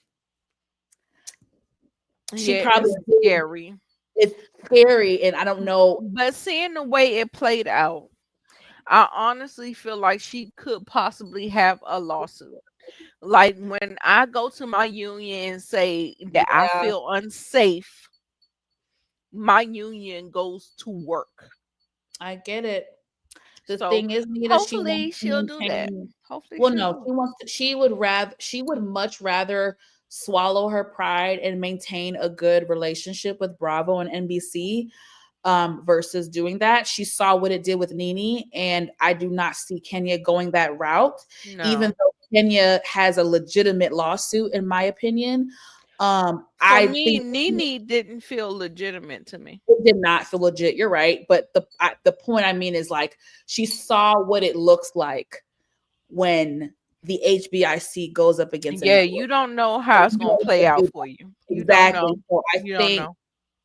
she yeah, probably it's did. scary. It's scary, and I don't know. But seeing the way it played out, I honestly feel like she could possibly have a lawsuit. Like when I go to my union and say that I Yeah, feel unsafe, my union goes to work. I get it. The So thing is, Nita, she wants hopefully to she'll do that. maintain. Hopefully Well, she'll no, do she it. wants to, she would much rather swallow her pride and maintain a good relationship with Bravo and NBC versus doing that. She saw what it did with Nene, and I do not see Kenya going that route, even No. though Kenya has a legitimate lawsuit, in my opinion. For I me, think Nene didn't feel legitimate to me. it did not feel legit. You're right, but the point I mean is like she saw what it looks like when the HBIC goes up against a Yeah, network. you don't know how it's gonna play out for you. You don't Exactly. know. So I You don't think know.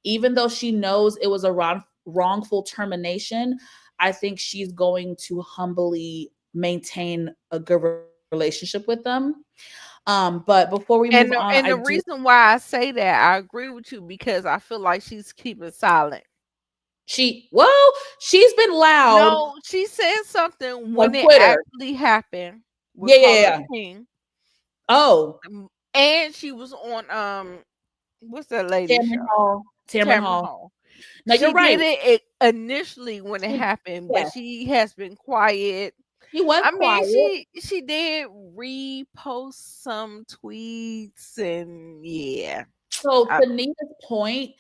even though she knows it was a wrongful termination, I think she's going to humbly maintain a good relationship with them. But before we move And on, the, I and do. the reason why I say that, I agree with you because I feel like she's keeping silent. Well, she's been loud No, she said something when on it Twitter. actually happened with Yeah, yeah, Carlos yeah. King. Oh, And she was on what's that lady Tamron show? Hall. Tamron Tamron Hall. Hall. No, you're She right. did it initially when it happened, but Yes, she has been quiet. he was I mean, quiet. she did repost some tweets and yeah. So I, to Nina's point,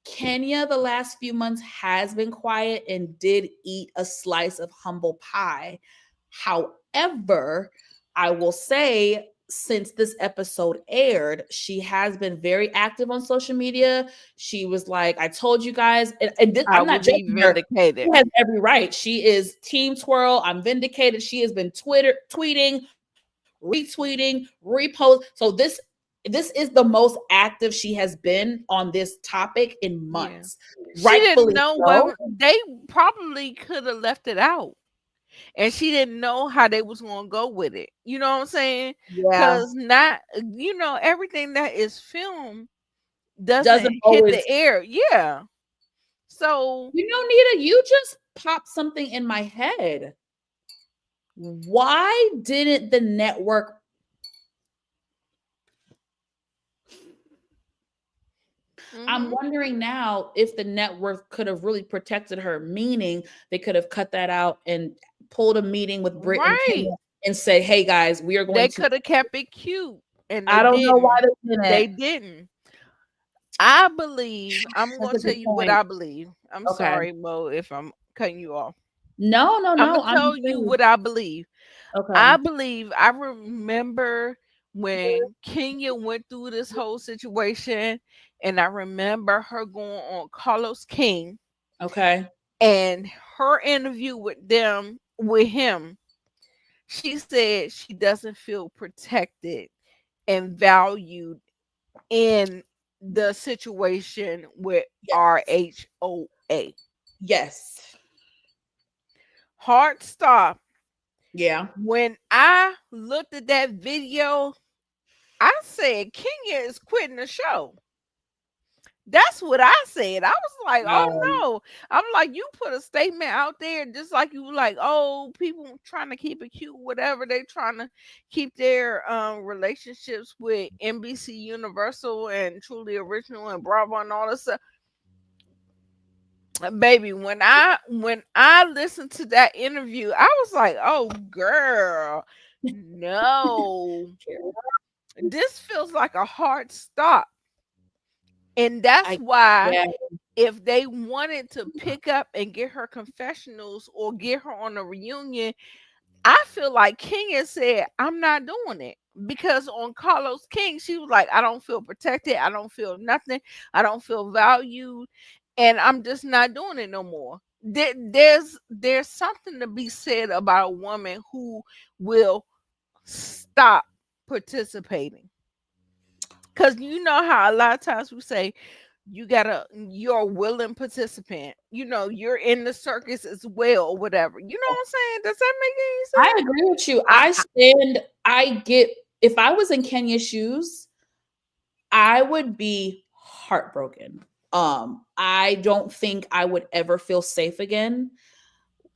Kenya the last few months has been quiet and did eat a slice of humble pie. However, I will say since this episode aired, she has been very active on social media. She was like, I told you guys, and this, I I'm not will be judging her. vindicated. She has every right. She is team twirl. I'm vindicated. She has been tweeting, retweeting, repost. So this is the most active she has been on this topic in Yeah. months. She didn't Rightfully know so. whether they probably could have left it out. And she didn't know how they was gonna go with it. You know what I'm saying? Yeah. Cause not everything that is filmed doesn't Doesn't hit the always. air. Yeah. So Nita, you just popped something in my head. Why didn't the network? I'm wondering now if the network could have really protected her, meaning they could have cut that out and pulled a meeting with Britt and right. Kenya and said, hey guys, we are They going to. could have kept it cute. And I they don't know why didn't. they They didn't. didn't. I believe I'm That's gonna a tell good you what point. I believe. I'm Okay. sorry, Mo, if I'm cutting you off. No, I'm gonna I'm tell you intrigued. what I believe. Okay. I remember when Kenya went through this whole situation And I remember her going on Carlos King Okay. and her interview with him. She said she doesn't feel protected and valued in the situation with Yes. RHOA. Yes. Hard stop. Yeah. When I looked at that video, I said Kenya is quitting the show. That's what I said. I was like, oh Um, no. I'm like, you put a statement out there just like you were like, oh, people trying to keep it cute, whatever. They trying to keep their relationships with NBC Universal and Truly Original and Bravo and all this stuff. Baby, when I listened to that interview, I was like, oh girl, no. This feels like a hard stop. And that's I why yeah. if they wanted to pick up and get her confessionals or get her on a reunion, I feel like Kenya said, I'm not doing it. Because on Carlos King, she was like, I don't feel protected. I don't feel nothing. I don't feel valued. And I'm just not doing it no more. There's something to be said about a woman who will stop participating. Because you know how a lot of times we say, you're a willing participant. You're in the circus as well, or whatever. You know what I'm saying? Does that make any I sense? agree with you. I I get, if I was in Kenya's shoes, I would be heartbroken. I don't think I would ever feel safe again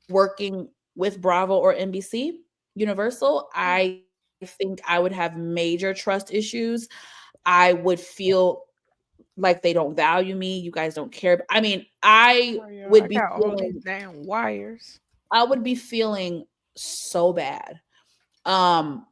working with Bravo or NBC Universal. I think I would have major trust issues. I would feel like they don't value me. You guys don't care. I mean, sorry, y'all. I got all these damn wires. I would be feeling so bad. Um,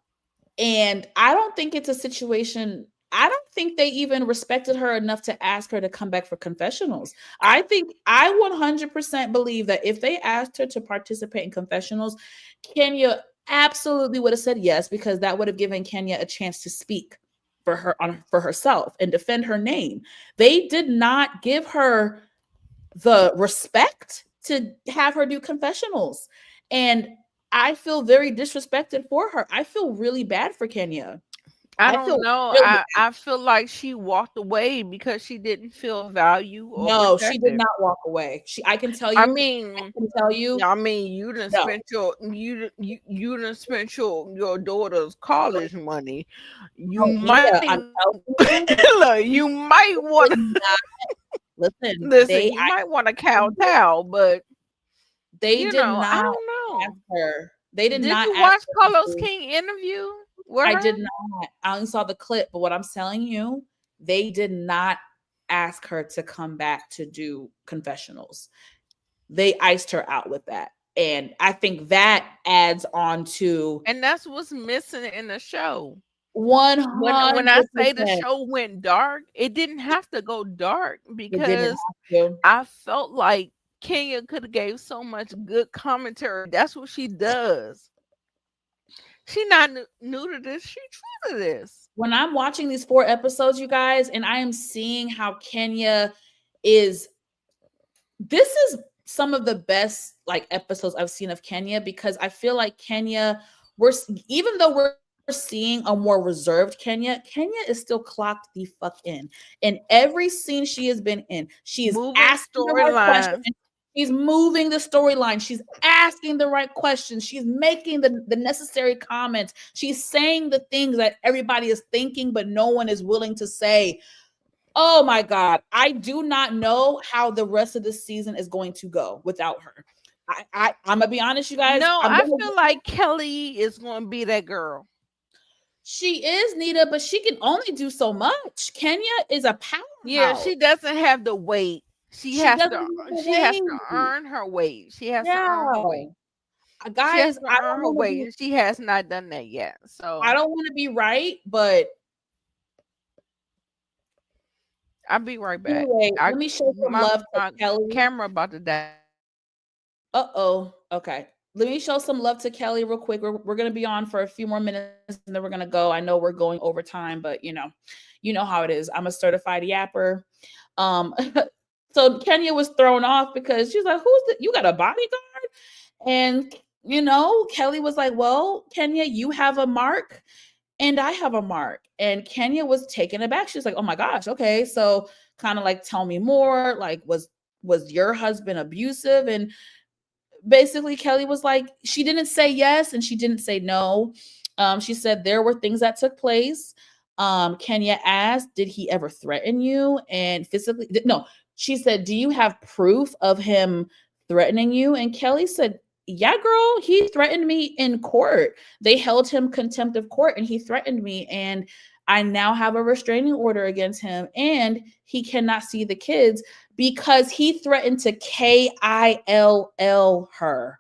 and I don't think it's a situation, I don't think they even respected her enough to ask her to come back for confessionals. I think I 100% believe that if they asked her to participate in confessionals, Kenya absolutely would have said yes, because that would have given Kenya a chance to speak for herself and defend her name. They did not give her the respect to have her do confessionals. And I feel very disrespected for her. I feel really bad for Kenya. I I don't feel know. really I feel like she walked away because she didn't feel value or no, she did protected. not walk away. I can tell I you, mean, I can tell you, you done no. spent you done spent your daughter's college money. You No, might Nita, I'm telling you, look, you might they want did not listen. listen, you might want to kowtow, but They did I not don't ask know. her. They did Did not you ask watch her to Carlos do. King interview with I her? did not. I only saw the clip, but what I'm telling you, they did not ask her to come back to do confessionals. They iced her out with that. And I think that adds on to And that's what's missing in the show. When I say the 100%. show went dark, it didn't have to go dark It didn't because have to. I felt like Kenya could have gave so much good commentary. That's what she does. She not new to this. She true to this. When I'm watching these 4 episodes, you guys, and I am seeing how Kenya is, this is some of the best like episodes I've seen of Kenya, because I feel like Kenya, even though we're seeing a more reserved Kenya is still clocked the fuck in every scene she has been in. She is Moving asking the right questions. storyline. She's moving the storyline. She's asking the right questions. She's making the necessary comments. She's saying the things that everybody is thinking, but no one is willing to say. Oh my God. I do not know how the rest of the season is going to go without her. I'm gonna be honest, you guys. No, I feel like Kelly is going to be that girl. She is Nita, but she can only do so much. Kenya is a Yeah, powerhouse. she doesn't have the weight. She She has doesn't to. have the She has to weight. earn her weight. She has to earn her Yeah. weight. She has Guys, to earn her weight, and she has not done that yet. I So don't want to be right, but I'll be right back. anyway, let me show some love to My Kelly. camera about to die. Uh-oh. Okay. let me show some love to Kelly real quick. We're gonna be on for a few more minutes and then we're gonna go. I know we're going over time, but you know how it is. I'm a certified yapper. Um, so Kenya was thrown off because she's like, "Who's the? You got a bodyguard?" And Kelly was like, "Well, Kenya, you have a mark, and I have a mark." And Kenya was taken aback. She was like, "Oh my gosh, okay." So kind of like, tell me more. Like, was your husband abusive? And basically Kelly was like, she didn't say yes and she didn't say no. She said there were things that took place. Kenya asked, did he ever threaten you and physically? No, she said, do you have proof of him threatening you? And Kelly said, yeah, girl, he threatened me in court. They held him contempt of court and he threatened me. And I now have a restraining order against him and he cannot see the kids because he threatened to kill her.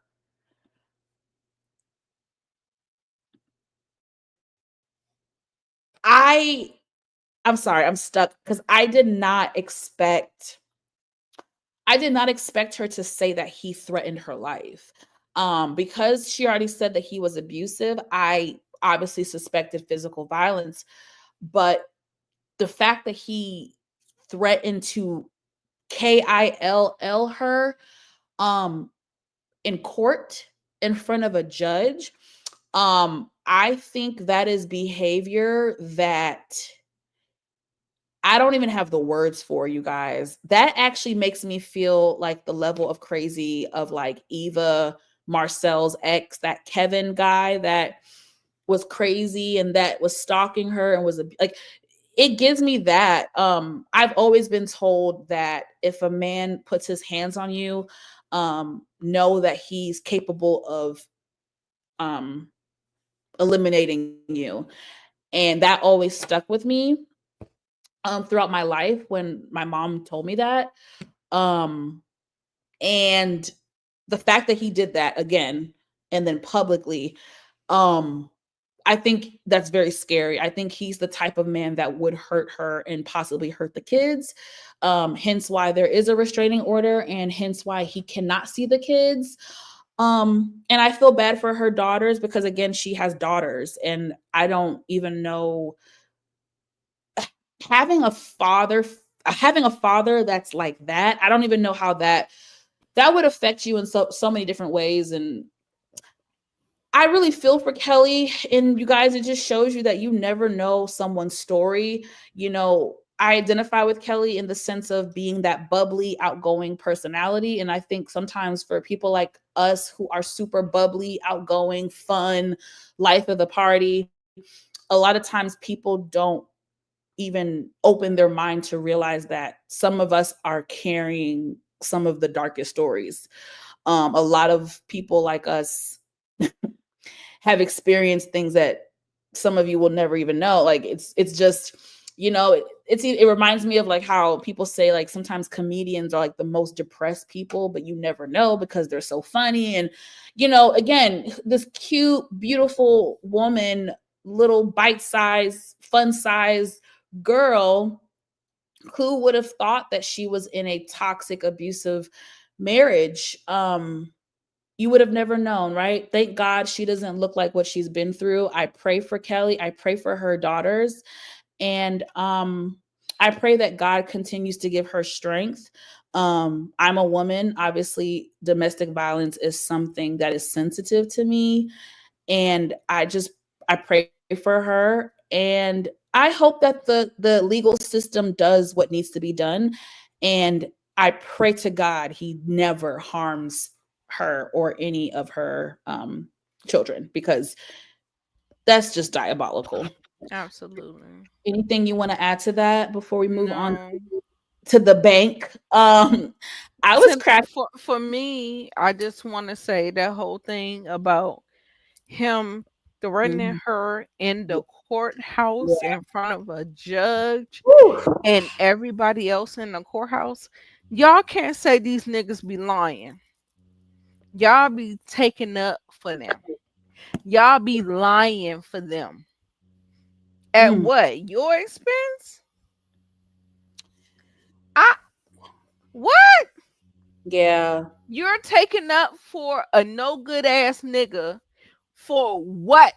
I'm sorry, I'm stuck because I did not expect her to say that he threatened her life. Because she already said that he was abusive, I obviously suspected physical violence, but the fact that he threatened to kill her in court in front of a judge, I think that is behavior that I don't even have the words for, you guys. That actually makes me feel like the level of crazy of like Eva Marcel's ex, that Kevin guy that was crazy and that was stalking her and was like, it gives me that. I've always been told that if a man puts his hands on you, know that he's capable of eliminating you. And that always stuck with me throughout my life when my mom told me that. Um, and the fact that he did that again and then publicly, um, I think that's very scary. I think he's the type of man that would hurt her and possibly hurt the kids. Hence why there is a restraining order and hence why he cannot see the kids. And I feel bad for her daughters because again, she has daughters and I don't even know having a father that's like that. I don't even know how that would affect you in so many different ways. And I really feel for Kelly. And you guys, it just shows you that you never know someone's story. I identify with Kelly in the sense of being that bubbly, outgoing personality. And I think sometimes for people like us who are super bubbly, outgoing, fun, life of the party, a lot of times people don't even open their mind to realize that some of us are carrying some of the darkest stories. A lot of people like us have experienced things that some of you will never even know. Like it's just, it reminds me of like how people say like sometimes comedians are like the most depressed people, but you never know because they're so funny. And, again, this cute, beautiful woman, little bite-sized, fun-sized girl, who would have thought that she was in a toxic, abusive marriage? You would have never known, right? Thank God she doesn't look like what she's been through. I pray for Kelly. I pray for her daughters. And I pray that God continues to give her strength. I'm a woman. Obviously, domestic violence is something that is sensitive to me. And I pray for her. And I hope that the legal system does what needs to be done. And I pray to God he never harms her or any of her children because that's just diabolical. Absolutely. Anything you want to add to that before we move on No. to the bank? I was cracking. For me, I just want to say that whole thing about him threatening Mhm. her in the Yeah. courthouse in front of a judge Woo. and everybody else in the courthouse. Y'all can't say these niggas be lying. Y'all be taking up for them. Y'all be lying for them. At Mm. what? Your expense? I what? Yeah, You're taking up for a no good ass nigga for what?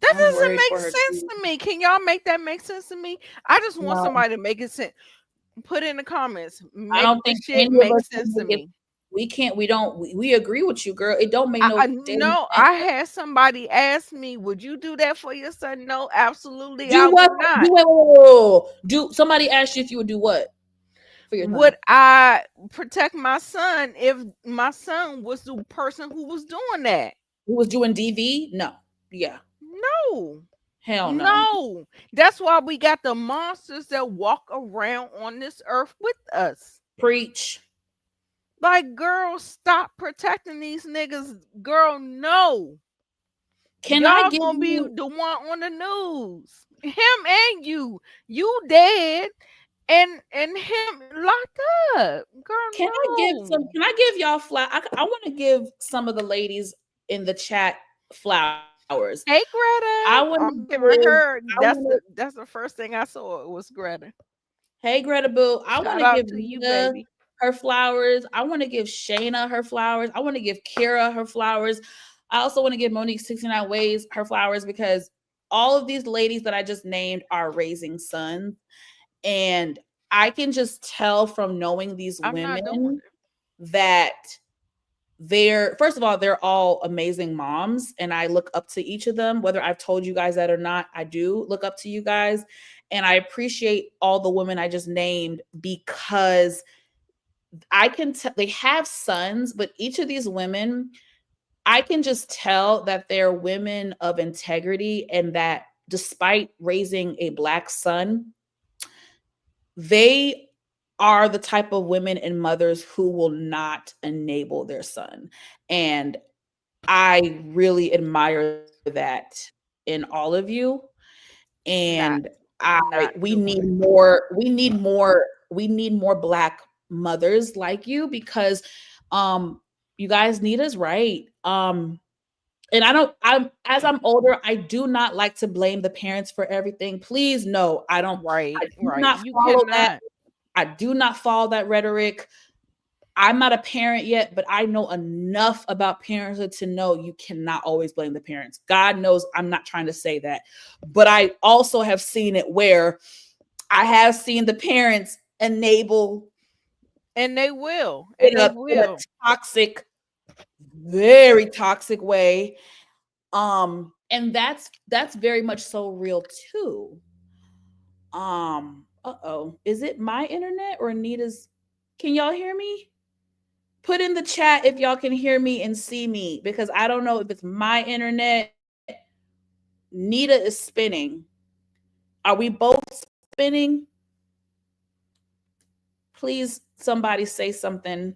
That I'm doesn't worried make for her sense too. to me. Can y'all make that make sense to me? I just want No, somebody to make it sense. Put in the comments. I Make don't this think shit any of make us can sense to make it. me. We can't. We don't. We agree with you, girl. It don't make I no damn no, sense. I had somebody ask me, "Would you do that for your son?" No, absolutely, I Do what? would not. Do what? Do somebody asked you if you would do what for your Would son? I protect my son if my son was the person who was doing that? Who was doing DV? No. Yeah. No. Hell no. No. That's why we got the monsters that walk around on this earth with us. Preach. Like, girl, stop protecting these niggas. Girl, no. Can I Y'all give gonna be you? the one on the news. Him and you. You dead and him locked up. Girl, Can I give some? no. Can I give y'all I want to give some of the ladies in the chat flowers. Hey I want to Greta. I'm give. giving her I want to. that's the first thing I saw. It was Greta. Hey, Greta Boo. I want Shout to give out to you, Nita baby. her flowers. I want to give Shayna her flowers. I want to give Kira her flowers. I also want to give Monique 69 Ways her flowers because all of these ladies that I just named are raising sons. And I can just tell from knowing these I'm not doing women that they're, first of all, they're all amazing moms. And I look up to each of them, whether I've told you guys that or not. I do look up to you guys. And I appreciate all the women I just named because I can tell they have sons, but each of these women, I can just tell that they're women of integrity and that despite raising a black son, they are the type of women and mothers who will not enable their son. And I really admire that in all of you. And not I not we need doing it. more, we need more black mothers like you because you guys need us right. And I don't I'm as I'm older, I do not like to blame the parents for everything. Please no, I don't. I Right, do right. not You follow that. cannot. I do not follow that rhetoric. I'm not a parent yet, but I know enough about parenthood to know you cannot always blame the parents. God knows I'm not trying to say that. But I also have seen it where I have seen the parents enable And they will. And they in a will. toxic, very toxic way. And that's very much so real too. Uh-oh. Is it my internet or Anita's? Can y'all hear me? Put in the chat if y'all can hear me and see me because I don't know if it's my internet. Nita is spinning. Are we both spinning? Please, somebody say something.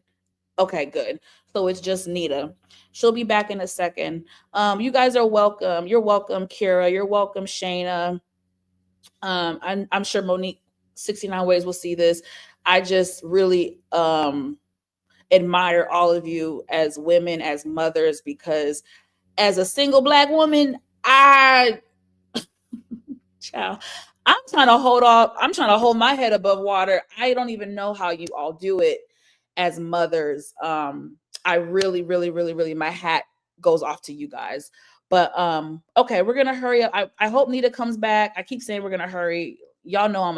Okay, good. So it's just Nita. She'll be back in a second. You guys are welcome. You're welcome, Kira. You're welcome, Shayna. I'm sure Monique 69 Ways will see this. I just really admire all of you as women, as mothers, because as a single black woman, child, I'm trying to hold off. I'm trying to hold my head above water. I don't even know how you all do it as mothers. I really, really, really, really, my hat goes off to you guys. But okay, we're gonna hurry up. I hope Nita comes back. I keep saying we're gonna hurry. Y'all know I'm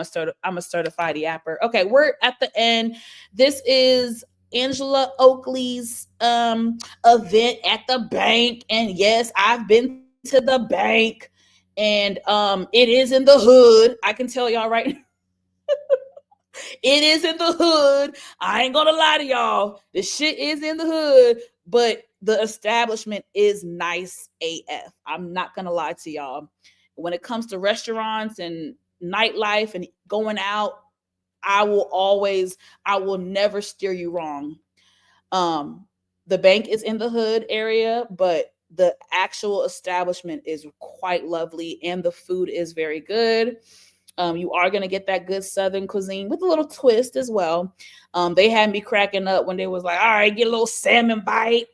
a certified yapper. Okay, we're at the end. This is Angela Oakley's event at the bank. And yes, I've been to the bank and it is in the hood. I can tell y'all right now. It is in the hood. I ain't gonna lie to y'all. The shit is in the hood, but the establishment is nice AF. I'm not gonna lie to y'all. When it comes to restaurants and nightlife and going out, I will never steer you wrong. Um, the bank is in the hood area, but the actual establishment is quite lovely and the food is very good. You are going to get that good Southern cuisine with a little twist as well. They had me cracking up when they was like, all right, get a little salmon bite,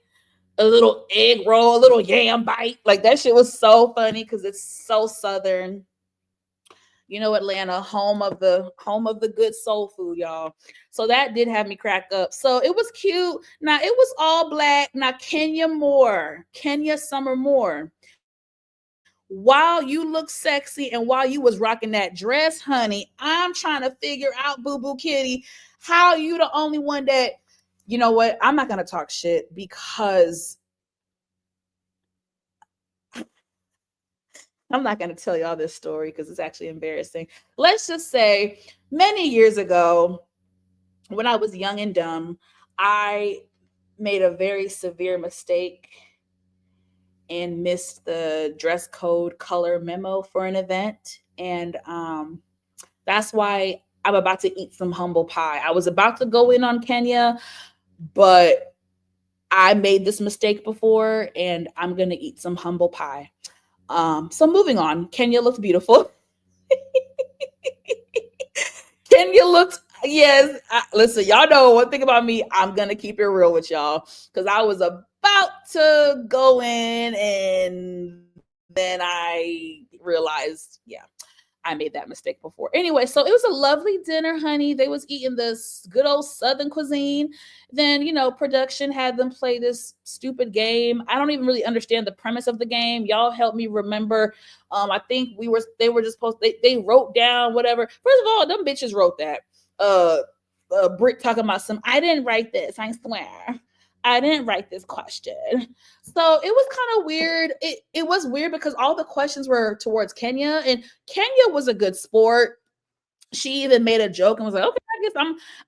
a little egg roll, a little yam bite. Like that shit was so funny because it's so Southern. Atlanta, home of the good soul food, y'all. So that did have me crack up. So it was cute. Now it was all black. Now Kenya Summer Moore, while you look sexy and while you was rocking that dress, honey, I'm trying to figure out, Boo Boo Kitty, how you the only one that, you know what? I'm not gonna talk shit because I'm not going to tell y'all this story because it's actually embarrassing. Let's just say many years ago, when I was young and dumb, I made a very severe mistake and missed the dress code color memo for an event. And that's why I'm about to eat some humble pie. I was about to go in on Kenya, but I made this mistake before and I'm going to eat some humble pie. So moving on, Kenya looked beautiful. Kenya looked, yes. Listen, y'all know one thing about me. I'm going to keep it real with y'all because I was about to go in and then I realized, yeah, I made that mistake before. Anyway, so it was a lovely dinner, honey. They was eating this good old Southern cuisine. Then, production had them play this stupid game. I don't even really understand the premise of the game. Y'all help me remember. I think they were just they wrote down whatever. First of all, them bitches wrote that. Britt talking about I didn't write this, I swear. I didn't write this question. So it was kind of weird. It was weird because all the questions were towards Kenya, and Kenya was a good sport. She even made a joke and was like, okay,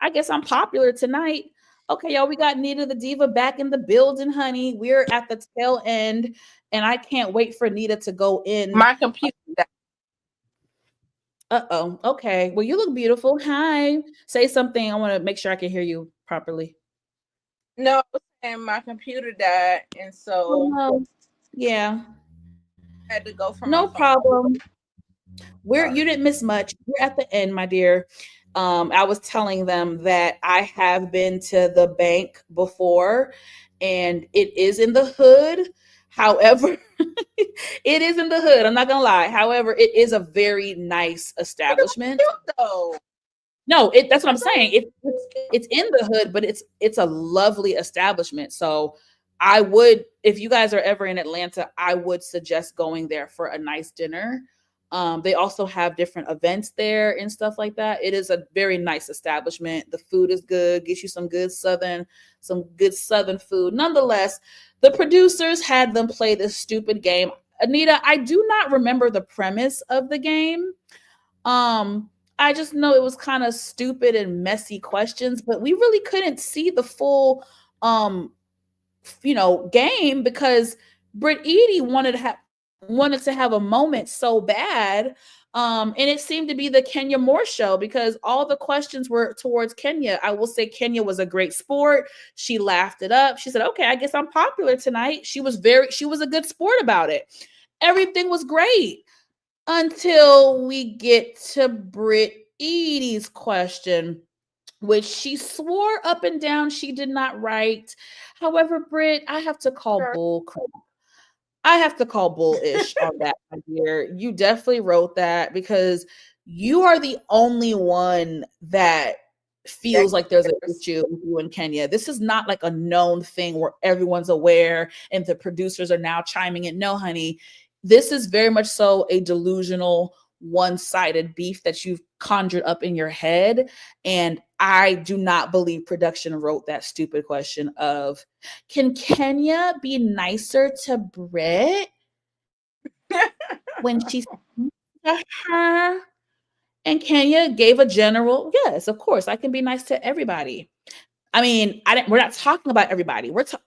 I guess I'm popular tonight. Okay, y'all, we got Nita the Diva back in the building, honey. We're at the tail end, and I can't wait for Nita to go in. My computer. Uh-oh. Okay. Well, you look beautiful. Hi. Say something. I want to make sure I can hear you properly. No, and my computer died, and so yeah, I had to go from no problem. You didn't miss much. We're at the end, my dear. I was telling them that I have been to the bank before, and it is in the hood. However, it is in the hood. I'm not gonna lie. However, it is a very nice establishment. No, that's what I'm saying. It's in the hood, but it's a lovely establishment. So I would, if you guys are ever in Atlanta, I would suggest going there for a nice dinner. They also have different events there and stuff like that. It is a very nice establishment. The food is good, gets you some good southern food. Nonetheless, the producers had them play this stupid game. Anita, I do not remember the premise of the game. I just know it was kind of stupid and messy questions, but we really couldn't see the full game because Britt Edie wanted to have a moment so bad. And it seemed to be the Kenya Moore show because all the questions were towards Kenya. I will say Kenya was a great sport. She laughed it up. She said, okay, I guess I'm popular tonight. She was a good sport about it. Everything was great until we get to Britt Edie's question, which she swore up and down she did not write. However, Britt, I have to call bull crap. I have to call bullish on that, my dear. You definitely wrote that because you are the only one that feels like there's an issue with you in Kenya. This is not like a known thing where everyone's aware and the producers are now chiming in. No, honey, this is very much so a delusional, one-sided beef that you've conjured up in your head. And I do not believe production wrote that stupid question of, can Kenya be nicer to Britt when she's to her? And Kenya gave a general, yes, of course, I can be nice to everybody. I mean, we're not talking about everybody. Where did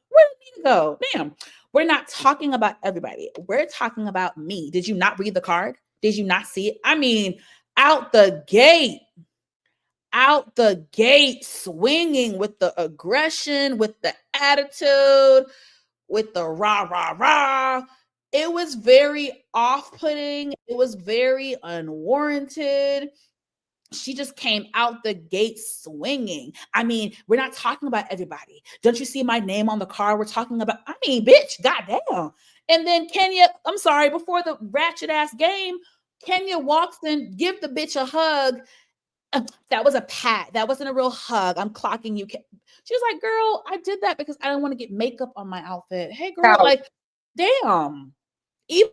we go? Damn. We're not talking about everybody. We're talking about me. Did you not read the card? Did you not see it? I mean, out the gate, swinging with the aggression, with the attitude, with the rah, rah, rah. It was very off-putting. It was very unwarranted. She just came out the gate swinging. I mean, we're not talking about everybody. Don't you see my name on the card? We're talking about, bitch, goddamn. And then Kenya, I'm sorry, before the ratchet ass game, Kenya walks in, give the bitch a hug. That was a pat. That wasn't a real hug. I'm clocking you. She was like, girl, I did that because I don't want to get makeup on my outfit. Hey, girl, like, damn. Even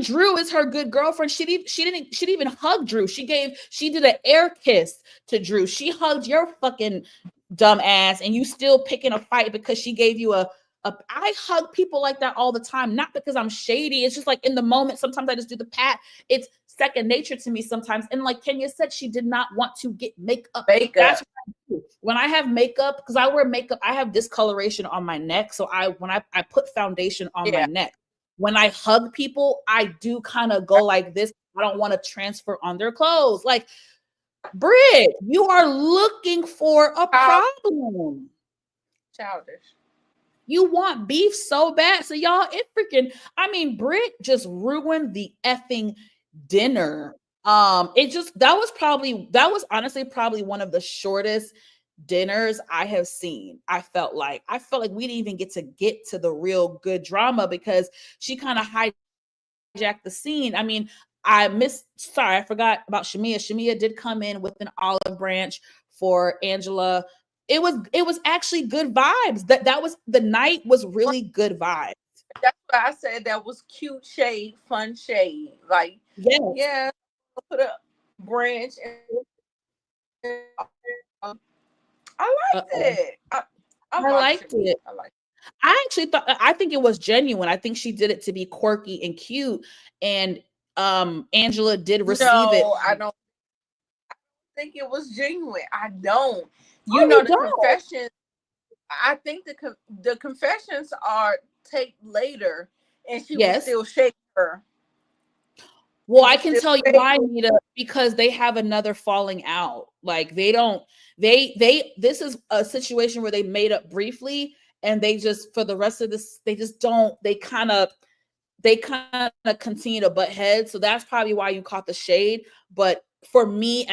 Drew is her good girlfriend. She didn't even hug Drew. She did an air kiss to Drew. She hugged your fucking dumb ass, and you still picking a fight because she gave you a I hug people like that all the time, not because I'm shady. It's just like in the moment, sometimes I just do the pat. It's second nature to me sometimes. And like Kenya said, she did not want to get makeup. That's what I do. When I have makeup, because I wear makeup, I have discoloration on my neck. So when I put foundation on my neck. When I hug people, I do kind of go like this. I don't want to transfer on their clothes. Like, Britt, you are looking for a problem. Childish. You want beef so bad. So y'all, Britt just ruined the effing dinner. That was honestly probably one of the shortest dinners I have seen. I felt like we didn't even get to the real good drama because she kind of hijacked the scene. I mean, I forgot about Shamia. Shamia did come in with an olive branch for Angela. It was actually good vibes. That was the night was really good vibes. That's why I said that was cute shade, fun shade. Like, yeah, put a branch. I liked it. I liked it. I think it was genuine. I think she did it to be quirky and cute. And Angela did receive it. I don't think it was genuine. I don't. The confessions. I think the confessions are taped later, and she was still shaking her. Well, I can tell you why, Nita, because they have another falling out. Like this is a situation where they made up briefly, and they just for the rest of this, they kind of continue to butt heads. So that's probably why you caught the shade. But for me,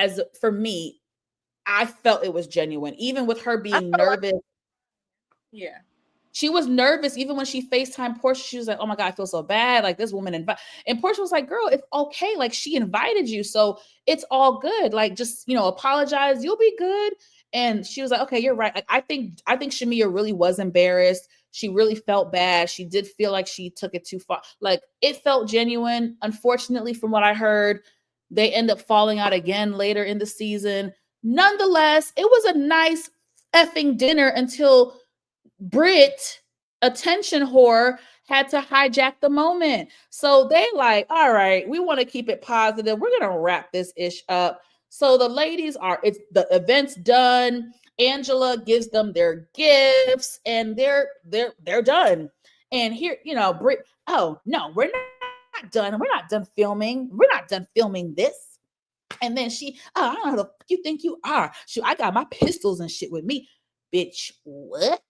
I felt it was genuine, even with her being nervous. She was nervous even when she FaceTimed Portia. She was like, oh my God, I feel so bad. Like this woman and Portia was like, girl, it's okay. Like she invited you. So it's all good. Like just, apologize. You'll be good. And she was like, okay, you're right. Like, I think Shamia really was embarrassed. She really felt bad. She did feel like she took it too far. Like it felt genuine. Unfortunately, from what I heard, they end up falling out again later in the season. Nonetheless, it was a nice effing dinner until Britt, attention whore, had to hijack the moment. So they like, all right, we want to keep it positive. We're going to wrap this ish up. So the ladies the event's done. Angela gives them their gifts and they're done. And here, Britt, oh no, we're not done. We're not done filming. We're not done filming this. And then I don't know who the fuck you think you are. Shoot, I got my pistols and shit with me. Bitch, what?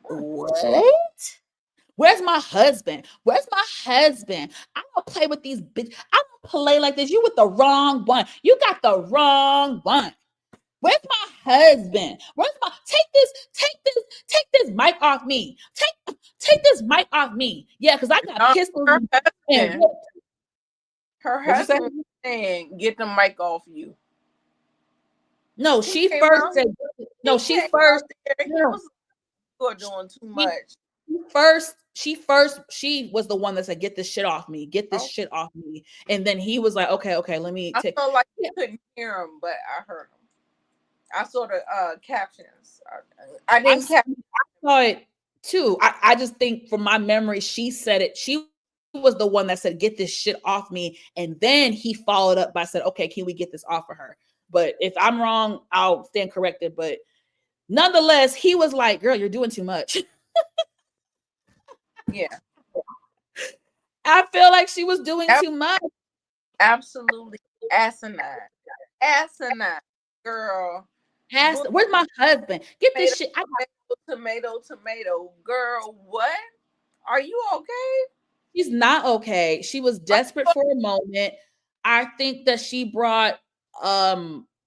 What? Where's my husband? I don't play with these bitches. I don't play like this. You with the wrong one. You got the wrong one. Where's my husband? Take this mic off me. Take this mic off me. Yeah, because I got pistols. Her husband was saying, get the mic off you. No, she first said, no, she first. You are doing too much. She was the one that said, get this shit off me. Get this shit off me. And then he was like, okay, let me take. I felt like you couldn't hear him, but I heard him. I saw the captions. I didn't I saw it too. I just think from my memory, she said it. She was the one that said, get this shit off me. And then he followed up by said, okay, can we get this off of her? But if I'm wrong, I'll stand corrected. But nonetheless, he was like, girl, you're doing too much. Yeah. I feel like she was doing too much. Absolutely asinine. Girl. Where's my husband? Get this shit. Tomato. Girl, what? Are you okay? She's not okay. She was desperate for a moment. I think that she brought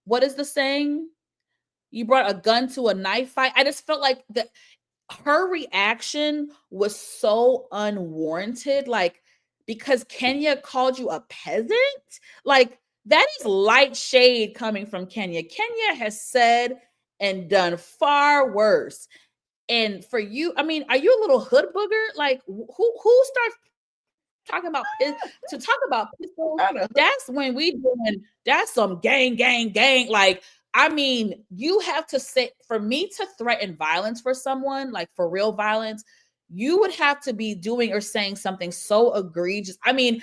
what is the saying? You brought a gun to a knife fight. I just felt like her reaction was so unwarranted. Like because Kenya called you a peasant? Like, that is light shade coming from Kenya. Kenya has said and done far worse. And for you, I mean, are you a little hood booger? Like, who starts talking about to talk about pistols? That's when we doing, that's some gang. Like, I mean, you have to say, for me to threaten violence for someone, like for real violence, you would have to be doing or saying something so egregious. I mean,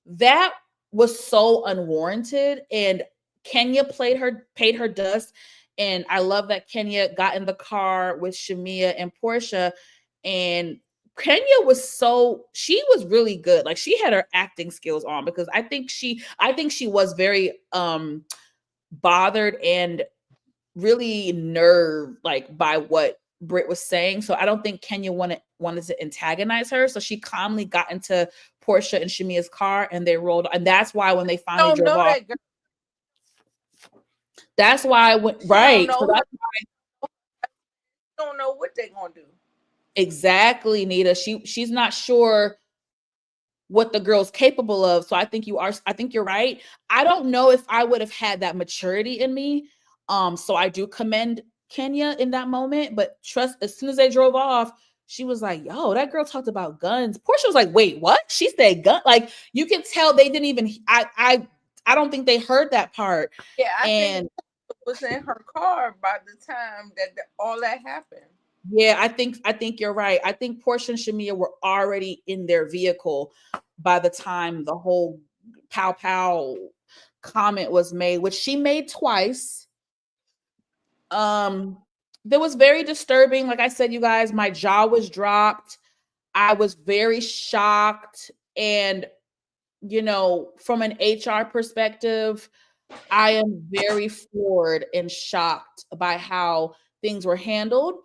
that was so unwarranted, and Kenya paid her dust. And I love that Kenya got in the car with Shamia and Portia, and Kenya she was really good. Like, she had her acting skills on, because I think she was very bothered and really nerved, like, by what Britt was saying. So I don't think Kenya wanted to antagonize her. So she calmly got into Portia and Shamia's car, and they rolled. And that's why when they finally drove off, that's why I went right. So that's why, don't know what they're gonna do. Exactly, Nita. She's not sure what the girl's capable of. So I think you're right. I don't know if I would have had that maturity in me. So I do commend Kenya in that moment, but trust, as soon as they drove off, she was like, yo, that girl talked about guns. Portia was like, wait, what? She said gun. Like, you can tell they didn't even, I don't think they heard that part. Yeah, I think it was in her car by the time that all that happened. Yeah, I think you're right. I think Portia and Shamia were already in their vehicle by the time the whole pow comment was made, which she made twice. That was very disturbing. Like I said, you guys, my jaw was dropped. I was very shocked. And, from an HR perspective, I am very floored and shocked by how things were handled.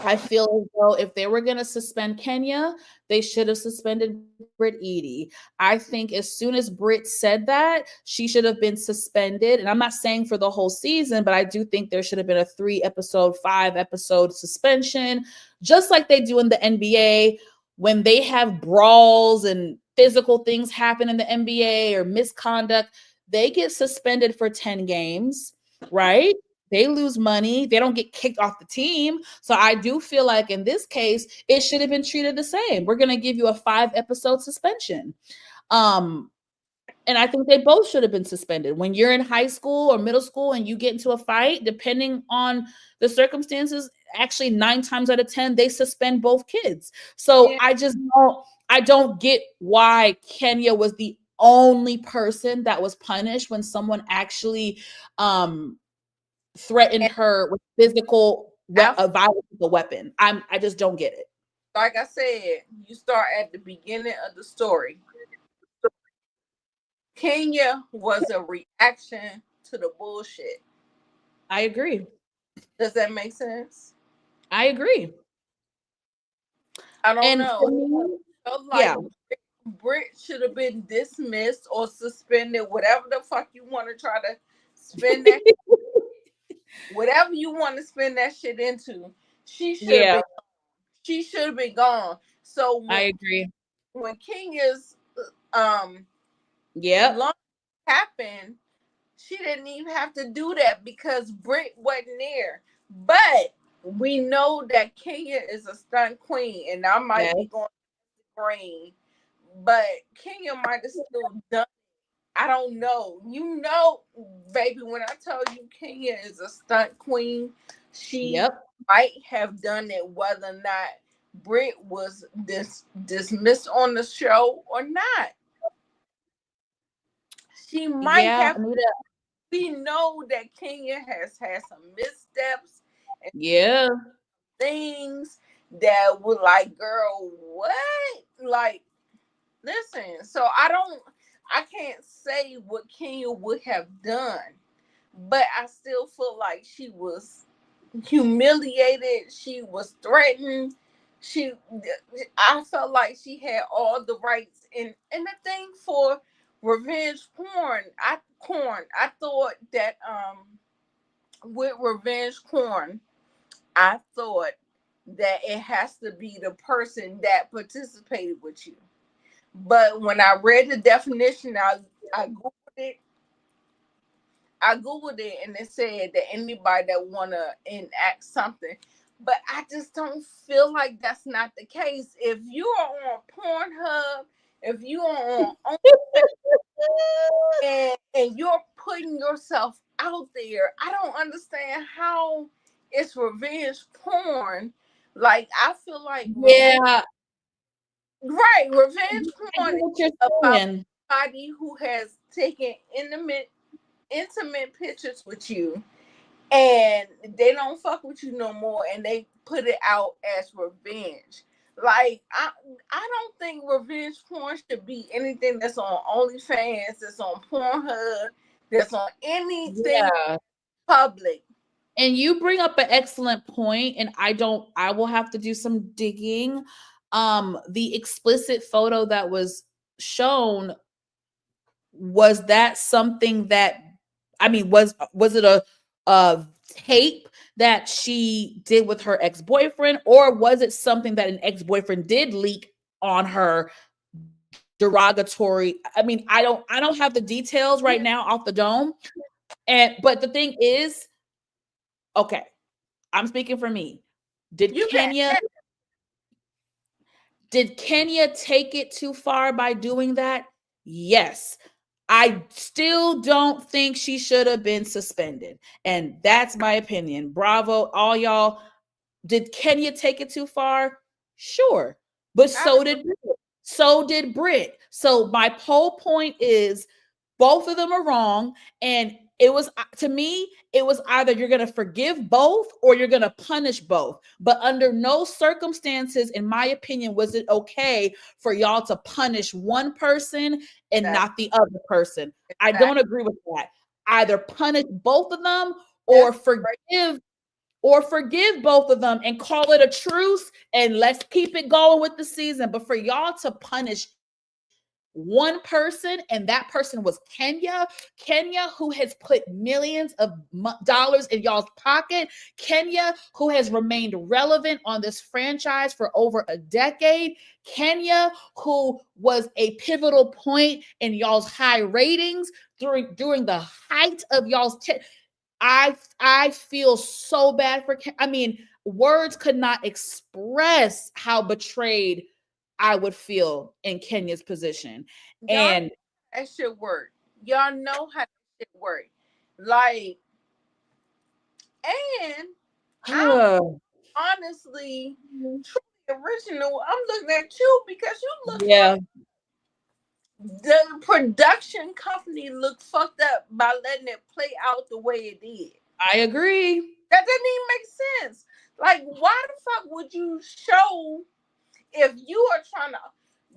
I feel as though if they were going to suspend Kenya, they should have suspended Britt Eady. I think as soon as Britt said that, she should have been suspended. And I'm not saying for the whole season, but I do think there should have been a 3-episode, 5-episode suspension, just like they do in the NBA when they have brawls and physical things happen in the NBA or misconduct. They get suspended for 10 games, right? They lose money. They don't get kicked off the team. So I do feel like in this case, it should have been treated the same. We're going to give you a 5-episode suspension. And I think they both should have been suspended. When you're in high school or middle school and you get into a fight, depending on the circumstances, actually 9 times out of 10, they suspend both kids. So yeah. I don't get why Kenya was the only person that was punished when someone actually, threatened her with physical violence with a weapon. I just don't get it. Like I said, you start at the beginning of the story. Kenya was a reaction to the bullshit. I agree. Does that make sense? I agree. I don't know. Like Britt should have been dismissed or suspended, whatever the fuck you want to try to spend that. Whatever you want to spend that shit into, she should have been gone. So I agree. When Kenya's launch happened, she didn't even have to do that because Britt wasn't there. But we know that Kenya is a stunt queen, and I might be going green, but Kenya might have still done. I don't know. Baby, when I tell you Kenya is a stunt queen, she might have done it whether or not Britt was dismissed on the show or not. She might have. We know that Kenya has had some missteps and things that were like, girl, what? Like, listen, so I can't say what Kenya would have done, but I still feel like she was humiliated. She was threatened. I felt like she had all the rights. And the thing for revenge porn, I thought that with revenge porn, I thought that it has to be the person that participated with you. But when I read the definition, I googled it. I googled it and it said that anybody that wanna enact something, but I just don't feel like that's not the case. If you are on Pornhub, if you are on and you're putting yourself out there, I don't understand how it's revenge porn. Like I feel like Yeah, revenge I get porn is what you're about saying. somebody who has taken intimate pictures with you and they don't fuck with you no more and they put it out as revenge. Like I don't think revenge porn should be anything that's on OnlyFans, that's on Pornhub, that's on anything Yeah. public. And you bring up an excellent point, and I will have to do some digging. The explicit photo that was shown, was that something that, I mean, was it a tape that she did with her ex-boyfriend, or was it something that an ex-boyfriend did leak on her, derogatory? I mean, I don't have the details right now off the dome. But the thing is, okay, I'm speaking for me. Did You can Kenya take it too far by doing that? Yes. I still don't think she should have been suspended. And that's my opinion. Bravo, all y'all. Did Kenya take it too far? Sure. But I so did Brit. So did Brit. So my whole point is, both of them are wrong. And it was, to me, it was either you're going to forgive both or you're going to punish both. But under no circumstances, in my opinion, was it okay for y'all to punish one person and that not the other person. I that don't agree with that. Either punish both of them or that's right. forgive both of them and call it a truce and let's keep it going with the season. But for y'all to punish one person, and that person was Kenya, who has put millions of dollars in y'all's pocket, Kenya, who has remained relevant on this franchise for over a decade, Kenya, who was a pivotal point in y'all's high ratings during the height of y'all's I feel so bad for I mean, words could not express how betrayed I would feel in Kenya's position. Y'all know And that shit work. Y'all know how that shit work. Like, and I honestly, truly original. I'm looking at you because you look yeah, like the production company looked fucked up by letting it play out the way it did. I agree. That doesn't even make sense. Like, why the fuck would you show if you are trying to?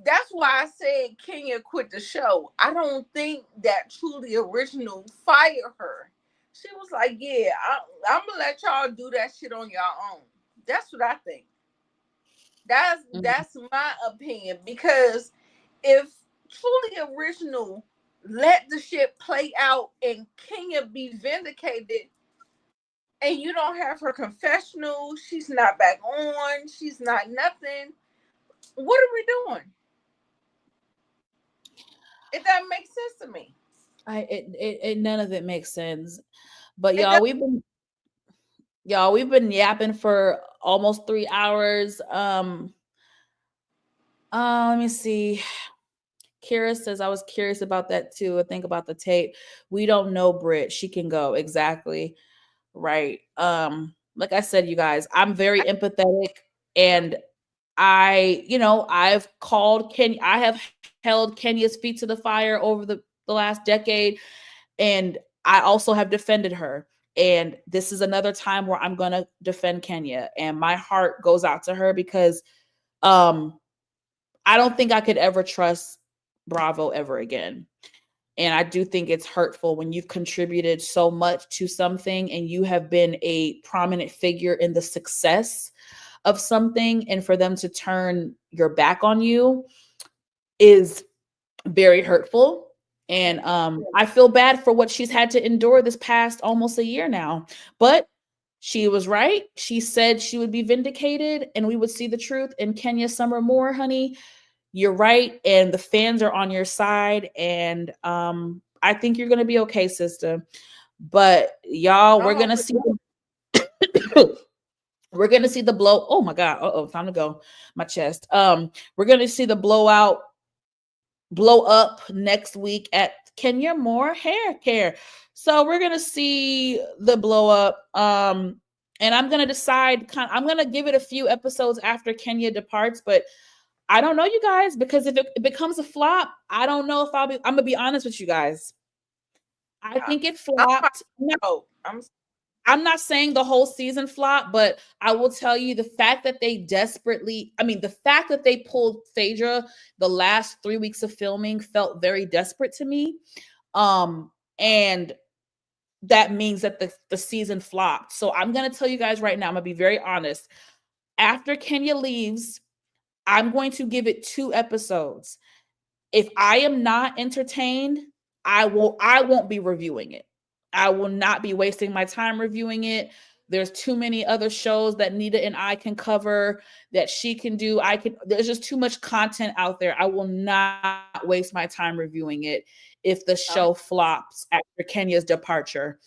That's why I said Kenya quit the show. I don't think that Truly Original fired her. She was like, "Yeah, I'm gonna let y'all do that shit on your own." That's what I think. That's my opinion because if Truly Original let the shit play out and Kenya be vindicated, and you don't have her confessional, she's not back on, she's not nothing. What are we doing? It doesn't make sense to me. None of it makes sense. But It does. y'all, we've been yapping for almost 3 hours. Let me see. Kira says, I was curious about that too. I think about the tape. We don't know Brit. She can go. Exactly. Right. Like I said, you guys, I'm very empathetic, and I've called Kenya, I have held Kenya's feet to the fire over the last decade, and I also have defended her. And this is another time where I'm gonna defend Kenya, and my heart goes out to her because um I don't think I could ever trust Bravo ever again. And I do think it's hurtful when you've contributed so much to something and you have been a prominent figure in the success of something, and for them to turn your back on you is very hurtful. And I feel bad for what she's had to endure this past almost a year now. But she was right. She said she would be vindicated and we would see the truth. And Kenya Summer Moore, honey, you're right, and the fans are on your side, and I think you're gonna be okay, sister. But y'all, we're gonna see we're gonna see the blow. Oh my god, time to go. My chest. We're gonna see the blow up next week at Kenya Moore Hair Care. So we're gonna see the blow up. And I'm gonna decide. I'm gonna give it a few episodes after Kenya departs, but I don't know, you guys, because if it becomes a flop, I don't know if I'm gonna be honest with you guys. I think it flopped. I'm not saying the whole season flopped, but I will tell you the fact that they the fact that they pulled Phaedra the last 3 weeks of filming felt very desperate to me. And that means that the season flopped. So I'm going to tell you guys right now, I'm going to be very honest. After Kenya leaves, I'm going to give it 2 episodes. If I am not entertained, I won't be reviewing it. I will not be wasting my time reviewing it. There's too many other shows that Nita and I can cover, that she can do. There's just too much content out there. I will not waste my time reviewing it if the show flops after Kenya's departure.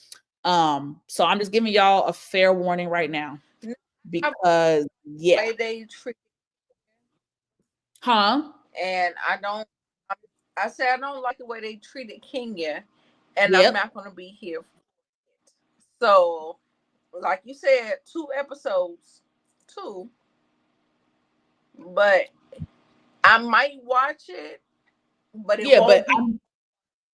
So I'm just giving y'all a fair warning right now, because yeah. And I say I don't like the way they treated Kenya, and I'm not going to be here for it. So, like you said, 2 episodes, 2, but I might watch it, but it won't be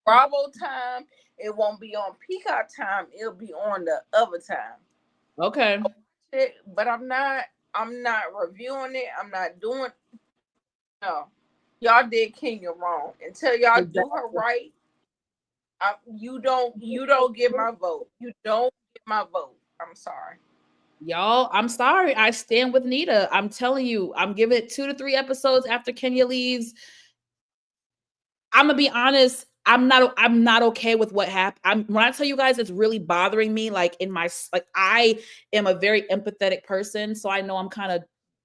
Bravo time. It won't be on Peacock time. It'll be on the other time. Okay. But I'm not reviewing it. I'm not doing. No, y'all did Kenya wrong. Until y'all do her right, you don't get my vote. You don't get my vote. I'm sorry. Y'all, I'm sorry. I stand with Nita. I'm telling you, I'm giving it 2 to 3 episodes after Kenya leaves. I'm gonna be honest. I'm not okay with what happened. When I tell you guys, it's really bothering me. Like I am a very empathetic person, so I know I'm kind of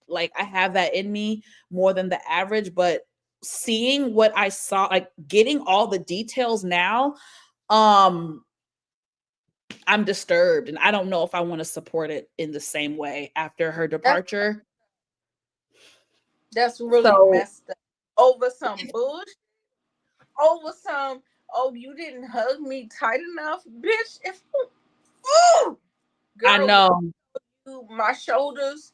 like, I have that in me more than the average. But seeing what I saw, like getting all the details now, I'm disturbed, and I don't know if I want to support it in the same way after her departure. That's really messed up. Over some bullshit. Over some, oh, you didn't hug me tight enough, bitch. Girl, I know. My shoulders,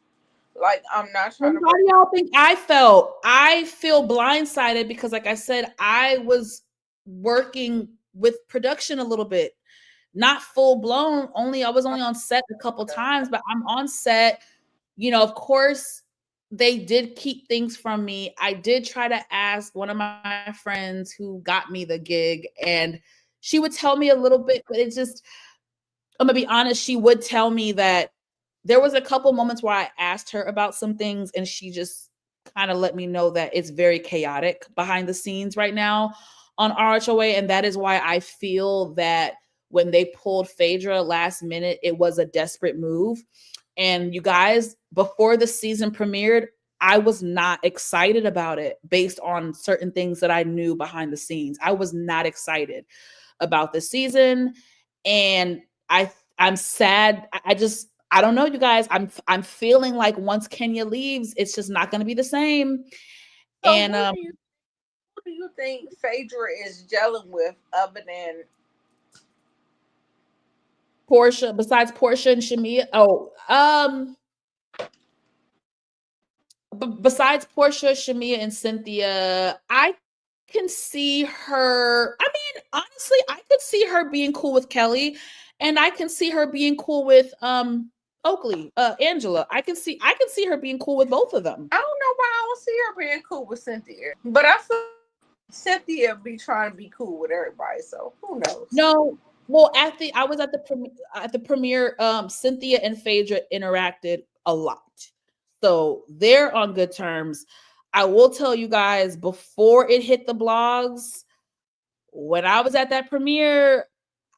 like, I'm not trying to. How do y'all think I felt? I feel blindsided because, like I said, I was working with production a little bit, not full blown. I was only on set a couple times, but I'm on set. Of course, they did keep things from me. I did try to ask one of my friends who got me the gig, and she would tell me a little bit, but it's just, I'm gonna be honest, she would tell me that there was a couple moments where I asked her about some things, and she just kind of let me know that it's very chaotic behind the scenes right now on RHOA. And that is why I feel that when they pulled Phaedra last minute, it was a desperate move. And you guys, before the season premiered, I was not excited about it based on certain things that I knew behind the scenes. I was not excited about the season. And I'm sad. I don't know, you guys. I'm feeling like once Kenya leaves, it's just not going to be the same. So and who do you think Phaedra is gelling with other than Portia? Besides Portia and Shamia? Besides Portia, Shamia, and Cynthia, I can see her. I mean, honestly, I could see her being cool with Kelly, and I can see her being cool with Oakley, Angela. I can see her being cool with both of them. I don't know why I don't see her being cool with Cynthia, but I feel Cynthia be trying to be cool with everybody. So who knows? No, well, I was at the premiere. Cynthia and Phaedra interacted a lot. So they're on good terms. I will tell you guys, before it hit the blogs, when I was at that premiere,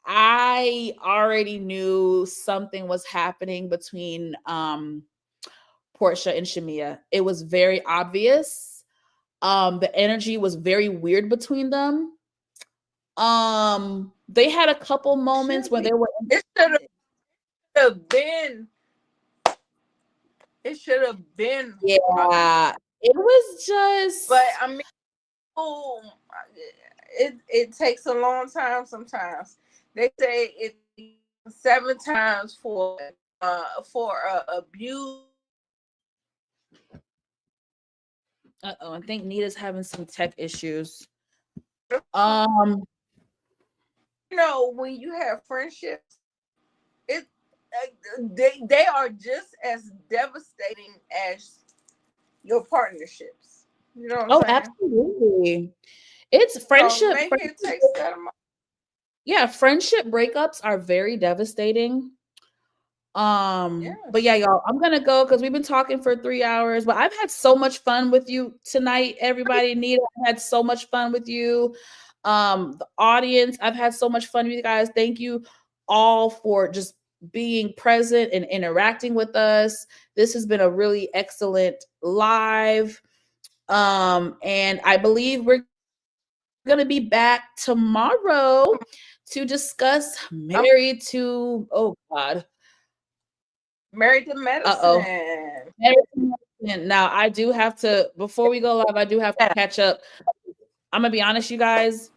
I already knew something was happening between Portia and Shamia. It was very obvious. The energy was very weird between them. They had a couple moments where they were. It should have been. It should have been. Yeah, it was just. But I mean, it takes a long time sometimes. They say it 7 times for abuse. I think Nita's having some tech issues. You know, when you have friendships, they are just as devastating as your partnerships. You know what I'm saying? Absolutely. It's friendship. So maybe it takes that amount. Yeah, friendship breakups are very devastating. But yeah, y'all, I'm gonna go because we've been talking for 3 hours. But I've had so much fun with you tonight, everybody. Nita, I had so much fun with you. The audience, I've had so much fun with you guys. Thank you all for just being present and interacting with us. This has been a really excellent live. And I believe we're gonna be back tomorrow to discuss Married to Married to Medicine. Now I do have to, before we go live, I do have to catch up. I'm gonna be honest, you guys.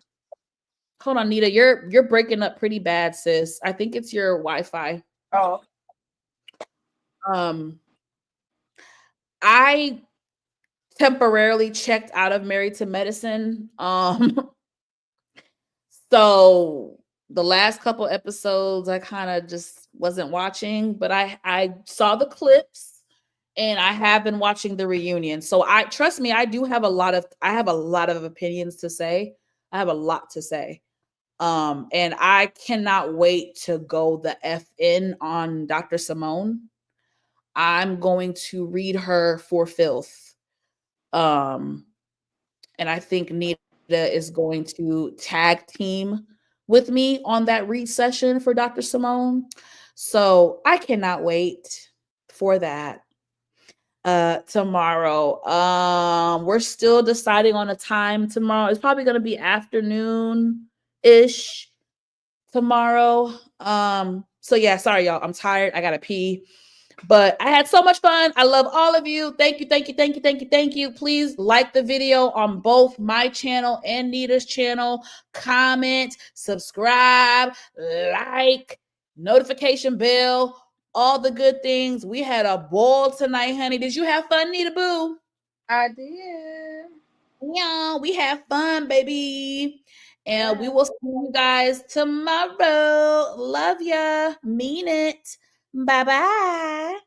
Hold on, Nita, you're breaking up pretty bad, sis. I think it's your Wi-Fi. Oh. I temporarily checked out of Married to Medicine. So the last couple episodes I kind of just wasn't watching, but I saw the clips and I have been watching the reunion. So trust me, I have a lot of opinions to say. I have a lot to say. And I cannot wait to go the F in on Dr. Simone. I'm going to read her for filth. And I think Nita is going to tag team with me on that read session for Dr. Simone. So I cannot wait for that. Tomorrow. We're still deciding on a time tomorrow. It's probably gonna be afternoon-ish tomorrow. So yeah, sorry, y'all. I'm tired. I gotta pee. But I had so much fun. I love all of you. Thank you, thank you, thank you, thank you, thank you. Please like the video on both my channel and Nita's channel. Comment, subscribe, like, notification bell, all the good things. We had a ball tonight, honey. Did you have fun, Nita Boo? I did. Yeah, we have fun, baby. And we will see you guys tomorrow. Love ya. Mean it. Bye-bye.